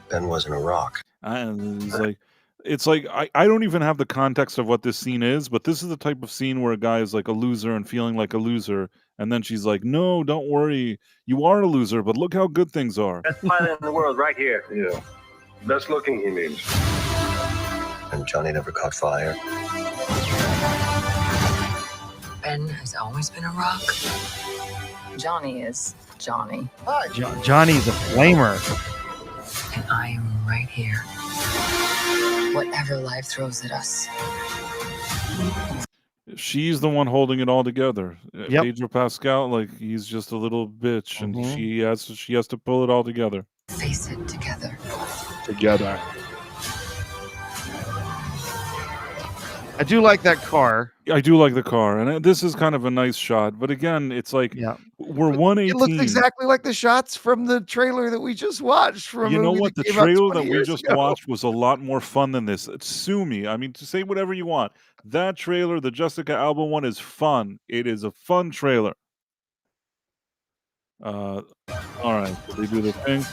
Ben wasn't a rock. And he's like, it's like I don't even have the context of what this scene is, but this is the type of scene where a guy is like a loser and feeling like a loser, and then she's like, "No, don't worry, you are a loser, but look how good things are." Best pilot in the world, right here. Yeah. Best looking, he means. And Johnny never caught fire. Ben has always been a rock. Johnny is Johnny. Hi, Johnny's a flamer. And I am right here. Whatever life throws at us. She's the one holding it all together. Yep. Pedro Pascal, like he's just a little bitch, and she has to pull it all together. Face it together. Together. I do like that car. I do like the car, and this is kind of a nice shot. But again, it's like we're 118. It looks exactly like the shots from the trailer that we just watched. From You know what? The came out trailer 20 that we years just ago. watched was a lot more fun than this. Sue me. I mean, to say whatever you want. That trailer, the Jessica Alba one, is fun. It is a fun trailer. All right. Did they do the thing?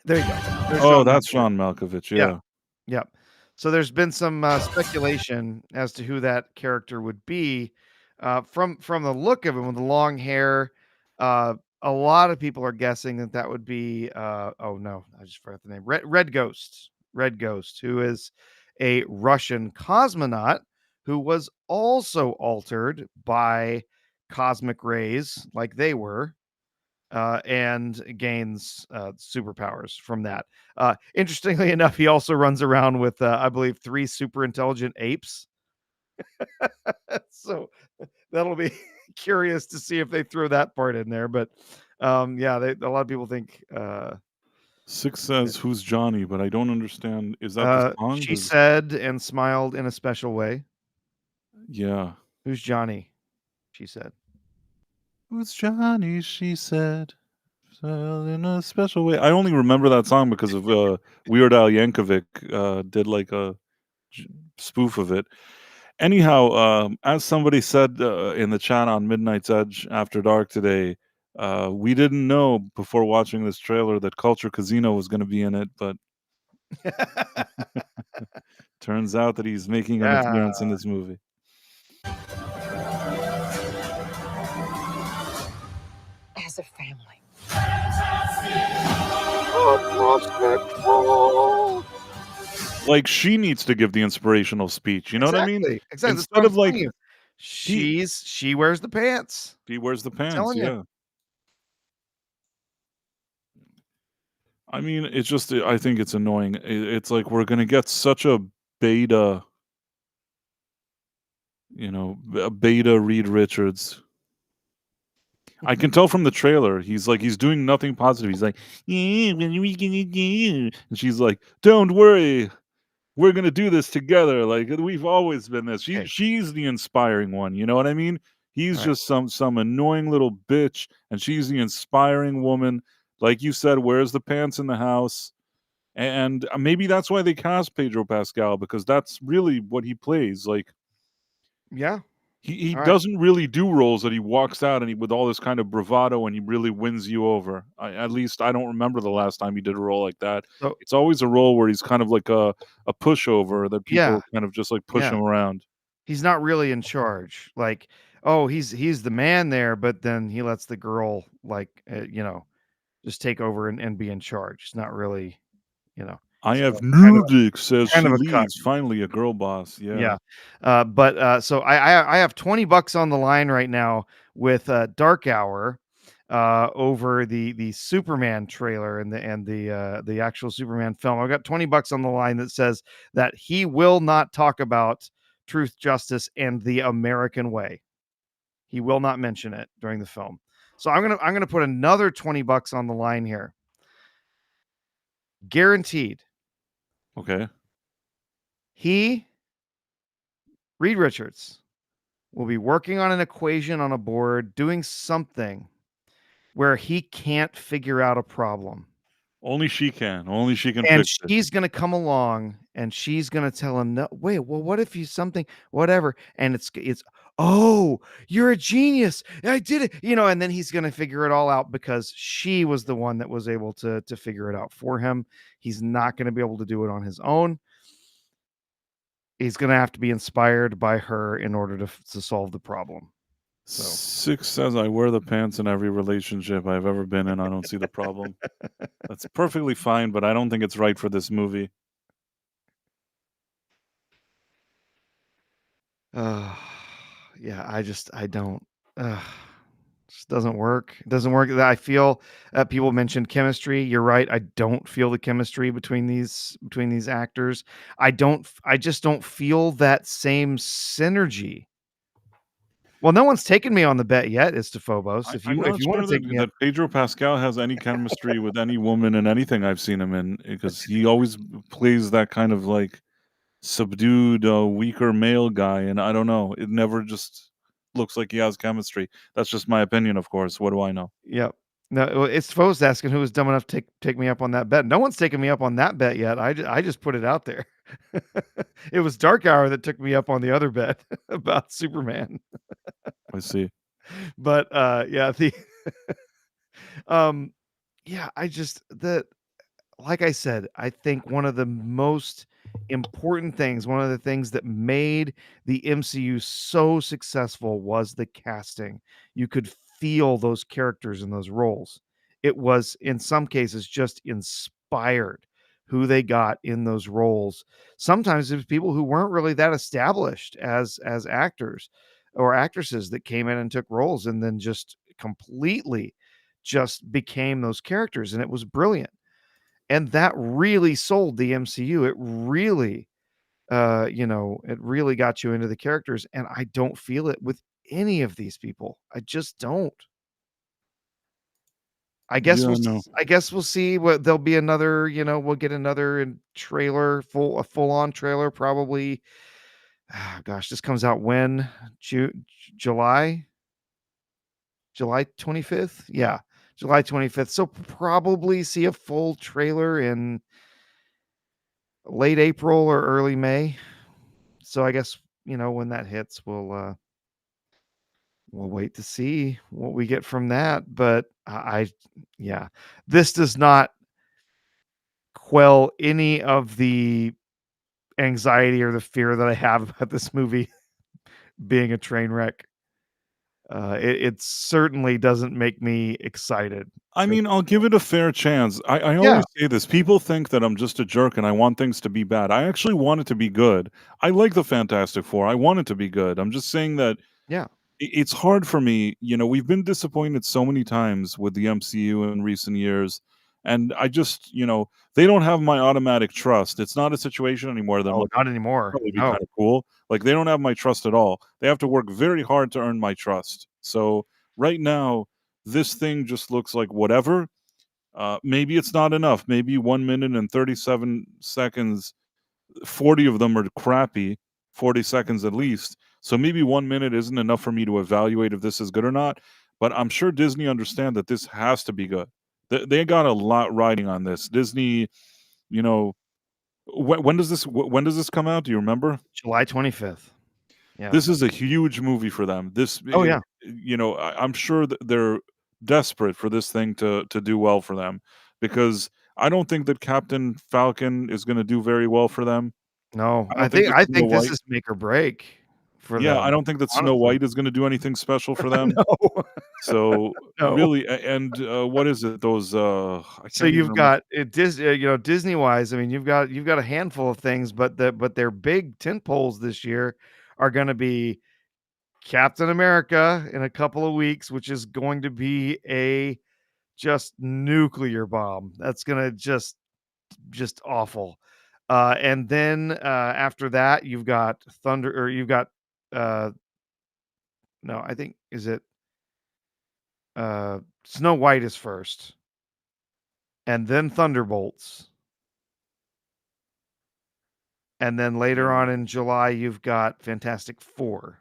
There you go. Oh, that's John Malkovich. Yeah. Yep. So there's been some speculation as to who that character would be. From the look of him with the long hair, uh, a lot of people are guessing that that would be. Oh no, I just forgot the name. Red Ghost. Red Ghost, who is a Russian cosmonaut who was also altered by cosmic rays, like they were, and gains superpowers from that. Interestingly enough, he also runs around with, I believe, 3 super intelligent apes. So that'll be curious to see if they throw that part in there. But yeah, a lot of people think Six says, "Who's Johnny?" But I don't understand. Is that the song? she said and smiled in a special way. Yeah. Who's Johnny? She said. Who's Johnny? She said. In a special way. I only remember that song because of Weird Al Yankovic did like a spoof of it. Anyhow, as somebody said in the chat on Midnight's Edge After Dark today, we didn't know before watching this trailer that Culture Casino was going to be in it, but turns out that he's making an appearance in this movie. As a family. Like, she needs to give the inspirational speech. You know what I mean? Exactly. Instead of like, she wears the pants. He wears the pants. Telling Yeah. you. I mean, it's just, I think it's annoying. It's like we're going to get such a beta, a beta Reed Richards. I can tell from the trailer, he's doing nothing positive. He's like, yeah, when are we gonna do? And she's like, don't worry, we're gonna do this together. Like, we've always been this. She's the inspiring one. You know what I mean? He's just some annoying little bitch, and she's the inspiring woman. Like you said, wears the pants in the house. And maybe that's why they cast Pedro Pascal, because that's really what he plays. Like, yeah. He doesn't really do roles that he walks out and with all this kind of bravado and he really wins you over. At least I don't remember the last time he did a role like that. So, it's always a role where he's kind of like a pushover that people kind of just like push him around. He's not really in charge. Like, oh, he's the man there, but then he lets the girl just take over and be in charge. It's not really, I have Nudic, says she leaves. Finally, a girl boss. Yeah. But so I have $20 on the line right now with Dark Hour over the Superman trailer and the actual Superman film. I've got $20 on the line that says that he will not talk about truth, justice, and the American way. He will not mention it during the film. So I'm gonna put another $20 on the line here. Guaranteed. Okay. Reed Richards, will be working on an equation on a board, doing something where he can't figure out a problem. Only she can. Only she can and fix it. she's going to come along and she's going to tell him, no, wait, well, what if you something, whatever. And it's, oh, you're a genius. I did it. And then he's going to figure it all out because she was the one that was able to figure it out for him. He's not going to be able to do it on his own. He's going to have to be inspired by her in order to solve the problem. So. 6 says, I wear the pants in every relationship I've ever been in. I don't see the problem. That's perfectly fine, but I don't think it's right for this movie. Yeah, I don't. Just doesn't work. It doesn't work. I feel people mentioned chemistry. You're right. I don't feel the chemistry between these actors. I just don't feel that same synergy. Well, no one's taken me on the bet yet as to Phobos. If you want to take me that Pedro Pascal has any chemistry with any woman in anything I've seen him in, because he always plays that kind of like subdued, weaker male guy, and I don't know. It never just looks like he has chemistry. That's just my opinion, of course. What do I know? Yep. No, it's Phobos asking who was dumb enough to take me up on that bet. No one's taken me up on that bet yet. I just put it out there. It was Dark Hour that took me up on the other bet about Superman. I see. But yeah, yeah, like I said, I think one of the most important things, one of the things that made the MCU so successful was the casting. You could feel those characters in those roles. It was, in some cases, just inspired who they got in those roles. Sometimes it was people who weren't really that established as actors or actresses that came in and took roles and then just completely just became those characters, and it was brilliant. And that really sold the MCU. It really, it really got you into the characters, and I don't feel it with any of these people. I just don't. Yeah, no. I guess we'll see what there'll be another, we'll get another trailer, a full-on trailer probably. Gosh, this comes out when? July? July 25th? Yeah, July 25th. So probably see a full trailer in late April or early May. So I guess, when that hits, we'll wait to see what we get from that. But yeah, this does not quell any of the anxiety or the fear that I have about this movie being a train wreck. It certainly doesn't make me excited. I mean, I'll give it a fair chance. I Yeah, always say this. People think that I'm just a jerk and I want things to be bad. I actually want it to be good. I like the Fantastic Four. I want it to be good. I'm just saying that yeah. it's hard for me. We've been disappointed so many times with the MCU in recent years. And I just, they don't have my automatic trust. It's not a situation anymore that I'm Oh, like, not anymore. probably be No. kind of cool. Like they don't have my trust at all. They have to work very hard to earn my trust. So right now, this thing just looks like whatever. Maybe it's not enough. Maybe 1 minute and 37 seconds, 40 of them are crappy, 40 seconds at least. So maybe 1 minute isn't enough for me to evaluate if this is good or not. But I'm sure Disney understand that this has to be good. They got a lot riding on this. Disney, you know, when does this come out? Do you remember? July 25th. Yeah. This is a huge movie for them. Oh, yeah. I'm sure that they're desperate for this thing to do well for them because I don't think that Captain Falcon is going to do very well for them. No, I don't think that I Snow think this White. is make or break for Yeah, I them, don't think that Snow honestly. White is going to do anything special for them. No. So No. really, and what is it? Those I So can't even you've remember. got Disney-wise, I mean, you've got a handful of things, but their big tent poles this year are gonna be Captain America in a couple of weeks, which is going to be a just nuclear bomb. That's gonna just awful. And then after that, you've got uh no, I think is it Snow White is first, and then Thunderbolts. And then later on in July, you've got Fantastic Four.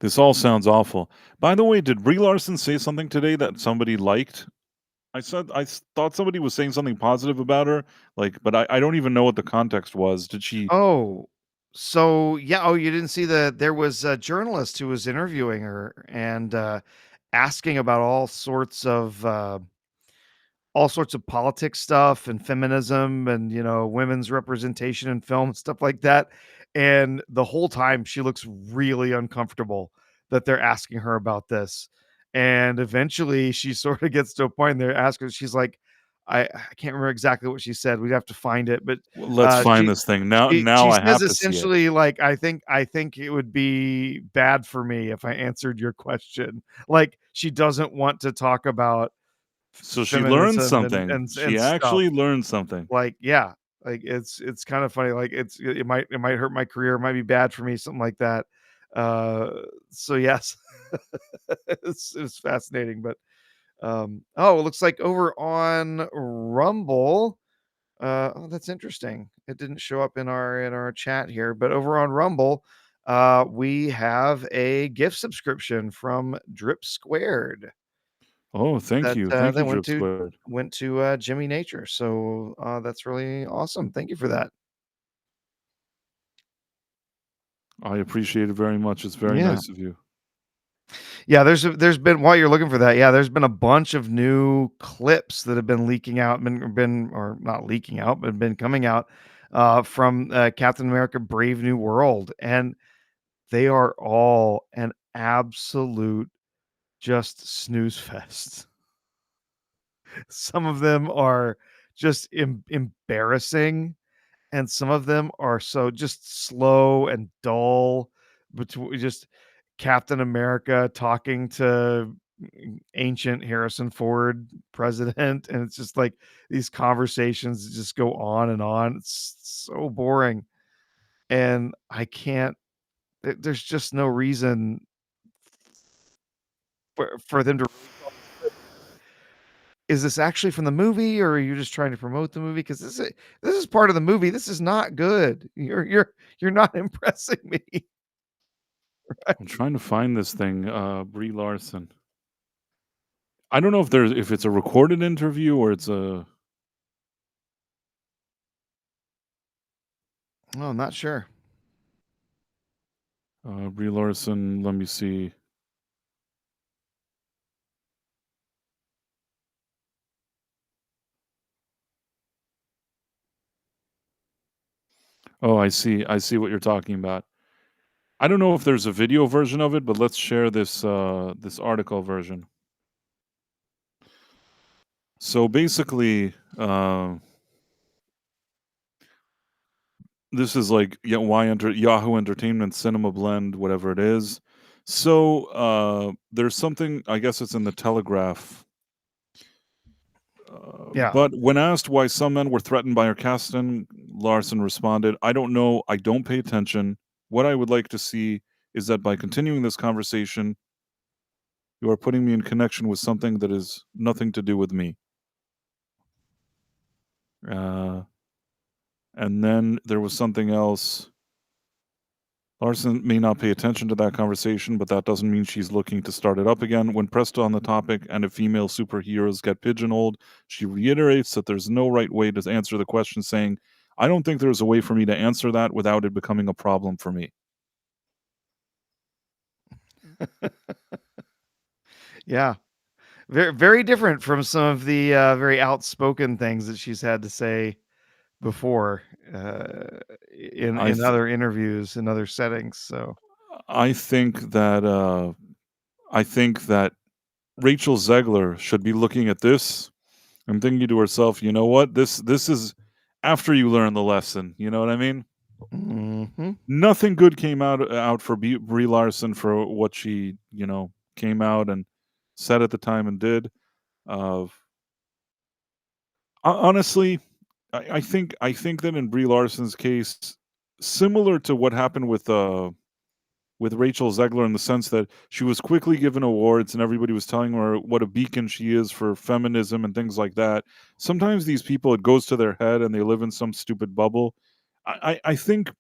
This all sounds awful. By the way, did Brie Larson say something today that somebody liked? Thought somebody was saying something positive about her, like, but I don't even know what the context was. Did she? Oh, so yeah. Oh, you didn't see there was a journalist who was interviewing her and asking about all sorts of politics stuff and feminism and women's representation in film, stuff like that. And the whole time she looks really uncomfortable that they're asking her about this. And eventually she sort of gets to a point, and they're asking, she's like, I can't remember exactly what she said. We'd have to find it, but Well, let's find she this thing now. she Now I says have to see it. essentially, like, I think it would be bad for me if I answered your question. Like, she doesn't want to talk about So she learned feminism something. She and stuff. actually learned something. Like, yeah, like it's kind of funny. Like, it might hurt my career, it might be bad for me, something like that. Uh, so yes, it's fascinating. But oh, it looks like over on Rumble. Oh, that's interesting. It didn't show up in our chat here, but over on Rumble, we have a gift subscription from Drip Squared Oh, thank that you. Thank you, went Drip to Squared. Jimmy Nature. So that's really awesome. Thank you for that. I appreciate it very much. It's very Yeah. nice of you. Yeah, there's been, while you're looking for that, yeah, there's been a bunch of new clips that have been leaking out, been or not leaking out, but been coming out from Captain America: Brave New World, and they are all an absolute just snooze fest. Some of them are just embarrassing, and some of them are so just slow and dull. Between just Captain America talking to ancient Harrison Ford president, and it's just like these conversations just go on and on. It's so boring, and I can't. There's just no reason for them to. Is this actually from the movie, or are you just trying to promote the movie? Because this is part of the movie. This is not good. You're not impressing me. I'm trying to find this thing, Brie Larson. I don't know if it's a recorded interview or it's a. Oh, I'm not sure. Brie Larson. Let me see. Oh, I see. I see what you're talking about. I don't know if there's a video version of it, but let's share this this article version. So basically, this is like Yahoo Entertainment Cinema Blend, whatever it is. So there's something. I guess it's in the Telegraph. Yeah. But when asked why some men were threatened by her casting, Larson responded, "I don't know. I don't pay attention. What I would like to see is that by continuing this conversation, you are putting me in connection with something that is nothing to do with me." And then there was something else. Larson may not pay attention to that conversation, but that doesn't mean she's looking to start it up again. When pressed on the topic and if female superheroes get pigeonholed, she reiterates that there's no right way to answer the question, saying, "I don't think there's a way for me to answer that without it becoming a problem for me." Yeah. Very, very different from some of the very outspoken things that she's had to say before in I th- other interviews and other settings. So I think that Rachel Zegler should be looking at this and thinking to herself, you know what, this is after you learn the lesson. You know what I mean? mhm. Nothing good came out for Brie Larson for what she came out and said at the time and did. Honestly, I think that in Brie Larson's case, similar to what happened with Rachel Zegler, in the sense that she was quickly given awards and everybody was telling her what a beacon she is for feminism and things like that. Sometimes these people, it goes to their head and they live in some stupid bubble. I think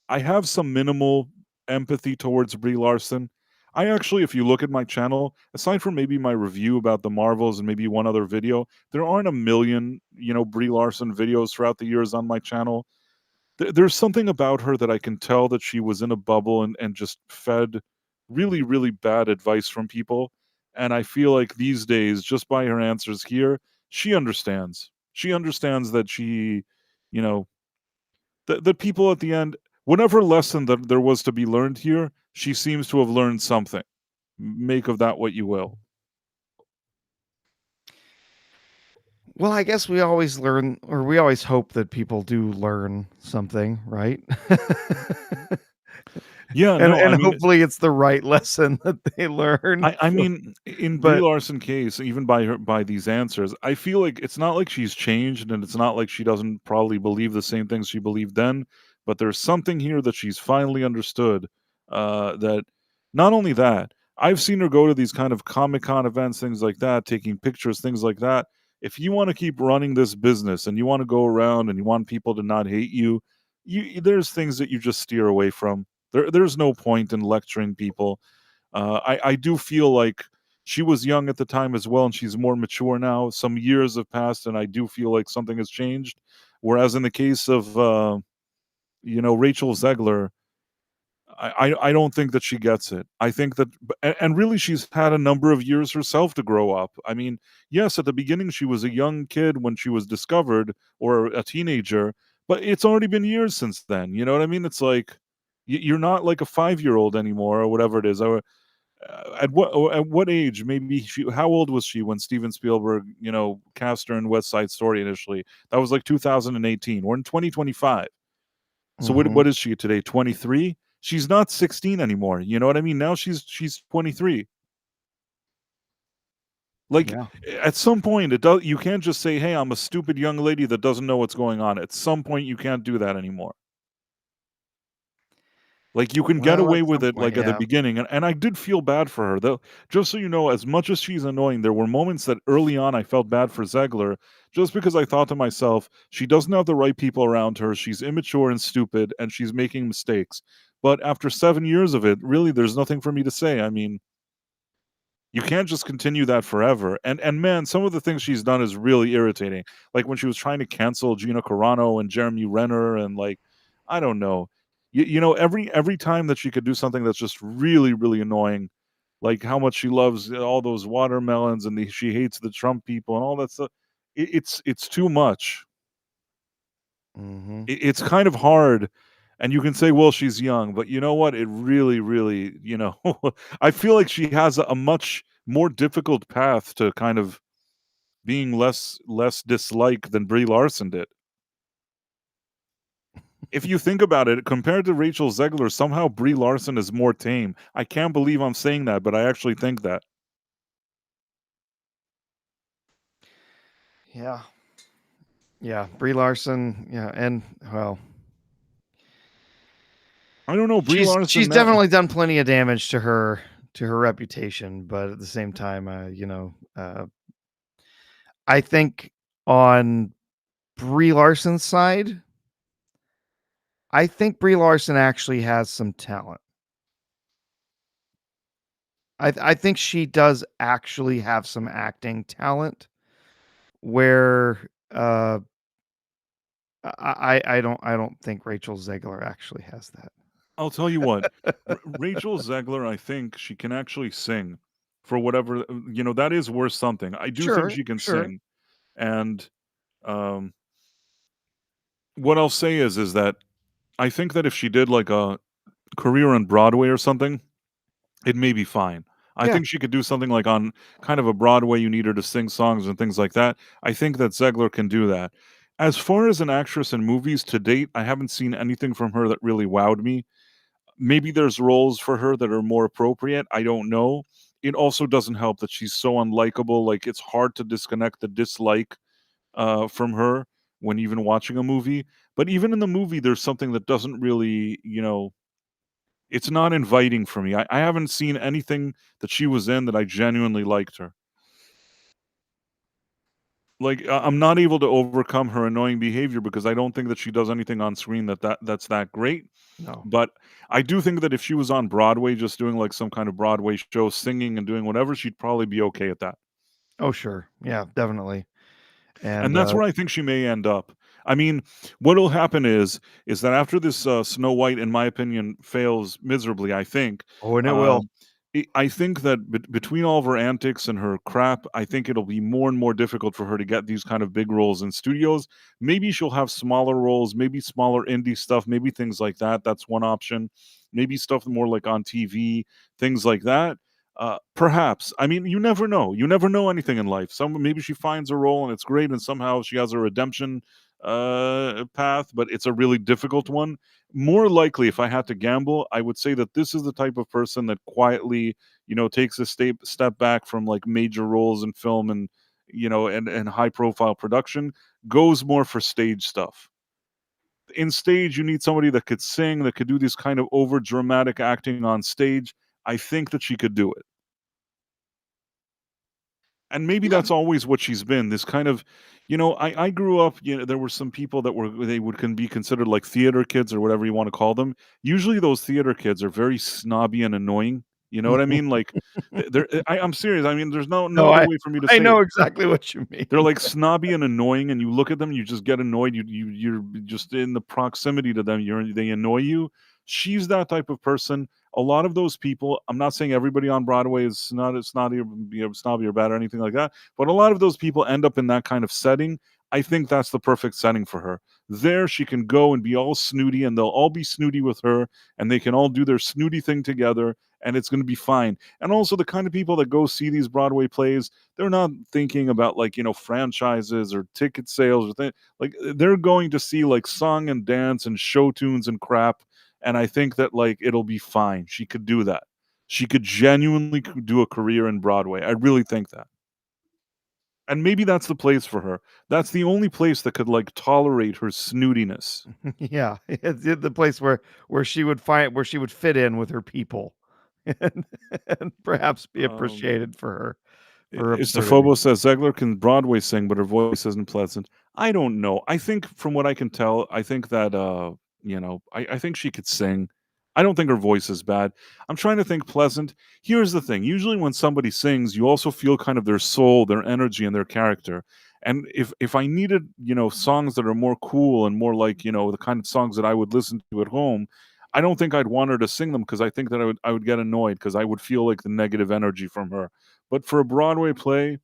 I have some minimal empathy towards Brie Larson. I actually, if you look at my channel, aside from maybe my review about the Marvels and maybe one other video, there aren't a million, Brie Larson videos throughout the years on my channel. There's something about her that I can tell that she was in a bubble and just fed really, really bad advice from people. And I feel like these days, just by her answers here, she understands. She understands that you know, that people at the end, whatever lesson that there was to be learned here, she seems to have learned something. Make of that what you will. Well, I guess we always learn, or we always hope that people do learn something, right? Yeah, and no, I and mean, hopefully it's the right lesson that they learn. I mean, in Brie But Larson case, even by these answers, I feel like it's not like she's changed, and it's not like she doesn't probably believe the same things she believed then. But there's something here that she's finally understood. That not only that, I've seen her go to these kind of Comic-Con events, things like that, taking pictures, things like that. If you want to keep running this business and you want to go around and you want people to not hate you, there's things that you just steer away from. There's no point in lecturing people. I do feel like she was young at the time as well, and she's more mature now. Some years have passed, and I do feel like something has changed. Whereas in the case of Rachel Zegler, I don't think that she gets it. I think that, and really, she's had a number of years herself to grow up. I mean, yes, at the beginning she was a young kid when she was discovered, or a teenager, But it's already been years since then. You know what I mean? It's like you're not like a 5-year-old anymore or whatever it is. Or at what age? Maybe how old was she when Steven Spielberg, cast her in West Side Story initially? That was like 2018. We're in 2025. So Mhm. what is she today? 23? She's not 16 anymore. You know what I mean? Now she's 23. Like Yeah. at some point you can't just say, "Hey, I'm a stupid young lady that doesn't know what's going on." At some point you can't do that anymore. Like, you can get Well, at away with some it, point, like, at the yeah. beginning, and I did feel bad for her, though. Just so you know, as much as she's annoying, there were moments that early on I felt bad for Zegler, just because I thought to myself, "She doesn't have the right people around her, she's immature and stupid, and she's making mistakes." But after 7 years of it, really, there's nothing for me to say. I mean, you can't just continue that forever, and man, some of the things she's done is really irritating, like when she was trying to cancel Gina Carano and Jeremy Renner and, like, I don't know. Every time that she could do something that's just really, really annoying, like how much she loves all those watermelons and she hates the Trump people and all that stuff, it's too much. Mhm. It's kind of hard, and you can say, "Well, she's young," but you know what? It really, really, I feel like she has a much more difficult path to kind of being less disliked than Brie Larson did. If you think about it, compared to Rachel Zegler, somehow Brie Larson is more tame. I can't believe I'm saying that, but I actually think that. Yeah. Yeah, Brie Larson, yeah, and well, I don't know, Brie she's Larson now. definitely done plenty of damage to her reputation, but at the same time, I think on Brie Larson's side, I think Brie Larson actually has some talent. I think she does actually have some acting talent where I don't think Rachel Zegler actually has that. I'll tell you what, Rachel Zegler, I think she can actually sing for whatever, that is worth something. I do think Sure, she can sure. sing. And um, what I'll say is that I think that if she did like a career on Broadway or something, it may be fine. I Yeah. think she could do something like on kind of a Broadway, you need her to sing songs and things like that. I think that Zegler can do that. As far as an actress in movies to date, I haven't seen anything from her that really wowed me. Maybe there's roles for her that are more appropriate. I don't know. It also doesn't help that she's so unlikable. Like it's hard to disconnect the dislike from her when even watching a movie. But even in the movie, there's something that doesn't really, it's not inviting for me. I haven't seen anything that she was in that I genuinely liked her. Like I'm not able to overcome her annoying behavior because I don't think that she does anything on screen that's that great. No. But I do think that if she was on Broadway, just doing like some kind of Broadway show, singing and doing whatever, she'd probably be okay at that. Oh, sure. Yeah, definitely. And And that's where I think she may end up. I mean, what'll happen is that after this Snow White, in my opinion, fails miserably, I think, oh, and it will. um, I think that between all of her antics and her crap, I think it'll be more and more difficult for her to get these kind of big roles in studios. Maybe she'll have smaller roles, maybe smaller indie stuff, maybe things like that. That's one option. Maybe stuff more like on TV, things like that. Perhaps. I mean, you never know. You never know anything in life. Maybe she finds a role and it's great, and somehow she has a redemption path, but it's a really difficult one. More likely, if I had to gamble, I would say that this is the type of person that quietly, takes a step back from like major roles in film and and high profile production, goes more for stage stuff. In stage, you need somebody that could sing, that could do this kind of over dramatic acting on stage. I think that she could do it. And maybe Yeah. that's always what she's been, this kind of, I grew up, there were some people that can be considered like theater kids or whatever you want to call them. Usually those theater kids are very snobby and annoying. You know what I mean? Like I'm serious. I mean, there's no No, other I way for me to I say it. know exactly what you mean. They're like snobby and annoying, and you look at them, you just get annoyed. You're just in the proximity to them. They annoy you. She's that type of person. A lot of those people. I'm not saying everybody on Broadway is not it's snobby or bad or anything like that, but a lot of those people end up in that kind of setting. I think that's the perfect setting for her. There, she can go and be all snooty, and they'll all be snooty with her, and they can all do their snooty thing together, and it's going to be fine. And also, the kind of people that go see these Broadway plays, they're not thinking about like franchises or ticket sales or like they're going to see like song and dance and show tunes and crap. And I think that like it'll be fine. She could do that. She could genuinely do a career in Broadway. I really think that. And maybe that's the place for her. That's the only place that could like tolerate her snootiness. Yeah, it's the place where she would fit in with her people, and, and perhaps be Um, appreciated for her absurdity. Istophobos says Zegler can Broadway sing, but her voice isn't pleasant. I don't know. I think from what I can tell, I think that I think she could sing. I don't think her voice is bad. I'm trying to think pleasant. Here's the thing. Usually when somebody sings, you also feel kind of their soul, their energy, and their character. And if I needed, songs that are more cool and more like, the kind of songs that I would listen to at home, I don't think I'd want her to sing them because I think that I would get annoyed because I would feel like the negative energy from her. But for a Broadway play,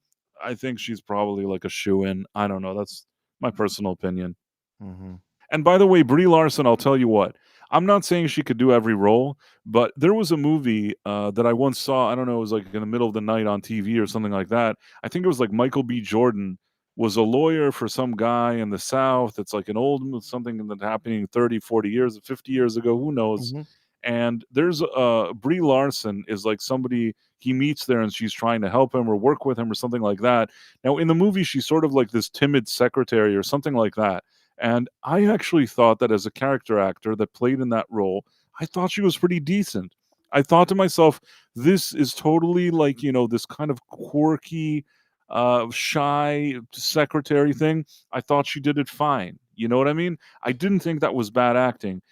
I think she's probably like a shoe-in. I don't know. That's my personal opinion. Mhm. And by the way, Brie Larson, I'll tell you what. I'm not saying she could do every role, but there was a movie that I once saw. I don't know, it was like in the middle of the night on TV or something like that. I think it was like Michael B. Jordan was a lawyer for some guy in the South. It's like an old something that happening 30, 40 years, 50 years ago, who knows. Mhm. And there's Brie Larson is like somebody he meets there and she's trying to help him or work with him or something like that. Now in the movie, she's sort of like this timid secretary or something like that. And I actually thought that as a character actor that played in that role, I thought she was pretty decent. I thought to myself, this is totally like, this kind of quirky, shy secretary thing. I thought she did it fine. You know what I mean? I didn't think that was bad acting.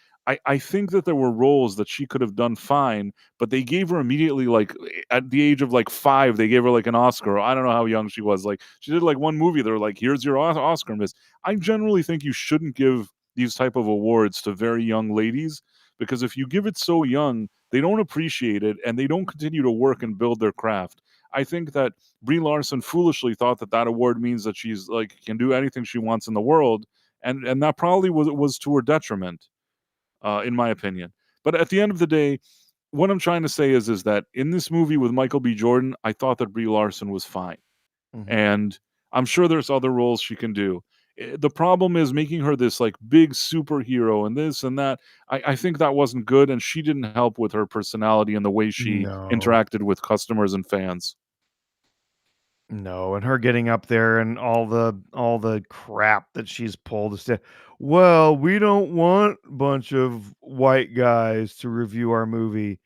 I think that there were roles that she could have done fine, but they gave her immediately, like at the age of like 5, they gave her like an Oscar. I don't know how young she was. Like she did like one movie. They're like, "Here's your Oscar, Miss." I generally think you shouldn't give these type of awards to very young ladies because if you give it so young, they don't appreciate it and they don't continue to work and build their craft. I think that Brie Larson foolishly thought that that award means that she's like can do anything she wants in the world, and that probably was to her detriment, in my opinion. But at the end of the day, what I'm trying to say is that in this movie with Michael B. Jordan, I thought that Brie Larson was fine. Mhm. And I'm sure there's other roles she can do. The problem is making her this like big superhero and this and that. I think that wasn't good, and she didn't help with her personality and the way she No. interacted with customers and fans. No, and her getting up there and all the crap that she's pulled to say, "Well, we don't want a bunch of white guys to review our movie.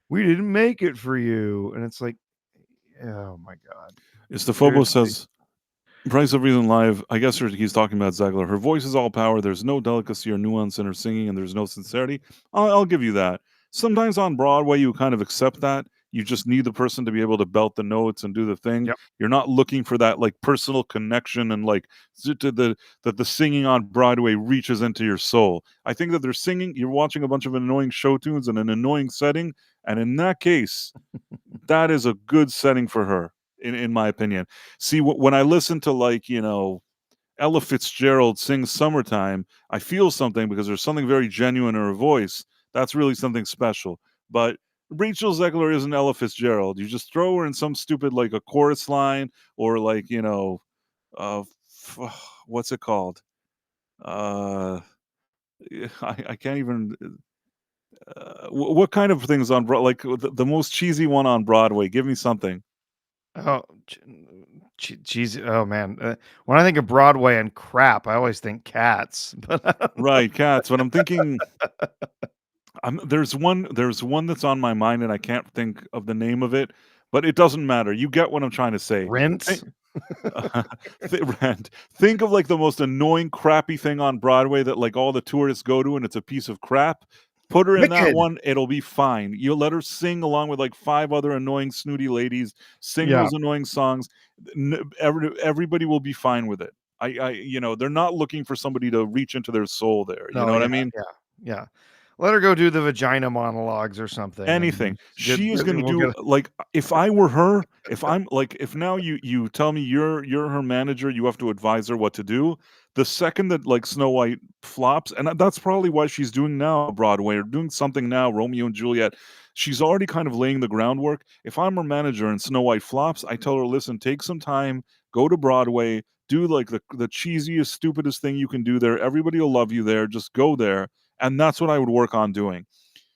We didn't make it for you." And it's like, oh my god. Istophobos Seriously. says, Price of Reason Live, I guess he's talking about Zegler. Her voice is all power. There's no delicacy or nuance in her singing, and there's no sincerity. I'll give you that. Sometimes on Broadway, you kind of accept that. You just need the person to be able to belt the notes and do the thing. Yep. You're not looking for that like personal connection and like that the singing on Broadway reaches into your soul. I think that they're singing. You're watching a bunch of annoying show tunes in an annoying setting, and in that case, that is a good setting for her, in my opinion. See, when I listen to like Ella Fitzgerald sing "Summertime," I feel something because there's something very genuine in her voice. That's really something special. But Rachel Zegler isn't Ella Fitzgerald. You just throw her in some stupid like a chorus line or like uh, what's it called? Uh, I can't even. What kind of things on like the most cheesy one on Broadway? Give me something. Oh, cheesy. Oh man, when I think of Broadway and crap, I always think Cats. But I don't know. Right, Cats. But I'm thinking, there's one that's on my mind, and I can't think of the name of it. But it doesn't matter. You get what I'm trying to say. Rent. Rent. Think of like the most annoying, crappy thing on Broadway that like all the tourists go to, and it's a piece of crap. Put her in that Wicked. one; it'll be fine. You let her sing along with like 5 other annoying, snooty ladies. Sing Yeah. those annoying songs. Everybody will be fine with it. They're not looking for somebody to reach into their soul there. You No. know what I Yeah. mean? Yeah. Yeah. Let her go do the vagina monologues or something. Anything. She is going to We'll do get like if I were her, if I'm like if now you tell me you're her manager, you have to advise her what to do. The second that like Snow White flops, and that's probably why she's doing now Broadway or doing something now, Romeo and Juliet. She's already kind of laying the groundwork. If I'm her manager and Snow White flops, I tell her, listen, take some time, go to Broadway, do like the cheesiest, stupidest thing you can do there. Everybody will love you there. Just go there. And that's what I would work on doing.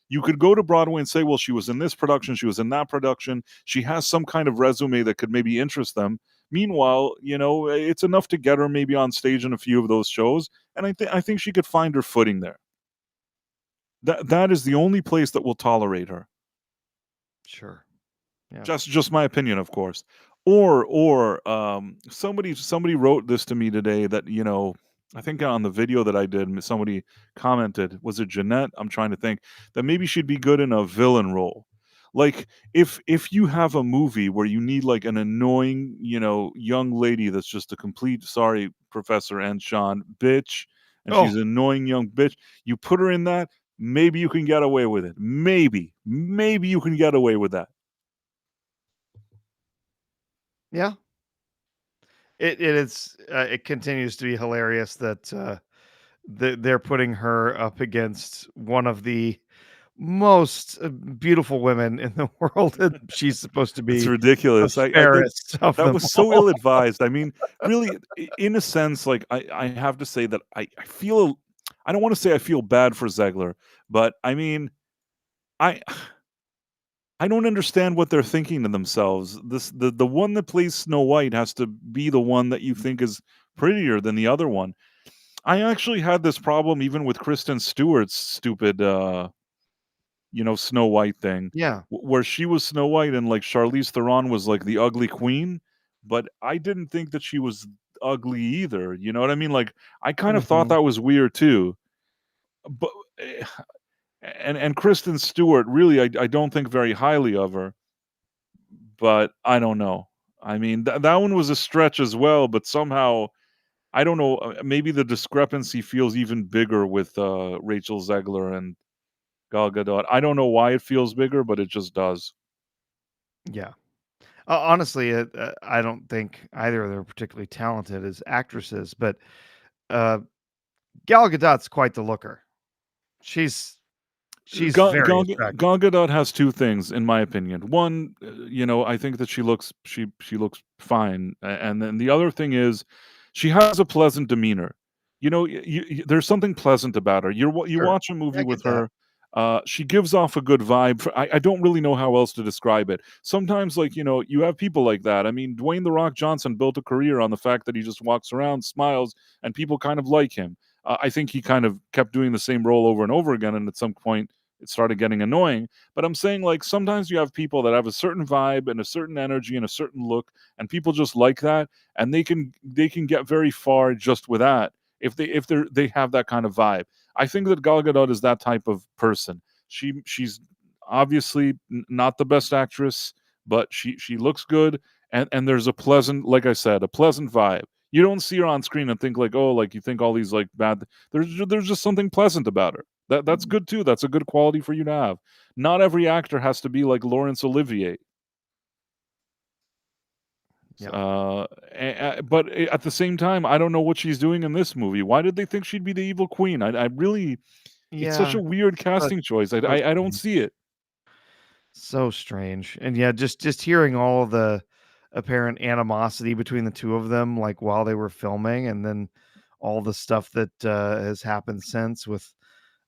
You could go to Broadway and say, well, she was in this production, she was in that production. She has some kind of resume that could maybe interest them. Meanwhile, it's enough to get her maybe on stage in a few of those shows, and I think she could find her footing there. That is the only place that will tolerate her. Sure. Yeah. Just my opinion, of course. Or somebody wrote this to me today that I think on the video that I did, somebody commented, was it Jeanette? I'm trying to think that maybe she'd be good in a villain role. Like if you have a movie where you need like an annoying, young lady that's just a complete, sorry, Professor and Sean, bitch, and she's an annoying young bitch, you put her in that, maybe you can get away with it. Maybe you can get away with that. Yeah. It continues to be hilarious that they're putting her up against one of the most beautiful women in the world, and she's supposed to It's be ridiculous. the fairest of That them was so all. ill-advised. I mean, really, in a sense, like I have to say that I feel, I don't want to say I feel bad for Zegler, but I mean, I I don't understand what they're thinking to themselves. The one that plays Snow White has to be the one that you think is prettier than the other one. I actually had this problem even with Kristen Stewart's stupid Snow White thing. Yeah. Where she was Snow White and like Charlize Theron was like the ugly queen, but I didn't think that she was ugly either. You know what I mean? Like I kind of thought that was weird too. But and Kristen Stewart, really, I don't think very highly of her. But I don't know. I mean, that one was a stretch as well, but somehow I don't know. Maybe the discrepancy feels even bigger with Rachel Zegler and Gal Gadot. I don't know why it feels bigger, but it just does. Yeah. Honestly, I don't think either of them are particularly talented as actresses, but uh, Gal Gadot's quite the looker. She's Gal, very Gal, attractive. Gal Gadot has two things, in my opinion. One, I think that she looks fine, and then the other thing is, she has a pleasant demeanor. There's something pleasant about her. You Sure. watch a movie I with get that. her, she gives off a good vibe. I don't really know how else to describe it. Sometimes, like you have people like that. I mean, Dwayne the Rock Johnson built a career on the fact that he just walks around, smiles, and people kind of like him. I think he kind of kept doing the same role over and over again, and at some point it started getting annoying. But I'm saying, like, sometimes you have people that have a certain vibe and a certain energy and a certain look, and people just like that, and they can get very far just with that if they have that kind of vibe. I think that Gal Gadot is that type of person. She's obviously not the best actress, but she looks good, and there's a pleasant, like I said, a pleasant vibe. You don't see her on screen and think like, oh, like you think all these like bad. There's just something pleasant about her. That's good too. That's a good quality for you to have. Not every actor has to be like Laurence Olivier. Yeah. But at the same time, I don't know what she's doing in this movie. Why did they think she'd be the evil queen? I really, it's such Yeah. a weird casting choice. So I don't strange. see it. So strange. And yeah, just hearing all of the apparent animosity between the two of them, like while they were filming, and then all the stuff that has happened since with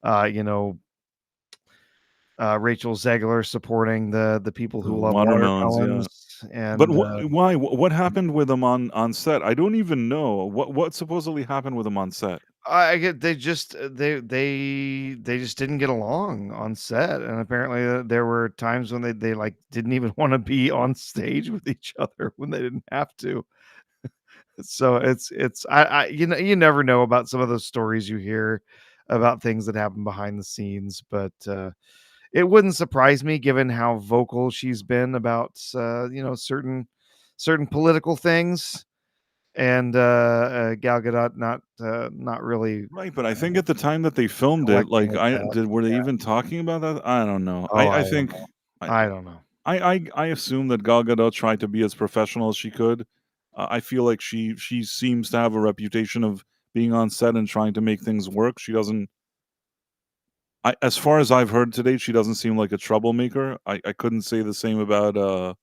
uh, you know, Rachel Zegler supporting the people The who love watermelons, yeah. watermelons, But and why? What happened with them on set? I don't even know what supposedly happened with them on set. I get they just didn't get along on set, and apparently there were times when they like didn't even want to be on stage with each other when they didn't have to. So it's I you never know about some of those stories you hear about things that happen behind the scenes, but it wouldn't surprise me given how vocal she's been about certain political things. and Gal Gadot not really Right, but I think at the time that they filmed it, collecting like with that. were they even talking about that? I don't know. Oh, I I don't think know. I I don't know. I assume that Gal Gadot tried to be as professional as she could. I feel like she seems to have a reputation of being on set and trying to make things work. She doesn't. As far as I've heard today, she doesn't seem like a troublemaker. I couldn't say the same about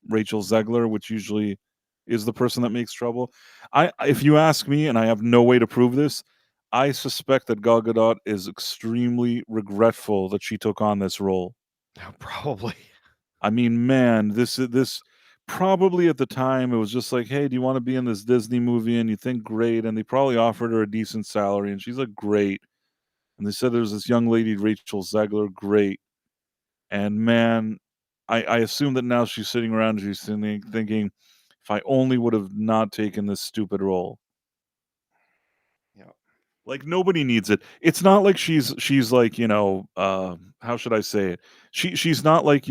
Rachel Zegler, which usually is the person that makes trouble. If you ask me, and I have no way to prove this, I suspect that Gal Gadot is extremely regretful that she took on this role. Probably. I mean, man, this probably at the time it was just like, hey, do you want to be in this Disney movie? And you think great, and they probably offered her a decent salary, and she's like, great. And they said there's this young lady, Rachel Zegler, great. And man, I assume that now she's sitting around, she's thinking, if I only would have not taken this stupid role. Yeah. Like nobody needs it. It's not like she's like, how should I say it? She's not like,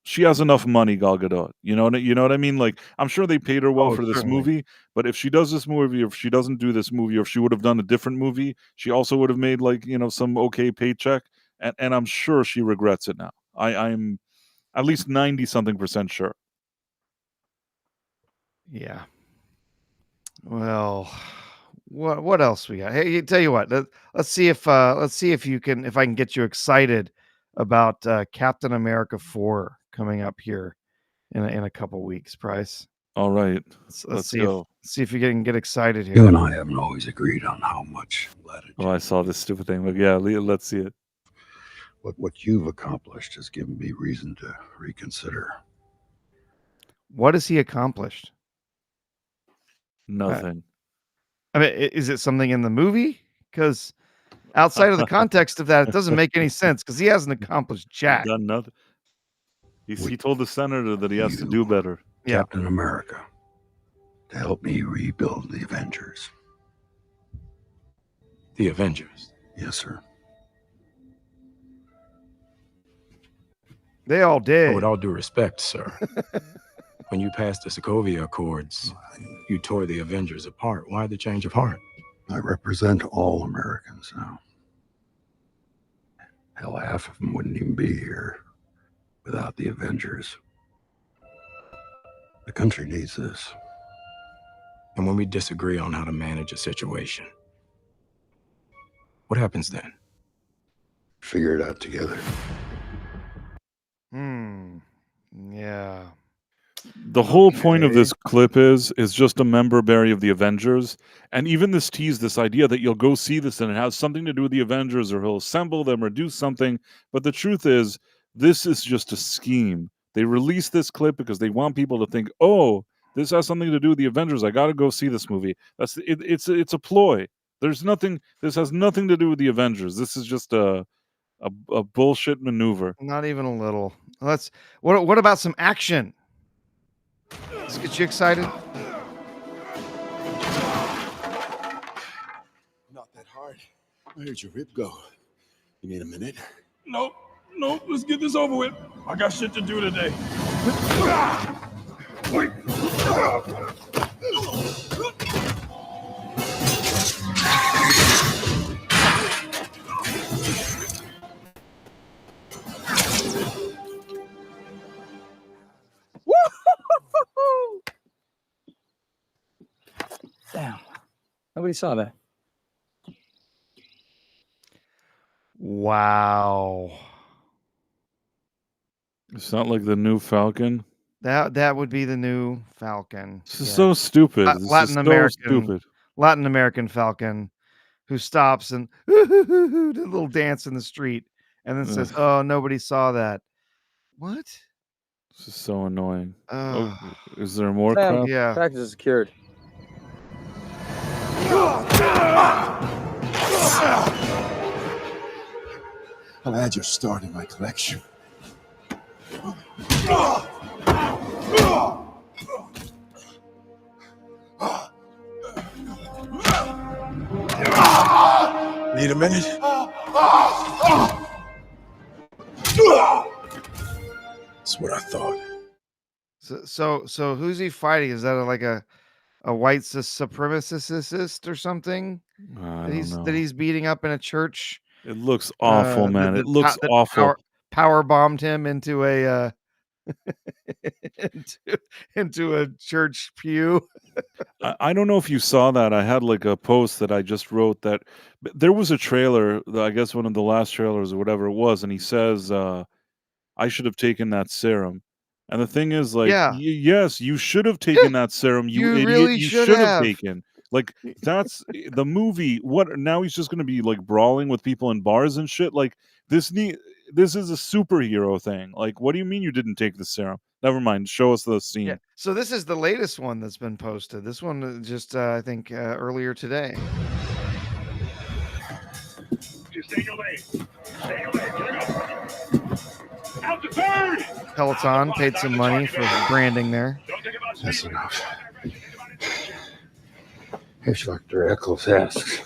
she has enough money, Gal Gadot. You know what I mean? Like I'm sure they paid her well Oh, for this certainly. movie, but if she does this movie, or if she doesn't do this movie, or if she would have done a different movie, she also would have made like, some okay paycheck. And I'm sure she regrets it now. I'm at least 90 something percent sure. Yeah. Well, what else we got? Hey, tell you what. Let's see if if I can get you excited about Captain America 4 coming up here in a couple weeks, Price. All right. Let's go. see if you can get excited here. You and I haven't always agreed on how much latitude. Oh, I saw this stupid thing. But yeah, let's see it. What you've accomplished has given me reason to reconsider. What has he accomplished? Nothing. I mean, is it something in the movie? Because outside of the context of that, it doesn't make any sense because he hasn't accomplished jack. Done nothing. He told the senator that he has to do better. Yeah. Captain America, to help me rebuild the Avengers. The Avengers? Yes, sir. They all did. With all due respect, sir. When you passed the Sokovia Accords, you tore the Avengers apart. Why the change of heart? I represent all Americans now. Hell, half of them wouldn't even be here without the Avengers. The country needs this. And when we disagree on how to manage a situation, what happens then? Figure it out together. Yeah. The whole point of this clip is just a member berry of the Avengers. And even this idea that you'll go see this and it has something to do with the Avengers, or he'll assemble them or do something. But the truth is, this is just a scheme. They released this clip because they want people to think, oh, this has something to do with the Avengers. I got to go see this movie. It's a ploy. This has nothing to do with the Avengers. This is just a bullshit maneuver. Not even a little. What about some action? Let's get you excited. Not that hard. I heard your rib go. You need a minute? Nope. Let's get this over with. I got shit to do today. Damn. Nobody saw that. Wow. It's not like the new Falcon. That would be the new Falcon. This is so stupid. Latin American Falcon who stops and did a little dance in the street and then says, "Oh, nobody saw that." What? This is so annoying. Is there more crap? Yeah. Package is secured. I'll add your start in my collection. Need a minute? That's what I thought. So who's he fighting? Is that like a white supremacist or something I that don't he's know. beating up in a church? It looks awful, man. It looks That awful. power bombed him into a into a church pew. I don't know if you saw that. I had like a post that I just wrote that there was a trailer, I guess one of the last trailers or whatever it was, and he says, I should have taken that serum. And the thing is, like, Yeah. yes, you should have taken that serum, you You idiot. really You should should have have. taken. Like, that's the movie. What now? He's just going to be like brawling with people in bars and shit. Like, this is a superhero thing. Like, what do you mean you didn't take the serum? Never mind. Show us the scene. Yeah. So this is the latest one that's been posted. This one just I think earlier today. Just stay away. Stay away. Out the bird! Peloton paid some money for branding there. That's enough. If Dr. Eccles asks,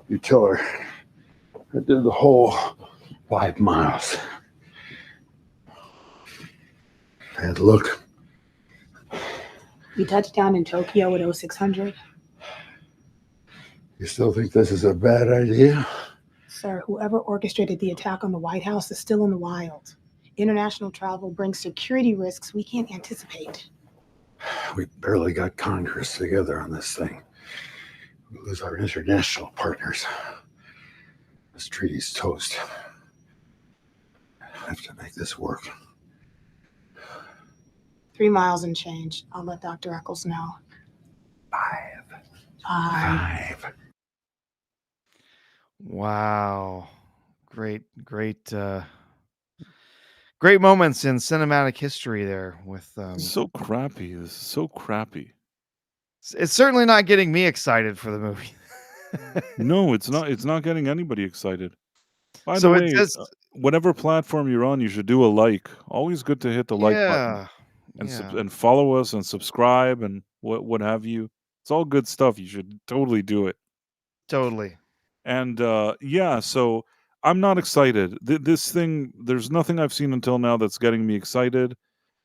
you tell her I did the whole 5 miles. And look. We touched down in Tokyo at 0600. You still think this is a bad idea? Sir, whoever orchestrated the attack on the White House is still in the wild. International travel brings security risks we can't anticipate. We barely got Congress together on this thing. We lose our international partners. This treaty's toast. I have to make this work. 3 miles and change. I'll let Dr. Eccles know. 5. Wow. Great moments in cinematic history there with so crappy. This is so crappy. It's certainly not getting me excited for the movie. No, it's not. It's not getting anybody excited. By So the it way, says whatever platform you're on, you should do a like. Always good to hit the like button and follow us and subscribe and what have you. It's all good stuff. You should totally do it. Totally. And yeah, so I'm not excited. This thing, there's nothing I've seen until now that's getting me excited.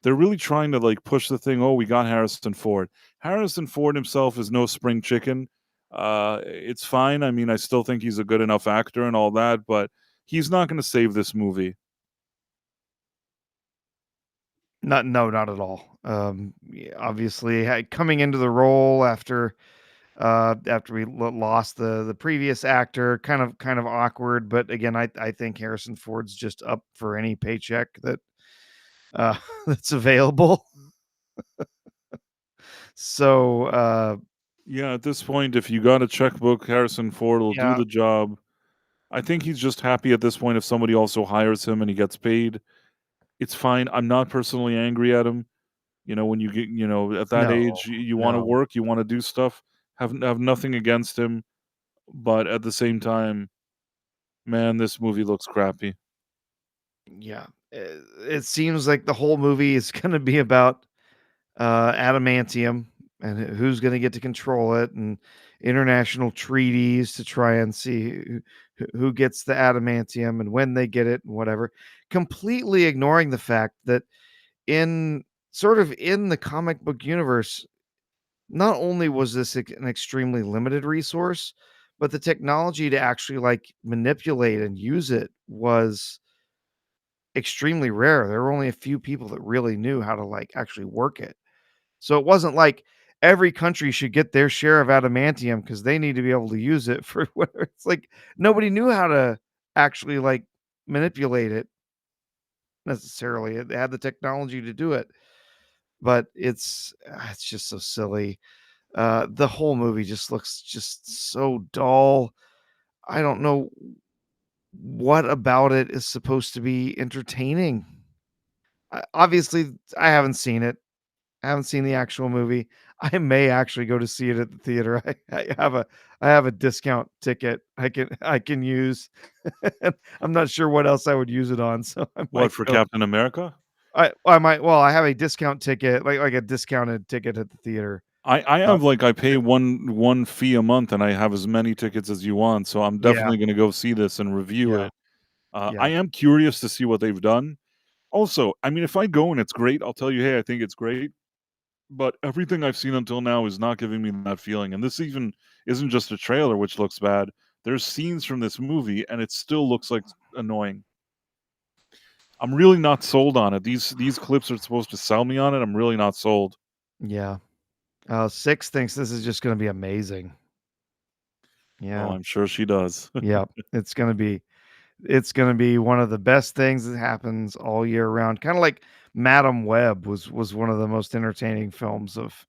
They're really trying to like push the thing. Oh, we got Harrison Ford. Harrison Ford himself is no spring chicken. It's fine. I mean, I still think he's a good enough actor and all that, but he's not going to save this movie. Not at all. Obviously, coming into the role after we lost the previous actor, kind of awkward. But again, I think Harrison Ford's just up for any paycheck that that's available. So yeah, at this point, if you got a checkbook, Harrison Ford will do the job. I think he's just happy at this point if somebody also hires him and he gets paid. It's fine. I'm not personally angry at him. You know, when you get, at that age, you want to work, you want to do stuff. Have nothing against him, but at the same time, man, this movie looks crappy. Yeah, it seems like the whole movie is going to be about adamantium and who's going to get to control it, and international treaties to try and see who gets the adamantium and when they get it and whatever, completely ignoring the fact that in the comic book universe, not only was this an extremely limited resource, but the technology to actually like manipulate and use it was extremely rare. There were only a few people that really knew how to like actually work it. So it wasn't like every country should get their share of adamantium because they need to be able to use it for whatever. It's like nobody knew how to actually like manipulate it necessarily. They had the technology to do it, but it's just so silly. The whole movie just looks just so dull. I don't know what about it is supposed to be entertaining. Obviously, I haven't seen it. I haven't seen the actual movie. I may actually go to see it at the theater. I have a discount ticket I can use. I'm not sure what else I would use it on. So what for Captain America? I might. Well, I have a discount ticket, like a discounted ticket at the theater. I have I pay one fee a month and I have as many tickets as you want. So I'm definitely going to go see this and review it. I am curious to see what they've done. Also, I mean, if I go and it's great, I'll tell you, hey, I think it's great. But everything I've seen until now is not giving me that feeling. And this even isn't just a trailer, which looks bad. There's scenes from this movie, and it still looks like annoying. I'm really not sold on it. These clips are supposed to sell me on it. I'm really not sold. Yeah. Six thinks this is just going to be amazing. Oh, Yeah. I'm sure she does. Yep. It's going to be one of the best things that happens all year round. Kind of like Madam Web was one of the most entertaining films of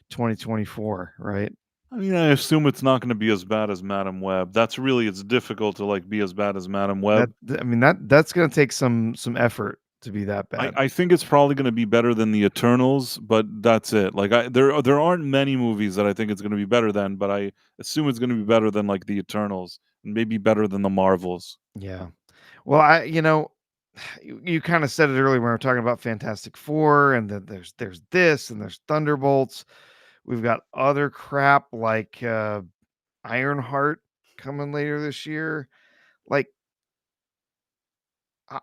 2024, right? I mean, I assume it's not going to be as bad as Madam Web. It's difficult to like be as bad as Madam Web. That's going to take some effort to be that bad. I think it's probably going to be better than the Eternals, but that's it. Like there aren't many movies that I think it's going to be better than, but I assume it's going to be better than like the Eternals and maybe better than the Marvels. Yeah. Well, you kind of said it earlier when we were talking about Fantastic Four, and then there's this and there's Thunderbolts. We've got other crap like Ironheart coming later this year. Like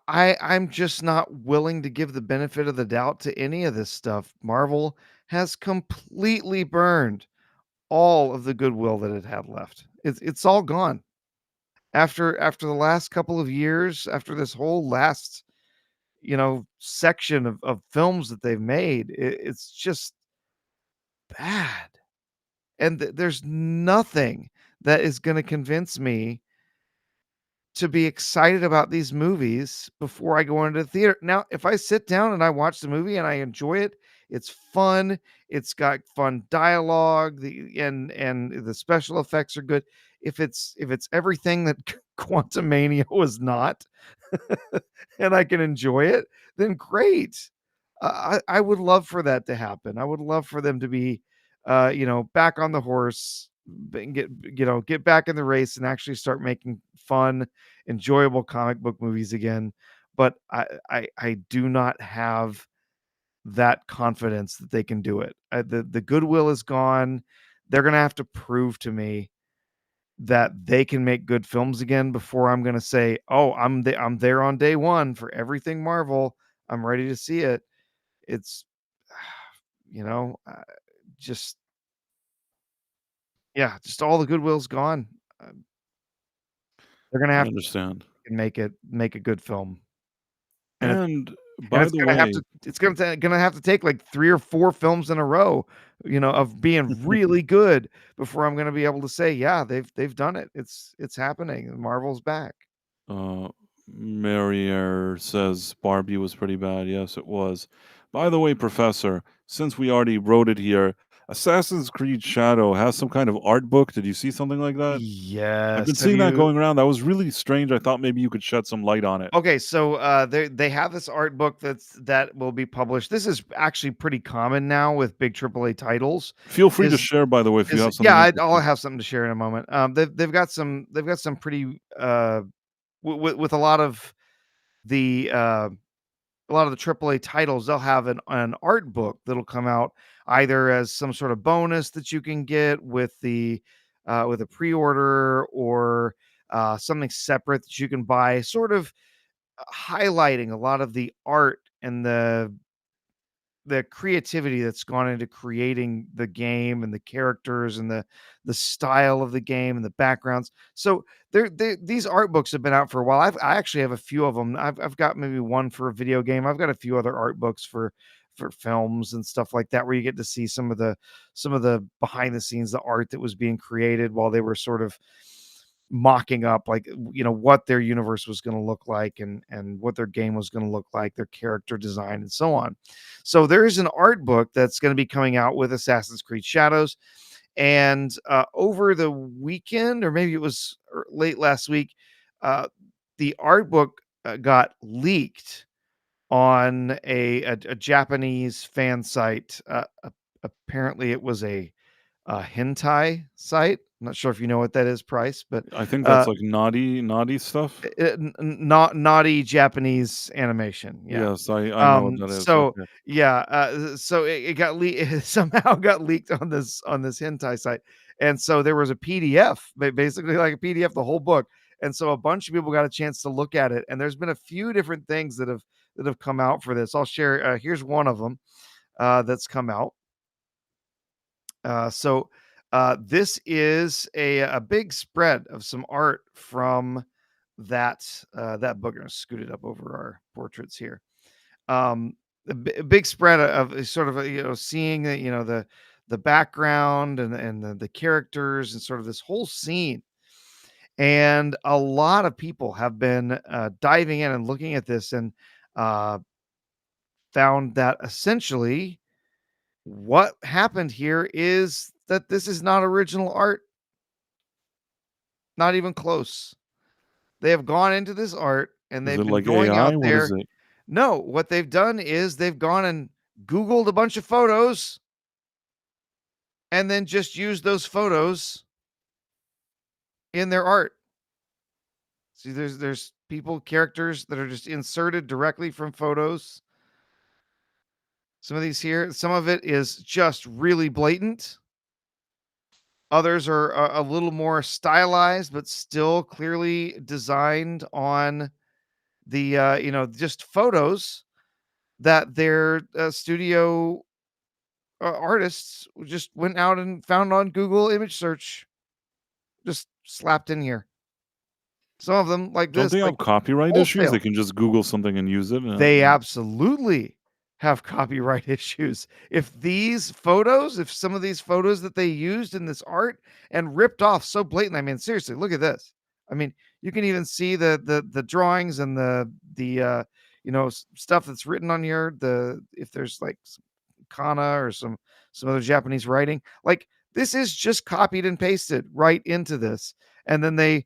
I'm just not willing to give the benefit of the doubt to any of this stuff. Marvel has completely burned all of the goodwill that it had left. It's all gone. After the last couple of years, after this whole last section of films that they've made, it's just bad. And there's nothing that is going to convince me to be excited about these movies before I go into the theater. Now, if I sit down and I watch the movie and I enjoy it, it's fun. It's got fun dialogue. And the special effects are good. If it's everything that Quantumania was not, and I can enjoy it, then great. I would love for that to happen. I would love for them to be, back on the horse, get back in the race and actually start making fun, enjoyable comic book movies again. But I do not have that confidence that they can do it. The goodwill is gone. They're going to have to prove to me that they can make good films again before I'm going to say, "Oh, I'm there on day one for everything Marvel. I'm ready to see it." It's just just all the goodwill's gone. They're going to I have understand. to make a good film. And by it's the gonna way, gonna have to take like 3 or 4 films in a row, of being really good before I'm gonna be able to say, yeah, they've done it. It's happening. Marvel's back. Marier says Barbie was pretty bad. Yes, it was. By the way, Professor, since we already wrote it here, Assassin's Creed Shadow has some kind of art book. Did you see something like that? Yes. I've been seeing that going around. That was really strange. I thought maybe you could shed some light on it. Okay, so they have this art book that will be published. This is actually pretty common now with big AAA titles. Feel free to share, by the way, if you have something. Yeah, I'll have something to share in a moment. They've got some pretty with a lot of the AAA titles. They'll have an art book that'll come out either as some sort of bonus that you can get with a pre-order, or something separate that you can buy, sort of highlighting a lot of the art and the creativity that's gone into creating the game and the characters and the style of the game and the backgrounds. So these art books have been out for a while. I actually have a few of them. I've got maybe one for a video game. I've got a few other art books for films and stuff like that, where you get to see some of the behind the scenes, the art that was being created while they were sort of mocking up, like, what their universe was going to look like and what their game was going to look like, their character design and so on. So there is an art book that's going to be coming out with Assassin's Creed Shadows. And over the weekend, or maybe it was late last week, the art book got leaked on a Japanese fan site. Apparently it was a hentai site. I'm not sure if you know what that is, Price, but I think that's like naughty stuff. Not naughty Japanese animation. Yeah. Yes, I know what that is. So Okay. yeah, so it got it somehow got leaked on this hentai site, and so there was a PDF, basically like a PDF, the whole book, and so a bunch of people got a chance to look at it, and there's been a few different things that that have come out for this. I'll share. Here's one of them that's come out. This is a big spread of some art from that book. I'm gonna scoot it up over our portraits here. A big spread of sort of seeing the background and the characters and sort of this whole scene. And a lot of people have been diving in and looking at this and found that essentially what happened here is that this is not original art, not even close. They have gone into this art and Is they've it been like going AI? out What is there. it? No, what they've done is they've gone and Googled a bunch of photos and then just used those photos in their art. See, there's characters that are just inserted directly from photos. Some of these here, some of it is just really blatant. Others are a little more stylized, but still clearly designed on the just photos that their studio artists just went out and found on Google image search, just slapped in here. Some of them like Don't this, they like have copyright issues? wholesale. They can just Google something and use it? They absolutely have copyright issues. If some of these photos that they used in this art and ripped off so blatantly, I mean, seriously, look at this. I mean, you can even see the drawings and the stuff that's written on here. If there's like some kana or some other Japanese writing, like this is just copied and pasted right into this, and then they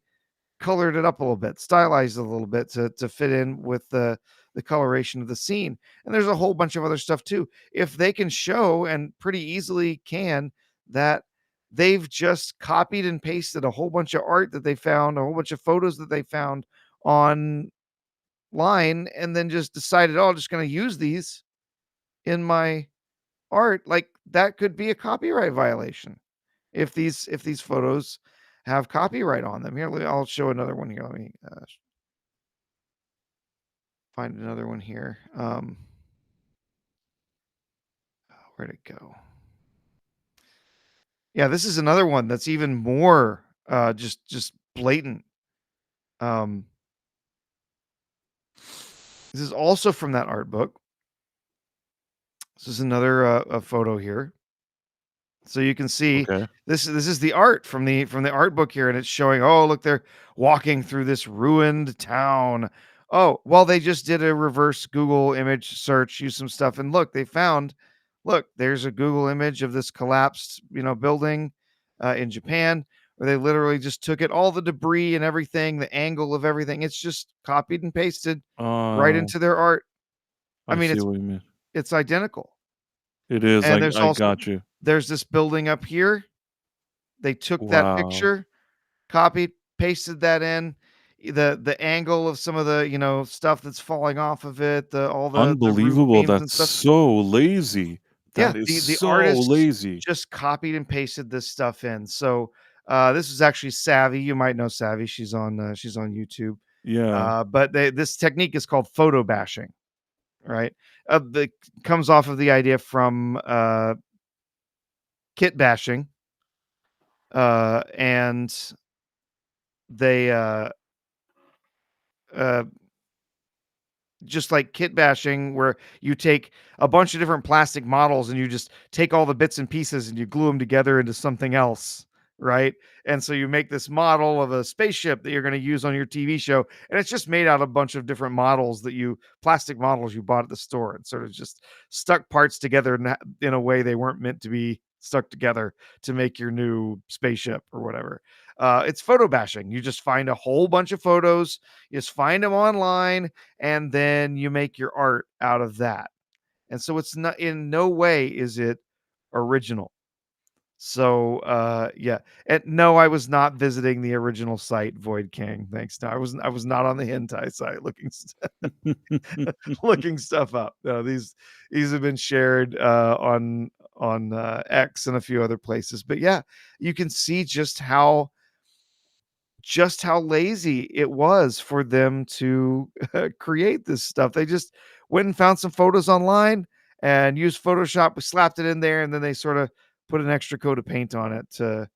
colored it up a little bit, stylized it a little bit to fit in with the coloration of the scene. And there's a whole bunch of other stuff too. If they can show, and pretty easily can, that they've just copied and pasted a whole bunch of art that they found, a whole bunch of photos that they found online, and then just decided, oh, I'm just going to use these in my art, like that could be a copyright violation if these photos have copyright on them. Here, I'll show another one here. Let me find another one here. Where'd it go? Yeah, this is another one that's even more just blatant. This is also from that art book. This is another a photo here. So you can see this is the art from the art book here, and it's showing, oh, look, they're walking through this ruined town. Oh, well, they just did a reverse Google image search, use some stuff, and look, there's a Google image of this collapsed, building in Japan, where they literally just took it, all the debris and everything, the angle of everything. It's just copied and pasted right into their art. I mean, see what you mean. It's identical. It is. And I got you. There's this building up here. They took that picture, copied, pasted that in. The angle of some of the stuff that's falling off of it, all the unbelievable. The That's so lazy. That is the so artist lazy. just copied and pasted this stuff in. So this is actually Savvy. You might know Savvy. She's on YouTube. Yeah. But this technique is called photo bashing, right? That comes off of the idea from kit bashing, and they just like kit bashing, where you take a bunch of different plastic models and you just take all the bits and pieces and you glue them together into something else, right? And so you make this model of a spaceship that you're going to use on your TV show, and it's just made out of a bunch of different plastic models you bought at the store, and sort of just stuck parts together in a way they weren't meant to be stuck together to make your new spaceship or whatever. It's photo bashing. You just find a whole bunch of photos, you just find them online, and then you make your art out of that. And so it's not, in no way is it original. So yeah. And no, I was not visiting the original site, Void King. Thanks. No, I was not on the hentai site looking looking stuff up. No, these have been shared on X and a few other places. But yeah, you can see just how lazy it was for them to create this stuff. They just went and found some photos online and used Photoshop. We slapped it in there, and then they sort of put an extra coat of paint on it to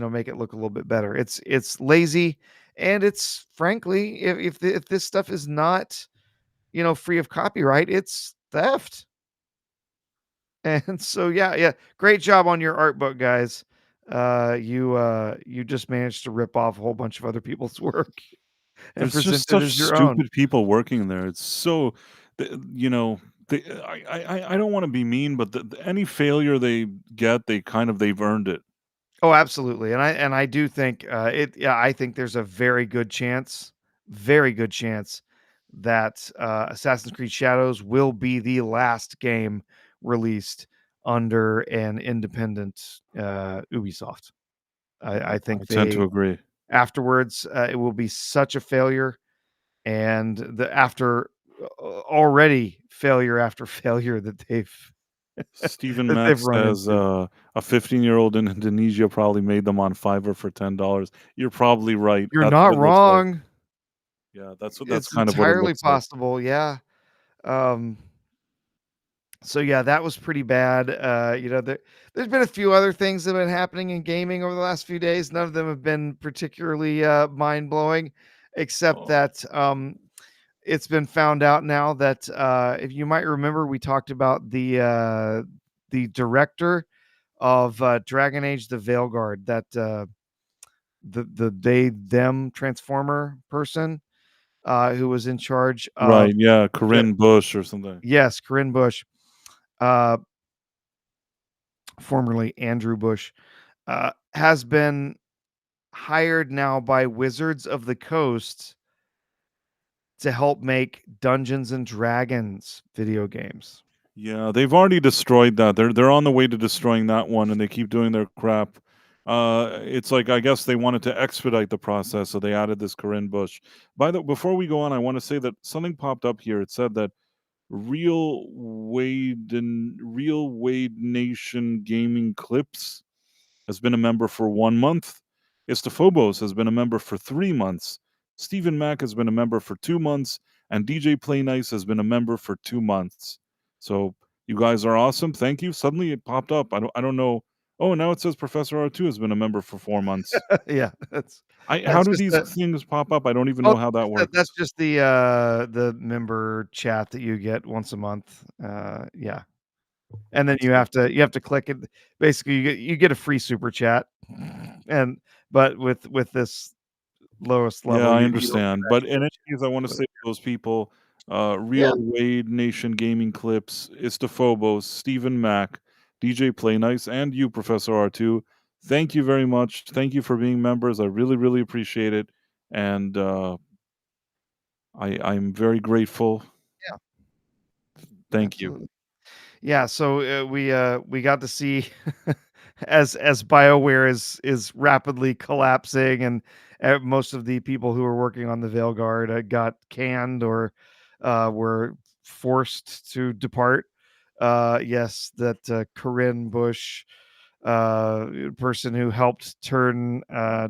make it look a little bit better. It's lazy, and it's frankly, if this stuff is not free of copyright, it's theft. And so yeah, great job on your art book, guys. You just managed to rip off a whole bunch of other people's work and There's present just it such as your own. stupid people working there. It's so, you know, I don't want to be mean, but any failure they get, they've earned it. Oh, absolutely. And I do think I think there's a very good chance that Assassin's Creed Shadows will be the last game released under an independent Ubisoft. I think I tend to agree. afterwards it will be such a failure, and after already failure after failure that they've Stephen Mack run says into. a 15-year-old in Indonesia probably made them on Fiverr for $10. You're probably right. You're That's what not it looks like. wrong. Yeah, that's It's kind of what it entirely looks like. possible. Yeah. Um, so yeah, that was pretty bad. There's been a few other things that have been happening in gaming over the last few days. None of them have been particularly mind blowing, except that it's been found out now that if you might remember, we talked about the director of Dragon Age: The Veilguard, that the they them transformer person who was in charge of Right, yeah, Corinne Bush or something. yes, Corinne Bush, formerly Andrew Bush, has been hired now by Wizards of the Coast to help make Dungeons and Dragons video games. Yeah, they've already destroyed that. They're on the way to destroying that one, and they keep doing their crap. It's like I guess they wanted to expedite the process, so they added this Corinne Bush. Before we go on, I want to say that something popped up here. It said that Real Wade Nation Gaming Clips has been a member for 1 month. Istophobos has been a member for 3 months. Stephen Mack has been a member for 2 months, and DJ Play Nice has been a member for 2 months. So you guys are awesome. Thank you. Suddenly it popped up. I don't know. Oh, now it says Professor R2 has been a member for 4 months. Yeah, How do just these things pop up? I don't even know how that works. That's just the member chat that you get once a month. Yeah. And then you have to click it. Basically, you get a free super chat, but with this lowest Yeah, level, I you don't get understand. But in any extra case, I want to but say to those people, yeah. Real Wade Nation Gaming Clips, Istophobos, Stephen Mack, DJ Play Nice, and you, Professor R2. Thank you very much. Thank you for being members. I really, really appreciate it. And I'm very grateful. Yeah. Thank Absolutely. Yeah, so we got to see as BioWare is rapidly collapsing, and most of the people who were working on the Veilguard got canned or were forced to depart. Yes, that Corinne Bush, person who helped turn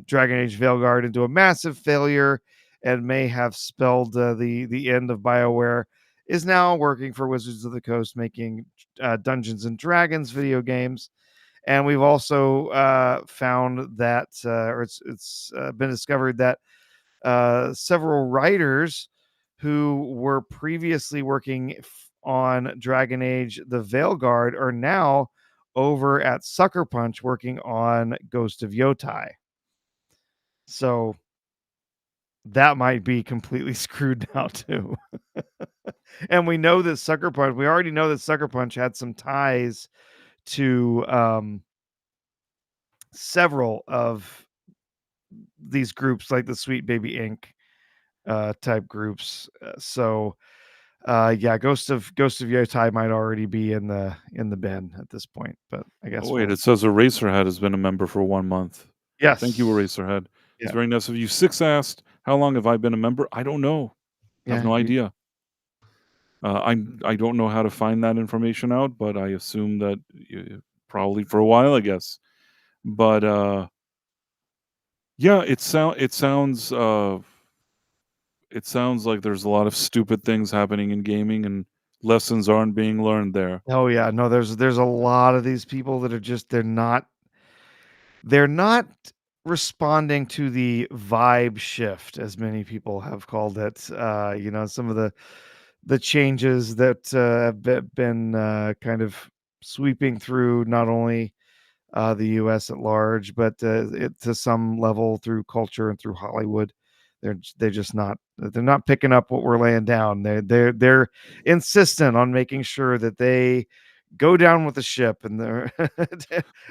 Dragon Age Veilguard into a massive failure and may have spelled the end of BioWare, is now working for Wizards of the Coast, making Dungeons and Dragons video games. And we've also found that, or it's been discovered that several writers who were previously working on Dragon Age: The Veilguard are now over at Sucker Punch working on Ghost of Yotai. So that might be completely screwed now too. And we know that we already know that Sucker Punch had some ties to several of these groups, like the Sweet Baby Inc. Type groups. Yeah, Ghost of Yotai might already be in the bin at this point, but I guess Oh, wait, it says Eraserhead has been a member for 1 month. Yes. Thank you, Eraserhead. It's Yeah. very nice of you. Six asked, how long have I been a member? I don't know. I have no idea. I don't know how to find that information out, but I assume that probably for a while, I guess. But yeah, it sounds it sounds like there's a lot of stupid things happening in gaming and lessons aren't being learned there. Oh yeah, no, there's a lot of these people that are just they're not responding to the vibe shift, as many people have called it. Some of the changes that have been kind of sweeping through not only the U.S. at large, but to some level through culture and through Hollywood. They're not picking up what we're laying down. They're insistent on making sure that they go down with the ship, and they're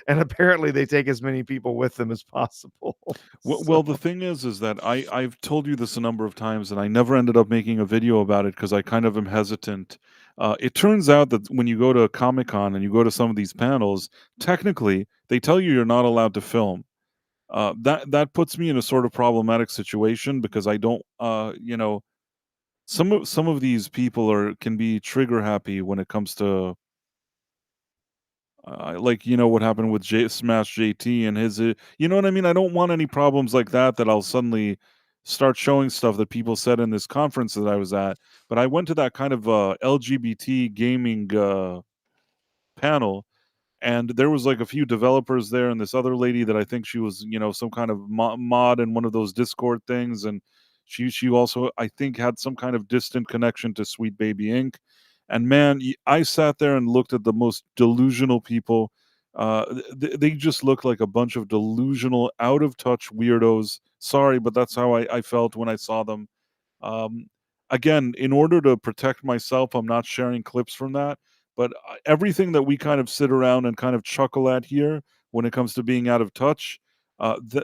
and apparently they take as many people with them as possible. Well, the thing is that I've told you this a number of times, and I never ended up making a video about it because I kind of am hesitant. It turns out that when you go to Comic-Con and you go to some of these panels, technically they tell you you're not allowed to film. That puts me in a sort of problematic situation because I don't, some of these people can be trigger happy when it comes to like what happened with Smash JT and his, you know what I mean? I don't want any problems like that I'll suddenly start showing stuff that people said in this conference that I was at. But I went to that kind of LGBT gaming panel, and there was like a few developers there and this other lady that I think she was some kind of mod in one of those Discord things, and she also I think had some kind of distant connection to Sweet Baby Inc. And man, I sat there and looked at the most delusional people. They just looked like a bunch of delusional, out of touch weirdos. Sorry, but that's how I felt when I saw them. um, Again, in order to protect myself, I'm not sharing clips from that. But everything that we kind of sit around and kind of chuckle at here when it comes to being out of touch,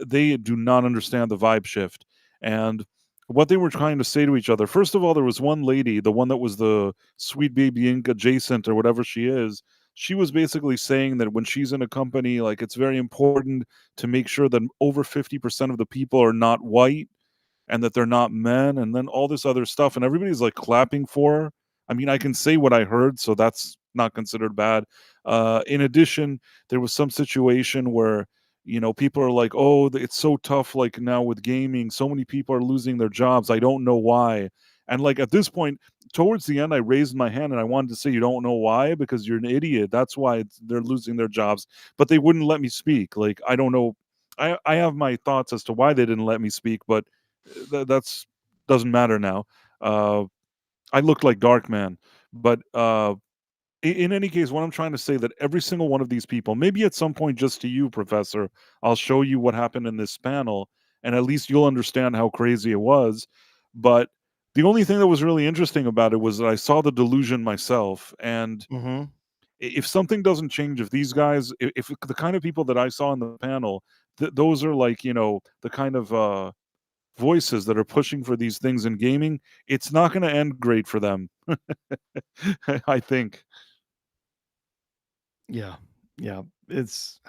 they do not understand the vibe shift. And what they were trying to say to each other, first of all, there was one lady, the one that was the Sweet Baby Inc. adjacent or whatever she is. She was basically saying that when she's in a company, like it's very important to make sure that over 50% of the people are not white and that they're not men, and then all this other stuff, and everybody's like clapping for her. I mean, I can say what I heard, so that's not considered bad. In addition, there was some situation where people are like, "Oh, it's so tough. Like now with gaming, so many people are losing their jobs. I don't know why." And like at this point, towards the end, I raised my hand and I wanted to say, "You don't know why because you're an idiot. That's why they're losing their jobs." But they wouldn't let me speak. Like I don't know. I have my thoughts as to why they didn't let me speak, but that's doesn't matter now. Uh, I looked like Darkman, but in any case, what I'm trying to say that every single one of these people, maybe at some point, just to you, Professor, I'll show you what happened in this panel, and at least you'll understand how crazy it was. But the only thing that was really interesting about it was that I saw the delusion myself, and if something doesn't change, if these guys, if the kind of people that I saw in the panel, those are like the kind of voices that are pushing for these things in gaming, it's not going to end great for them. I think. Yeah, yeah, it's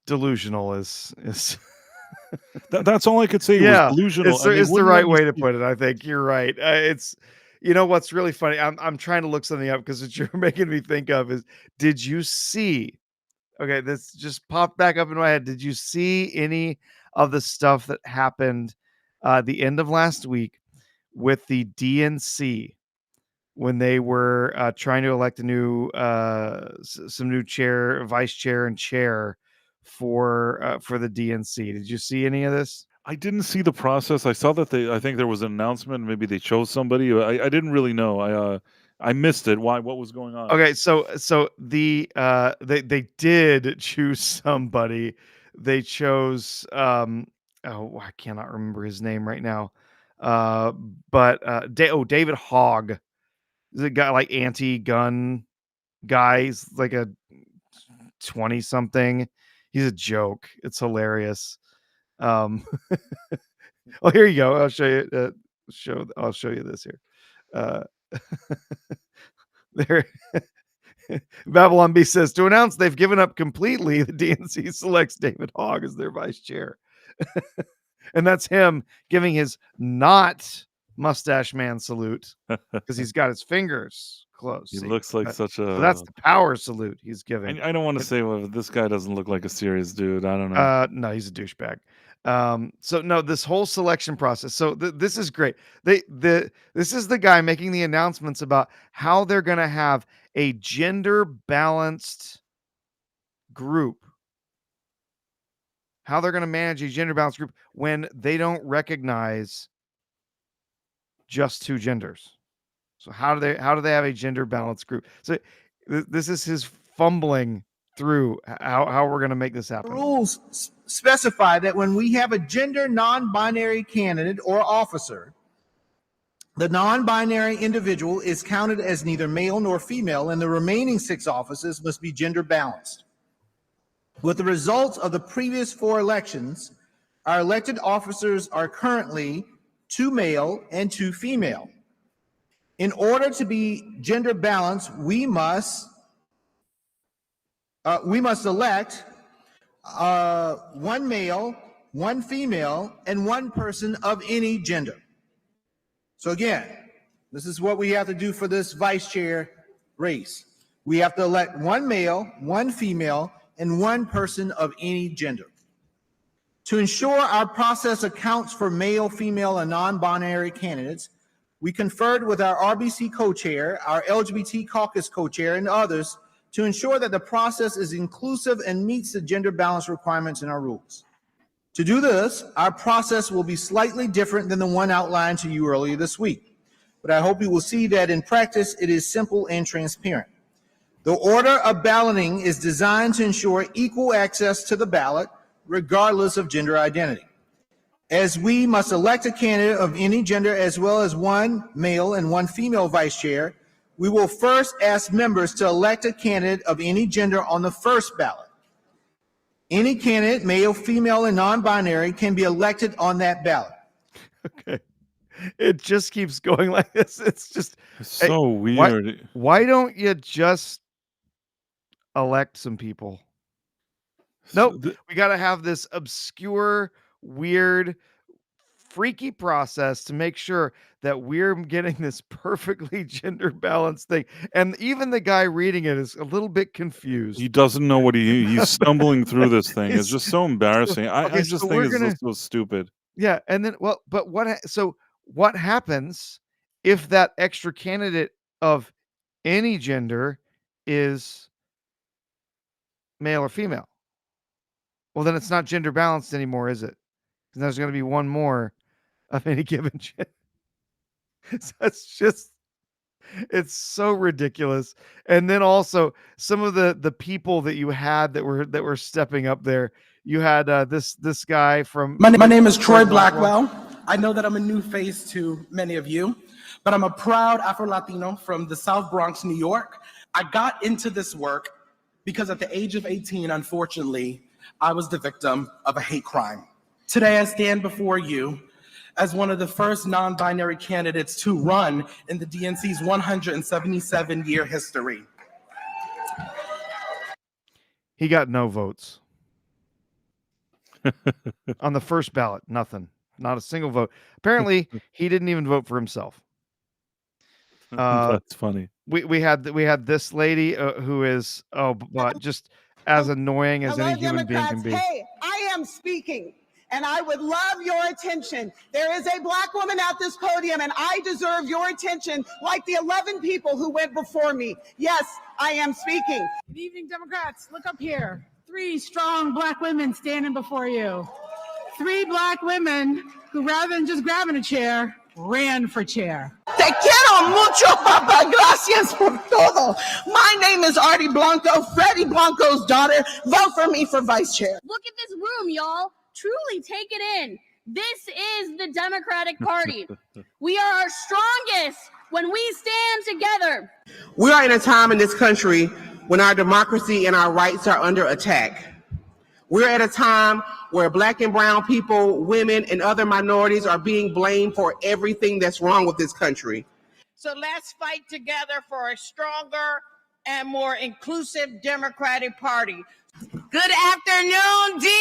delusional is That's all I could say was yeah, delusional, and they it's the wouldn't let right me way to speak. put it. I think you're right. It's what's really funny. I'm trying to look something up because what you're making me think of is, did you see? Okay, this just popped back up in my head. Did you see any of the stuff that happened the end of last week with the DNC when they were trying to elect a new some new chair, vice chair, and chair for the DNC? Did you see any of this? I didn't see the process. I saw that I think there was an announcement. Maybe they chose somebody. I didn't really know. I missed it. Why? What was going on? Okay, so they did choose somebody. They chose oh, I cannot remember his name right now. But David Hogg. Is a guy like anti-gun guy. He's like a 20 something. He's a joke. It's hilarious. Oh, here you go. I'll show you I'll show you this here. There Babylon B says, to announce they've given up completely, the DNC selects David Hogg as their vice chair. And that's him giving his not mustache man salute because he's got his fingers close. He looks like such so that's a. the power salute he's giving. I don't want to say, well, this guy doesn't look like a serious dude. I don't know. No, he's a douchebag. So no, this whole selection process. So this is great. This is the guy making the announcements about how they're going to have a gender balanced group. How they're going to manage a gender balanced group when they don't recognize just two genders. So how do they have a gender balanced group? So this is his fumbling through how we're going to make this happen. Rules specify that when we have a gender non-binary candidate or officer, the non-binary individual is counted as neither male nor female, and the remaining 6 offices must be gender balanced. With the results of the previous 4 elections, our elected officers are currently 2 male and 2 female. In order to be gender balanced, we must elect 1 male, 1 female, and 1 person of any gender. So again, this is what we have to do for this vice chair race. We have to elect 1 male, 1 female, and 1 person of any gender. To ensure our process accounts for male, female, and non-binary candidates, we conferred with our RBC co-chair, our LGBT caucus co-chair, and others to ensure that the process is inclusive and meets the gender balance requirements in our rules. To do this, our process will be slightly different than the one outlined to you earlier this week, but I hope you will see that in practice it is simple and transparent. The order of balloting is designed to ensure equal access to the ballot, regardless of gender identity. As we must elect a candidate of any gender as well as 1 male and 1 female vice chair, we will first ask members to elect a candidate of any gender on the first ballot. Any candidate, male, female, and non-binary, can be elected on that ballot. Okay. It just keeps going like this. It's just so weird. Why don't you just elect some people? Nope. We got to have this obscure, weird, freaky process to make sure that we're getting this perfectly gender balanced thing. And even the guy reading it is a little bit confused. He doesn't know what he's stumbling through this thing. It's just so embarrassing. I just think it's so stupid. Yeah. And then, but what happens if that extra candidate of any gender is male or female? Well, then it's not gender balanced anymore, is it? Because there's going to be 1 more of any given gender. It's so ridiculous. And then also some of the people that you had that were stepping up there. You had this guy from my name is Troy Blackwell. I know that I'm a new face to many of you, but I'm a proud Afro-Latino from the South Bronx, New York. I got into this work because at the age of 18, unfortunately, I was the victim of a hate crime. Today, I stand before you as one of the first non-binary candidates to run in the DNC's 177-year history. He got no votes. On the first ballot, nothing. Not a single vote. Apparently, he didn't even vote for himself. That's funny. We had this lady who is just as annoying as any human being can be. Hey, I am speaking, and I would love your attention. There is a Black woman at this podium, and I deserve your attention like the 11 people who went before me. Yes, I am speaking. Good evening, Democrats. Look up here. 3 strong Black women standing before you. 3 Black women who, rather than just grabbing a chair, ran for chair. Te quiero mucho, Papa. Gracias por todo. My name is Artie Blanco, Freddie Blanco's daughter. Vote for me for vice chair. Look at this room, y'all. Truly take it in. This is the Democratic Party. We are our strongest when we stand together. We are in a time in this country when our democracy and our rights are under attack. We're at a time where Black and brown people, women, and other minorities are being blamed for everything that's wrong with this country. So let's fight together for a stronger and more inclusive Democratic Party. Good afternoon, DNC!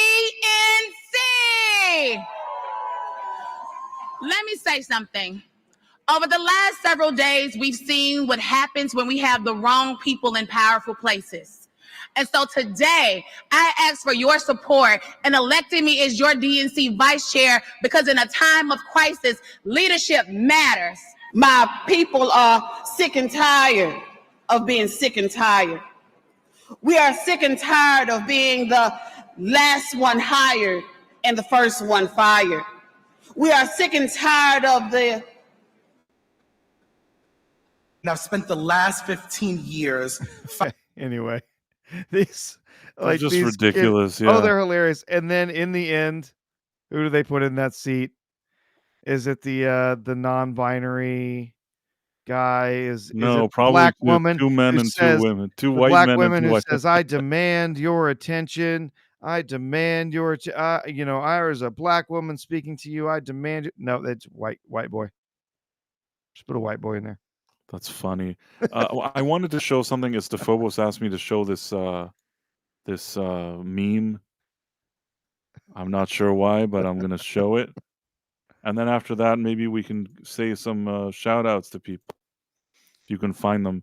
Let me say something. Over the last several days, we've seen what happens when we have the wrong people in powerful places. And so today, I ask for your support in electing me as your DNC vice chair, because in a time of crisis, leadership matters. My people are sick and tired of being sick and tired. We are sick and tired of being the last one hired and the first one fired. We are sick and tired of the... And I've spent the last 15 years. Anyway, these They're just ridiculous. Yeah. Oh, they're hilarious. And then in the end, who do they put in that seat? Is it the non-binary guy? Is No, it probably black woman two men who and says, two women, two the white black men and woman two who white. says, "I demand your attention. I demand your, I as a black woman speaking to you. I demand it." No, that's white boy. Just put a white boy in there. That's funny. I wanted to show something. Estefobos asked me to show this meme. I'm not sure why, but I'm gonna show it. And then after that, maybe we can say some shout outs to people. If you can find them.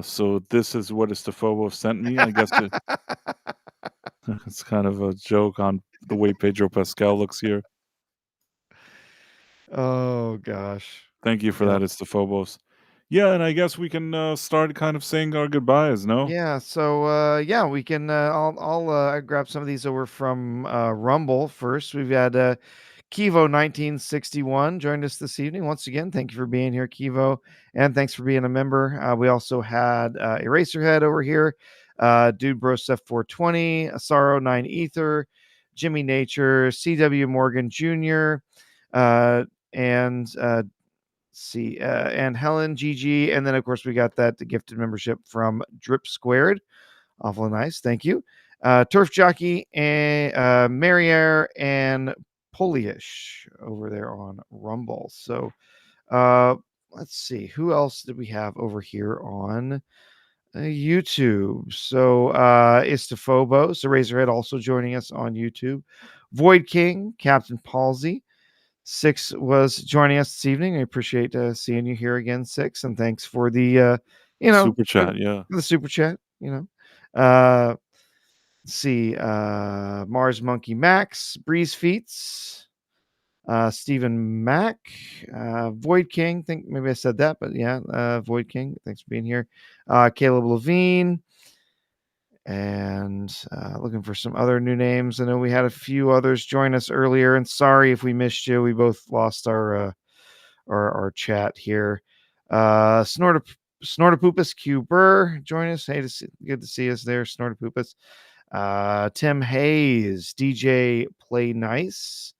So this is what Estefobos sent me. I guess it's kind of a joke on the way Pedro Pascal looks here. Oh gosh. Thank you for that, Estefobos. Yeah, and I guess we can start kind of saying our goodbyes, no? Yeah, so we can I'll grab some of these over from Rumble first. We've had Kivo 1961 joined us this evening. Once again, thank you for being here, Kivo, and thanks for being a member. We also had Eraserhead over here, Dude Bro Stuff 420, Asaro 9 Ether, Jimmy Nature, CW Morgan Jr., and and Helen GG, and then of course we got that gifted membership from Drip Squared. Awful nice, thank you. Turf Jockey and Mariere and Polyish over there on Rumble. So let's see, who else did we have over here on YouTube? So Istafobos, the Razorhead, also joining us on YouTube. Void King, Captain Palsy, Six was joining us this evening. I appreciate seeing you here again, Six, and thanks for the super chat. Yeah, the super chat. Let's see, Mars Monkey Max, Breeze Feats, Stephen Mack, Void King. Think maybe I said that, but yeah, Void King. Thanks for being here. Caleb Levine. And looking for some other new names. I know we had a few others join us earlier, and sorry if we missed you. We both lost our chat here. Snortapoopus Q Burr join us. Hey, good to see us there, Snortapoopus. Tim Hayes, DJ Play Nice.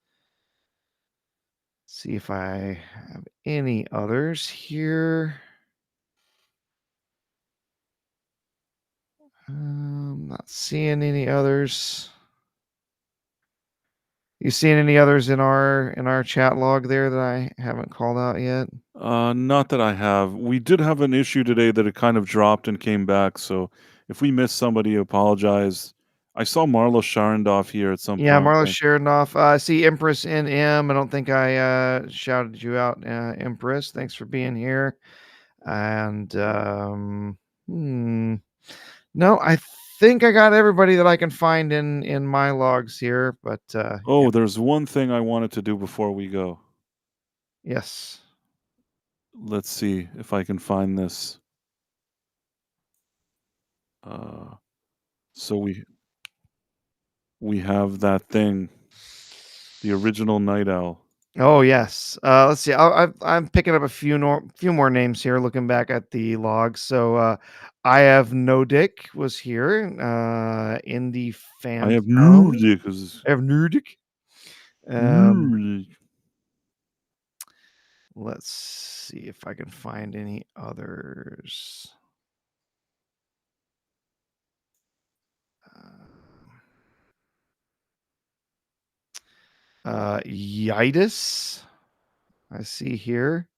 See if I have any others here. Not seeing any others. You seeing any others in our chat log there that I haven't called out yet? Not that I have. We did have an issue today that it kind of dropped and came back. So if we missed somebody, apologize. I saw Marlo Sharondoff here at some point. Yeah, Marlo Sharondoff. I see Empress NM. I don't think I shouted you out, Empress. Thanks for being here. And no, I think I got everybody that I can find in my logs here, but there's one thing I wanted to do before we go. Yes. Let's see if I can find this. So we have that thing, the original Night Owl. Oh yes. Let's see. I'm picking up a few more names here. Looking back at the logs, so I have No Dick was here. Indie fan. I have Nordic. I have Nordic. Let's see if I can find any others. Yitis, I see here.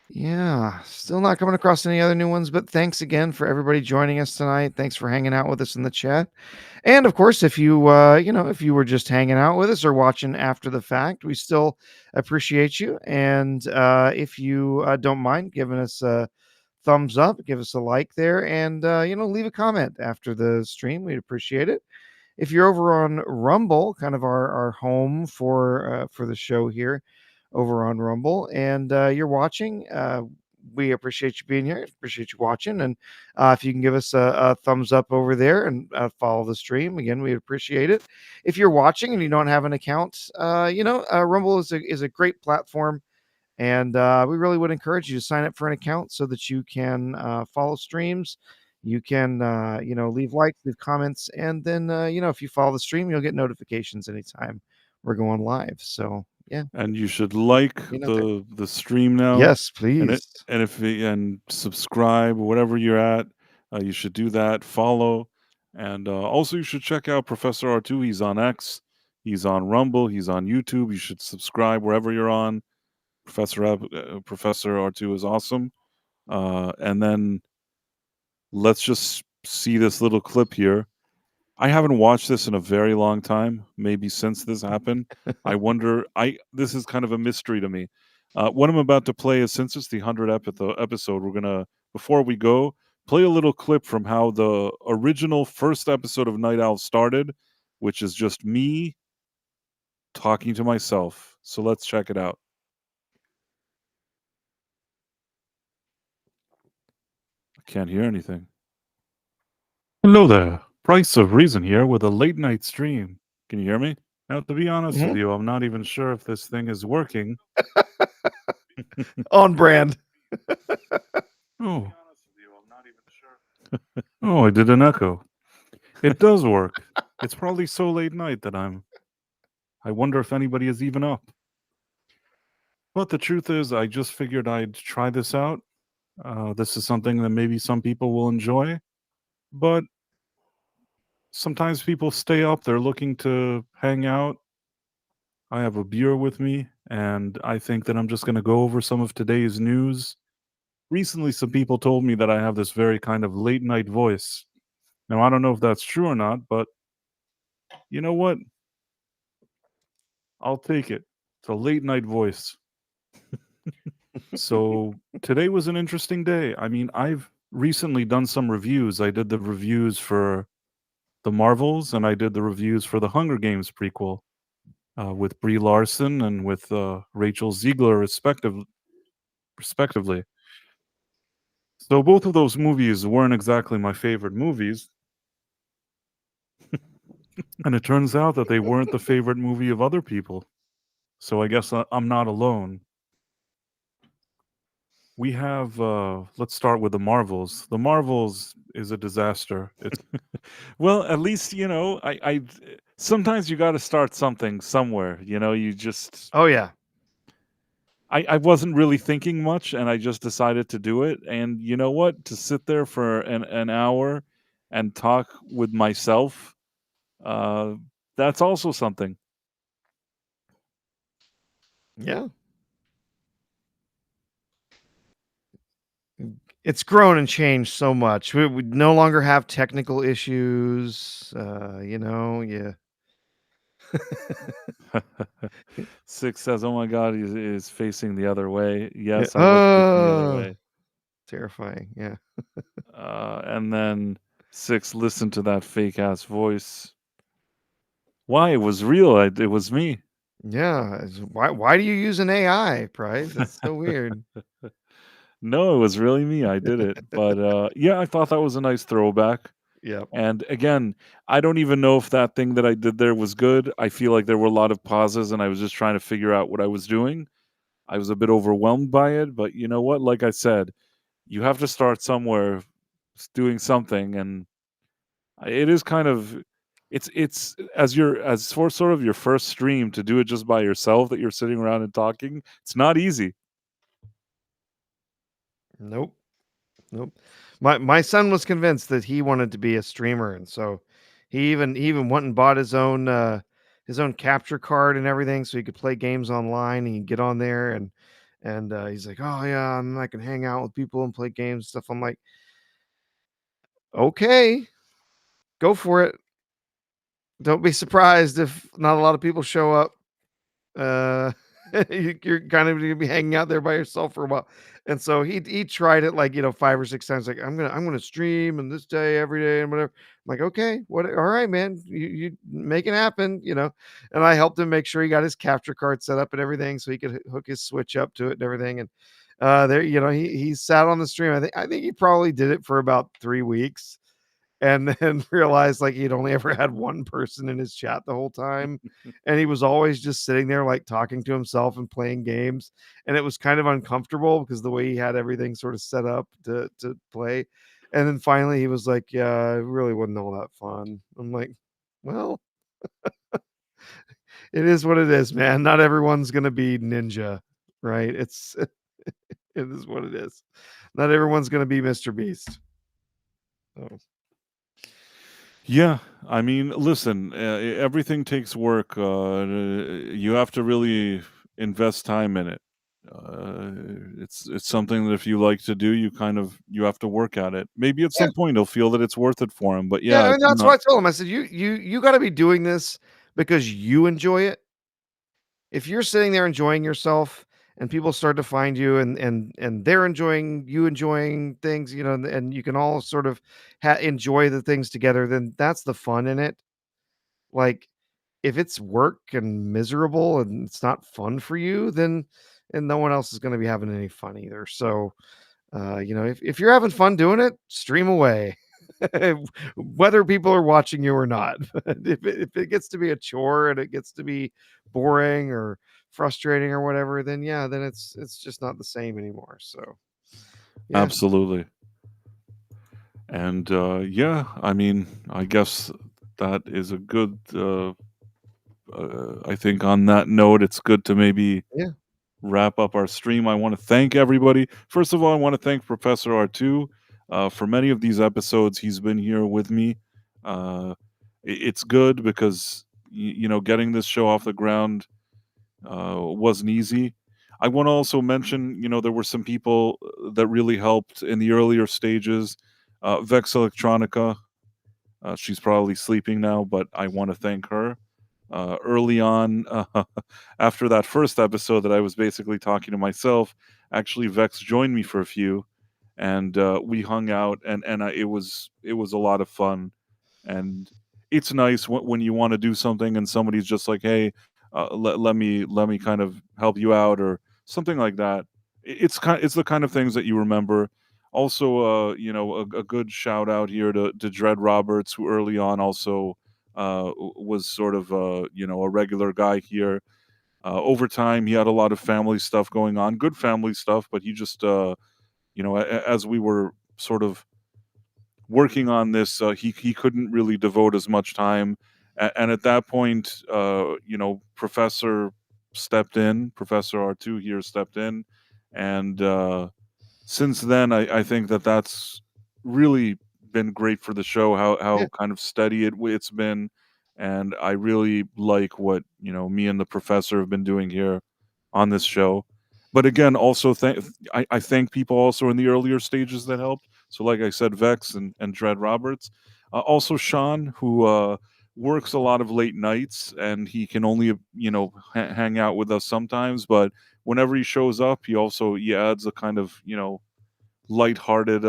Yeah, still not coming across any other new ones, but thanks again for everybody joining us tonight. Thanks for hanging out with us in the chat. And of course, if you if you were just hanging out with us or watching after the fact, we still appreciate you. And if you don't mind giving us thumbs up, give us a like there, and leave a comment after the stream. We'd appreciate it. If you're over on Rumble, kind of our home for the show here, over on Rumble, and you're watching, we appreciate you being here. Appreciate you watching, and if you can give us a thumbs up over there and follow the stream, again, we appreciate it. If you're watching and you don't have an account, Rumble is a great platform. And we really would encourage you to sign up for an account so that you can follow streams. You can, leave likes, leave comments, and then, if you follow the stream, you'll get notifications anytime we're going live. So, yeah. And you should like the stream now. Yes, please. And subscribe whatever you're at. You should do that. Follow, and also you should check out Professor R2. He's on X. He's on Rumble. He's on YouTube. You should subscribe wherever you're on. Professor R2 is awesome. And then let's just see this little clip here. I haven't watched this in a very long time, maybe since this happened. I wonder, this is kind of a mystery to me. What I'm about to play is, since it's the 100th episode, we're going to, before we go, play a little clip from how the original first episode of Night Owl started, which is just me talking to myself. So let's check it out. Can't hear anything. Hello there. Price of Reason here with a late night stream. Can you hear me? Now, to be honest with you, I'm not even sure if this thing is working. On brand. Oh. Oh, I did an echo. It does work. It's probably so late night that I wonder if anybody is even up. But the truth is, I just figured I'd try this out. This is something that maybe some people will enjoy, but sometimes people stay up. They're looking to hang out. I have a beer with me, and I think that I'm just going to go over some of today's news. Recently, some people told me that I have this very kind of late night voice. Now, I don't know if that's true or not, but you know what? I'll take it. It's a late night voice. So today was an interesting day. I mean, I've recently done some reviews. I did the reviews for the Marvels, and I did the reviews for the Hunger Games prequel with Brie Larson and with Rachel Zegler, respectively. So both of those movies weren't exactly my favorite movies. And it turns out that they weren't the favorite movie of other people. So I guess I'm not alone. We have, let's start with the Marvels. The Marvels is a disaster. It's well, at least, I sometimes you got to start something somewhere, you just. Oh, yeah. I wasn't really thinking much, and I just decided to do it. And you know what? To sit there for an hour and talk with myself, that's also something. Yeah. It's grown and changed so much. We no longer have technical issues. Yeah. Six says, "Oh my God, he is facing the other way." Yes, I was facing the other way. Terrifying. Yeah. And then Six, listen to that fake ass voice. Why? It was real. It was me. Yeah. Why do you use an AI, Price? That's so weird. No, it was really me. I did it. But yeah, I thought that was a nice throwback. Yeah. And again, I don't even know if that thing that I did there was good. I feel like there were a lot of pauses, and I was just trying to figure out what I was doing. I was a bit overwhelmed by it, but you know what? Like I said, you have to start somewhere, doing something, and it is kind of it's as for sort of your first stream, to do it just by yourself, that you're sitting around and talking. It's not easy. Nope. My son was convinced that he wanted to be a streamer, and so he even went and bought his own capture card and everything, so he could play games online. He could get on there, and he's like, "Oh yeah, I can hang out with people and play games and stuff." I'm like, "Okay, go for it. Don't be surprised if not a lot of people show up." You're kind of gonna be hanging out there by yourself for a while. And so he tried it like, 5 or 6 times, like, I'm gonna stream and this day every day and whatever. I'm like, okay, what all right, man. You make it happen. And I helped him make sure he got his capture card set up and everything so he could hook his Switch up to it and everything. And there, he sat on the stream. I think he probably did it for about 3 weeks and then realized like he'd only ever had one person in his chat the whole time, and he was always just sitting there like talking to himself and playing games, and it was kind of uncomfortable because the way he had everything sort of set up to play. And then finally he was like, yeah, it really wasn't all that fun. I'm like, well, it is what it is, man. Not everyone's gonna be Ninja, right? It is what it is. Not everyone's gonna be Mr. Beast. So Yeah, I mean, listen, everything takes work. You have to really invest time in it. It's something that if you like to do, you have to work at it. Maybe at yeah. some point he'll feel that it's worth it for him. But Yeah, yeah, and that's why I told him. I said, "You got to be doing this because you enjoy it. If you're sitting there enjoying yourself, and people start to find you, and they're enjoying you enjoying things, and you can all sort of enjoy the things together, then that's the fun in it. Like, if it's work and miserable and it's not fun for you, then and no one else is going to be having any fun either. So, if you're having fun doing it, stream away." Whether people are watching you or not. But if it gets to be a chore and it gets to be boring or frustrating or whatever, then yeah, then it's just not the same anymore. So yeah. absolutely. And yeah, I mean, I guess that is a good. I think on that note, it's good to maybe Yeah. wrap up our stream. I want to thank everybody. First of all, I want to thank Professor R2. For many of these episodes, he's been here with me. It's good because, getting this show off the ground wasn't easy. I want to also mention, there were some people that really helped in the earlier stages. Vex Electronica, she's probably sleeping now, but I want to thank her. Early on, after that first episode that I was basically talking to myself, actually Vex joined me for a few, and we hung out, and it was a lot of fun, and it's nice when you want to do something and somebody's just like, hey, let me kind of help you out or something like that. It's the kind of things that you remember. Also, a good shout out here to Dread Roberts, who early on also was sort of a regular guy here. Over time, he had a lot of family stuff going on, good family stuff, but he just as we were sort of working on this, he couldn't really devote as much time. And at that point, Professor Professor R2 here stepped in, and since then, I think that's really been great for the show. How Yeah. kind of steady it's been, and I really like what me and the professor have been doing here on this show. But again, also I thank people also in the earlier stages that helped. So, like I said, Vex and Dread Roberts, also Sean, who works a lot of late nights, and he can only hang out with us sometimes. But whenever he shows up, he adds a kind of lighthearted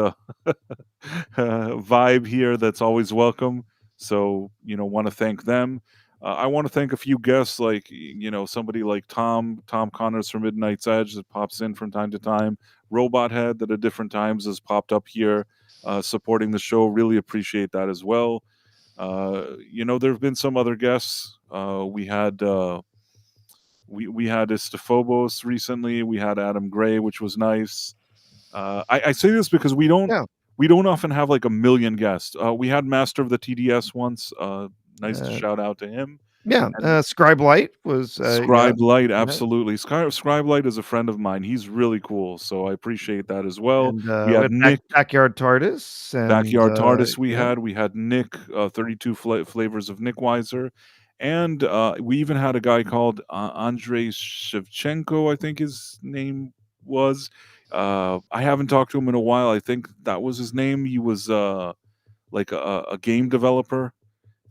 vibe here that's always welcome. So, want to thank them. I want to thank a few guests, like somebody like Tom Connors from Midnight's Edge that pops in from time to time. Robot Head that at different times has popped up here, supporting the show. Really appreciate that as well. There have been some other guests. We had Istophobos recently. We had Adam Gray, which was nice. I say this because we don't often have like a million guests. We had Master of the TDS once. Nice to shout out to him. Yeah, And Scribe Light was Scribe Light, yeah. absolutely. Scribe Light is a friend of mine. He's really cool, so I appreciate that as well. And We had Nick. Backyard TARDIS and Backyard TARDIS yeah. we had Nick, 32 flavors of Nick Weiser, and we even had a guy called Andrei Shevchenko, I think his name was. I haven't talked to him in a while. I think that was his name. He was like a game developer.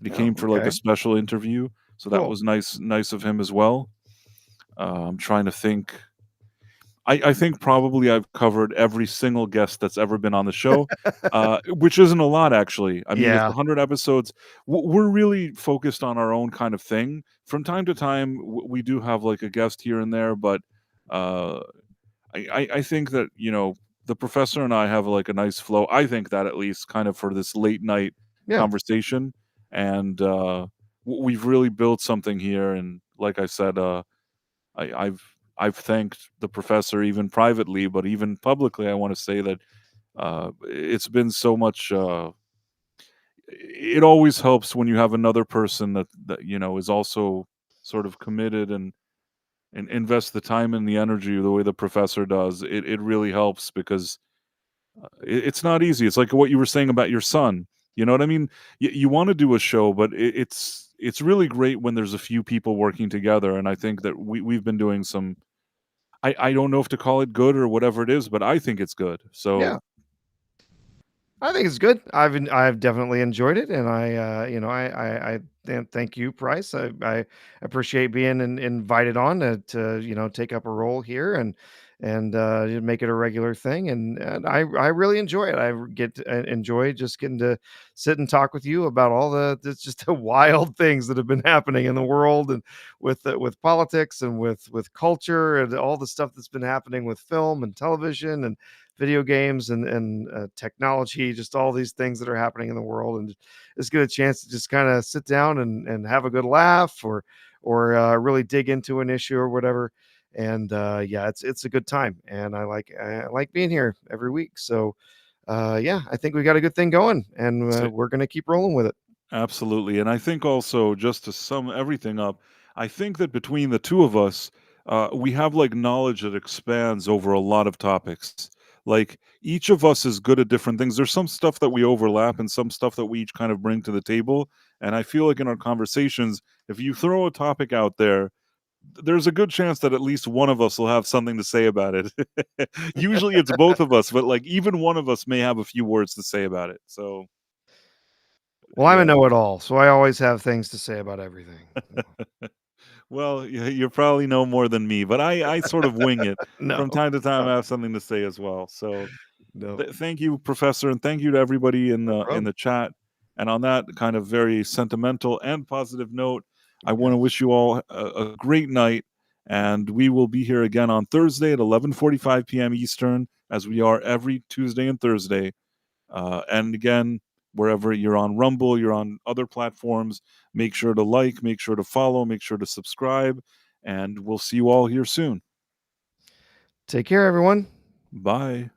He came for like okay. a special interview, so that Cool. was nice of him as well. I'm trying to think. I think probably I've covered every single guest that's ever been on the show, which isn't a lot, actually. I mean, it's Yeah. 100 episodes. We're really focused on our own kind of thing. From time to time, we do have like a guest here and there, but uh, I think that, the professor and I have like a nice flow. I think that at least kind of for this late night Yeah. conversation. And we've really built something here. And like I said, I've thanked the professor even privately, but even publicly, I want to say that it's been so much. It always helps when you have another person that is also sort of committed and invest the time and the energy the way the professor does. It really helps because it's not easy. It's like what you were saying about your son. You know what I mean? You want to do a show, but it's really great when there's a few people working together. And I think that we've been doing some. I don't know if to call it good or whatever it is, but I think it's good. So Yeah. I think it's good. I've definitely enjoyed it, and thank you, Price. I appreciate being invited on to take up a role here and make it a regular thing. And I really enjoy it. Enjoy just getting to sit and talk with you about all just the wild things that have been happening in the world and with politics and with culture and all the stuff that's been happening with film and television and video games and technology, just all these things that are happening in the world, and just get a chance to just kind of sit down and have a good laugh or really dig into an issue or whatever. And yeah, it's a good time, and I like being here every week. So yeah, I think we got a good thing going, and we're gonna keep rolling with it. absolutely. And I think also, just to sum everything up, I think that between the two of us, we have like knowledge that expands over a lot of topics. Like each of us is good at different things. There's some stuff that we overlap and some stuff that we each kind of bring to the table. And I feel like in our conversations, if you throw a topic out there, there's a good chance that at least one of us will have something to say about it. Usually it's both of us, but like even one of us may have a few words to say about it. So Well, I'm a yeah. know-it-all, so I always have things to say about everything. Well, you probably know more than me, but I sort of wing it. No. From time to time. I have something to say as well. So No. thank you, Professor, and thank you to everybody in the chat. And on that kind of very sentimental and positive note, I want to wish you all a great night. And we will be here again on Thursday at 11:45 p.m. Eastern, as we are every Tuesday and Thursday. And again, wherever you're on Rumble, you're on other platforms, make sure to like, make sure to follow, make sure to subscribe, and we'll see you all here soon. Take care, everyone. Bye.